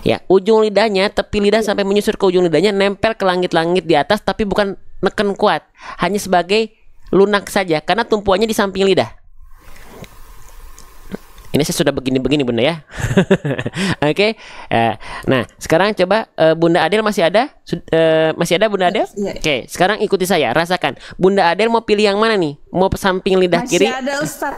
Ya, ujung lidahnya, tepi lidah sampai menyusur ke ujung lidahnya nempel ke langit-langit di atas, tapi bukan neken kuat, hanya sebagai lunak saja karena tumpuannya di samping lidah. Ini saya sudah begini-begini Bunda ya. Oke. Nah, sekarang coba Bunda Adel masih ada? Masih ada Bunda Adel? Iya. Oke, sekarang ikuti saya, rasakan. Bunda Adel mau pilih yang mana nih? Mau samping lidah kiri? Masih ada Ustaz.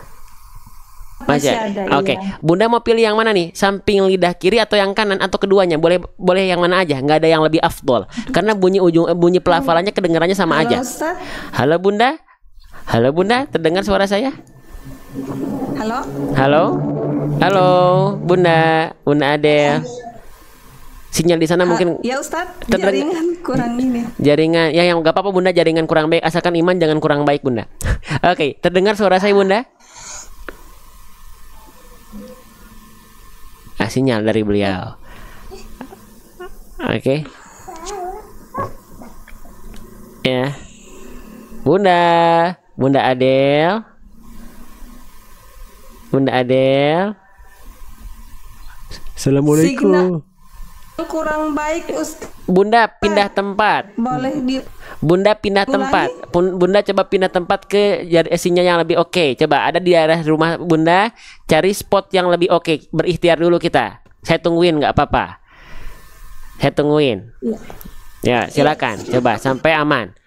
Masih ada. Oke. Iya. Bunda mau pilih yang mana nih? Samping lidah kiri atau yang kanan atau keduanya? Boleh yang mana aja, nggak ada yang lebih afdol. Karena bunyi pelafalannya kedengarannya sama aja. Ustaz. Halo Bunda? Halo Bunda, terdengar suara saya? Halo. Halo? Halo, Bunda Adel. Sinyal di sana mungkin Ya Ustaz, terdengar- jaringan kurang ini. jaringan ya, yang nggak apa-apa Bunda, jaringan kurang baik, asalkan iman jangan kurang baik Bunda. Oke, terdengar suara saya Bunda? Sinyal dari beliau. Oke. Ya. Bunda Adel. Assalamualaikum. Signal kurang baik Ustaz. Bunda pindah tempat. Boleh di Bunda pindah Ulangi. tempat. Bunda coba pindah tempat ke sinyal yang lebih oke. Coba ada di daerah rumah Bunda, cari spot yang lebih oke. Berikhtiar dulu kita. Saya tungguin nggak apa-apa. Saya tungguin. Iya. Ya, silakan. Coba sampai aman.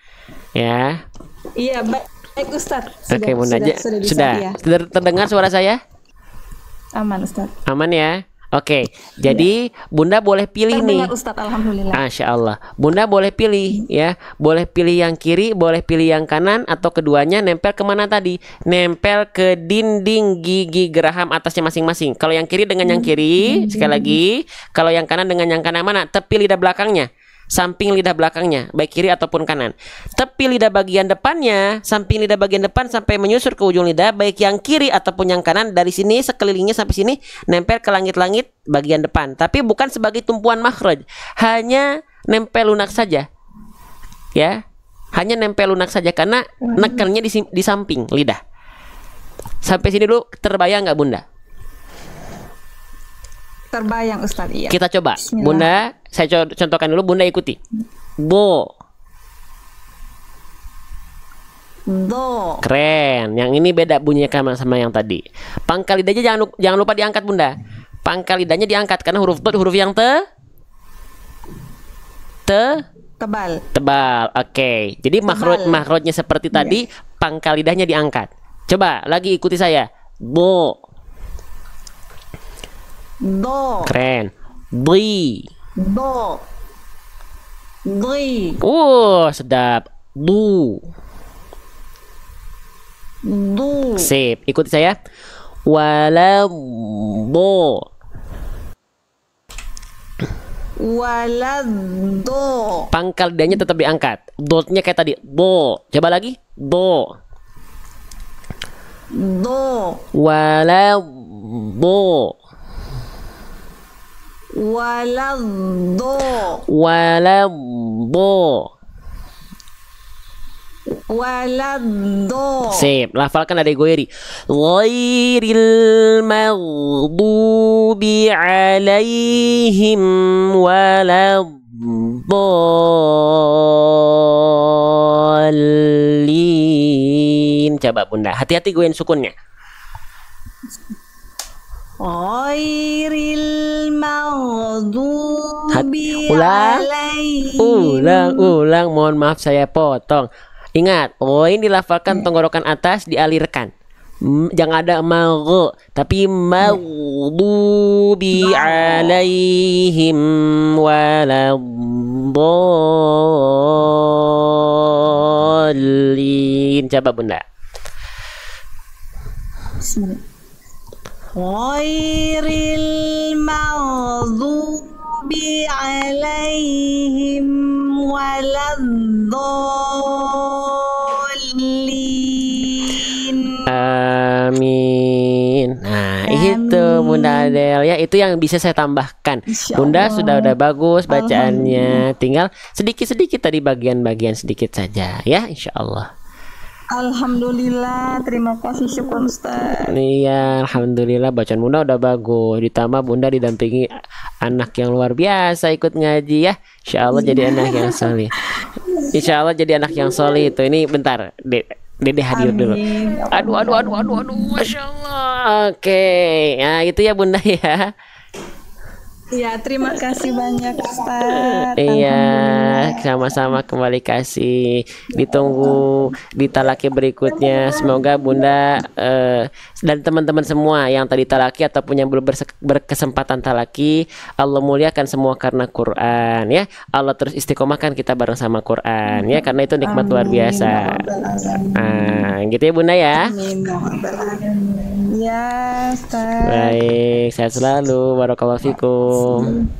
Ya. Iya, baik Ustaz. Oke, Bunda. Sudah bisa ya. Terdengar suara saya? Aman Ustaz. Aman ya? Oke. Jadi Bunda boleh pilih nih. Terdengar Ustaz, alhamdulillah. Masya Allah. Bunda boleh pilih ya. Boleh pilih yang kiri, boleh pilih yang kanan, atau keduanya nempel kemana tadi? Nempel ke dinding gigi geraham atasnya masing-masing. Kalau yang kiri dengan yang kiri, sekali lagi. Kalau yang kanan dengan yang kanan mana? Tepi lidah belakangnya. Samping lidah belakangnya, baik kiri ataupun kanan. Tepi lidah bagian depannya, samping lidah bagian depan sampai menyusur ke ujung lidah, baik yang kiri ataupun yang kanan. Dari sini sekelilingnya sampai sini nempel ke langit-langit bagian depan, tapi bukan sebagai tumpuan makhraj, hanya nempel lunak saja. Ya. Hanya nempel lunak saja karena nekennya di samping lidah. Sampai sini dulu terbayang nggak Bunda? Terbayang Ustaz, iya. Kita coba. Bismillah. Bunda, saya contohkan dulu, Bunda ikuti. Bo. Do. Keren. Yang ini beda bunyinya sama yang tadi. Pangkal lidahnya jangan lupa diangkat Bunda. Pangkal lidahnya diangkat karena huruf dot huruf yang Tebal. tebal. Oke. Jadi makrotnya seperti tadi, pangkal lidahnya diangkat. Coba lagi ikuti saya. Bo. Do. Keren. Bri. Do. Dri. Sedap. Du. Du. Sip. Ikuti saya. Walam bo. Walado. Pangkal lidahnya tetap diangkat. Dotnya kayak tadi. Bo. Coba lagi. Bo. Do. Walam bo. Walado. Walam bo. Walado. Sip. Lafalkan ada goiri. Ghairil maghdubi alaihim waladdallin. Coba Bunda, hati-hati goin sukunnya. Ghairil maghdubi Ulang. Mohon maaf saya potong. Ingat, ghain dilafalkan tenggorokan atas dialirkan. Jangan ada maghu, tapi maghdubi alaihim waladdallin. Coba Bunda. Ghairil maghdubi alaihim waladdallin. Amin. Nah, itu Bunda Adel ya, itu yang bisa saya tambahkan. Bunda udah bagus bacaannya. Tinggal sedikit-sedikit tadi bagian-bagian sedikit saja ya, insya Allah. Alhamdulillah, terima kasih, syukur Ustaz. Iya, alhamdulillah bacaan Bunda udah bagus. Ditambah Bunda didampingi anak yang luar biasa ikut ngaji ya. Insya Allah jadi anak yang soleh. Insya Allah jadi anak yang soleh itu. Ini bentar, Dede hadir dulu. Aduh, masya Allah. Oke, nah itu ya Bunda ya. Ya, terima kasih banyak Ustaz. Iya, sama-sama kembali kasih. Ditunggu di talaki berikutnya. Semoga Bunda dan teman-teman semua yang tadi talaki ataupun yang belum berkesempatan talaki, Allah muliakan semua karena Quran ya. Allah terus istiqomahkan kita bareng sama Quran ya, karena itu nikmat luar biasa. Gitu ya Bunda ya. Amin. Ya, Ustaz. Baik, sehat selalu. Barakallahu fikum.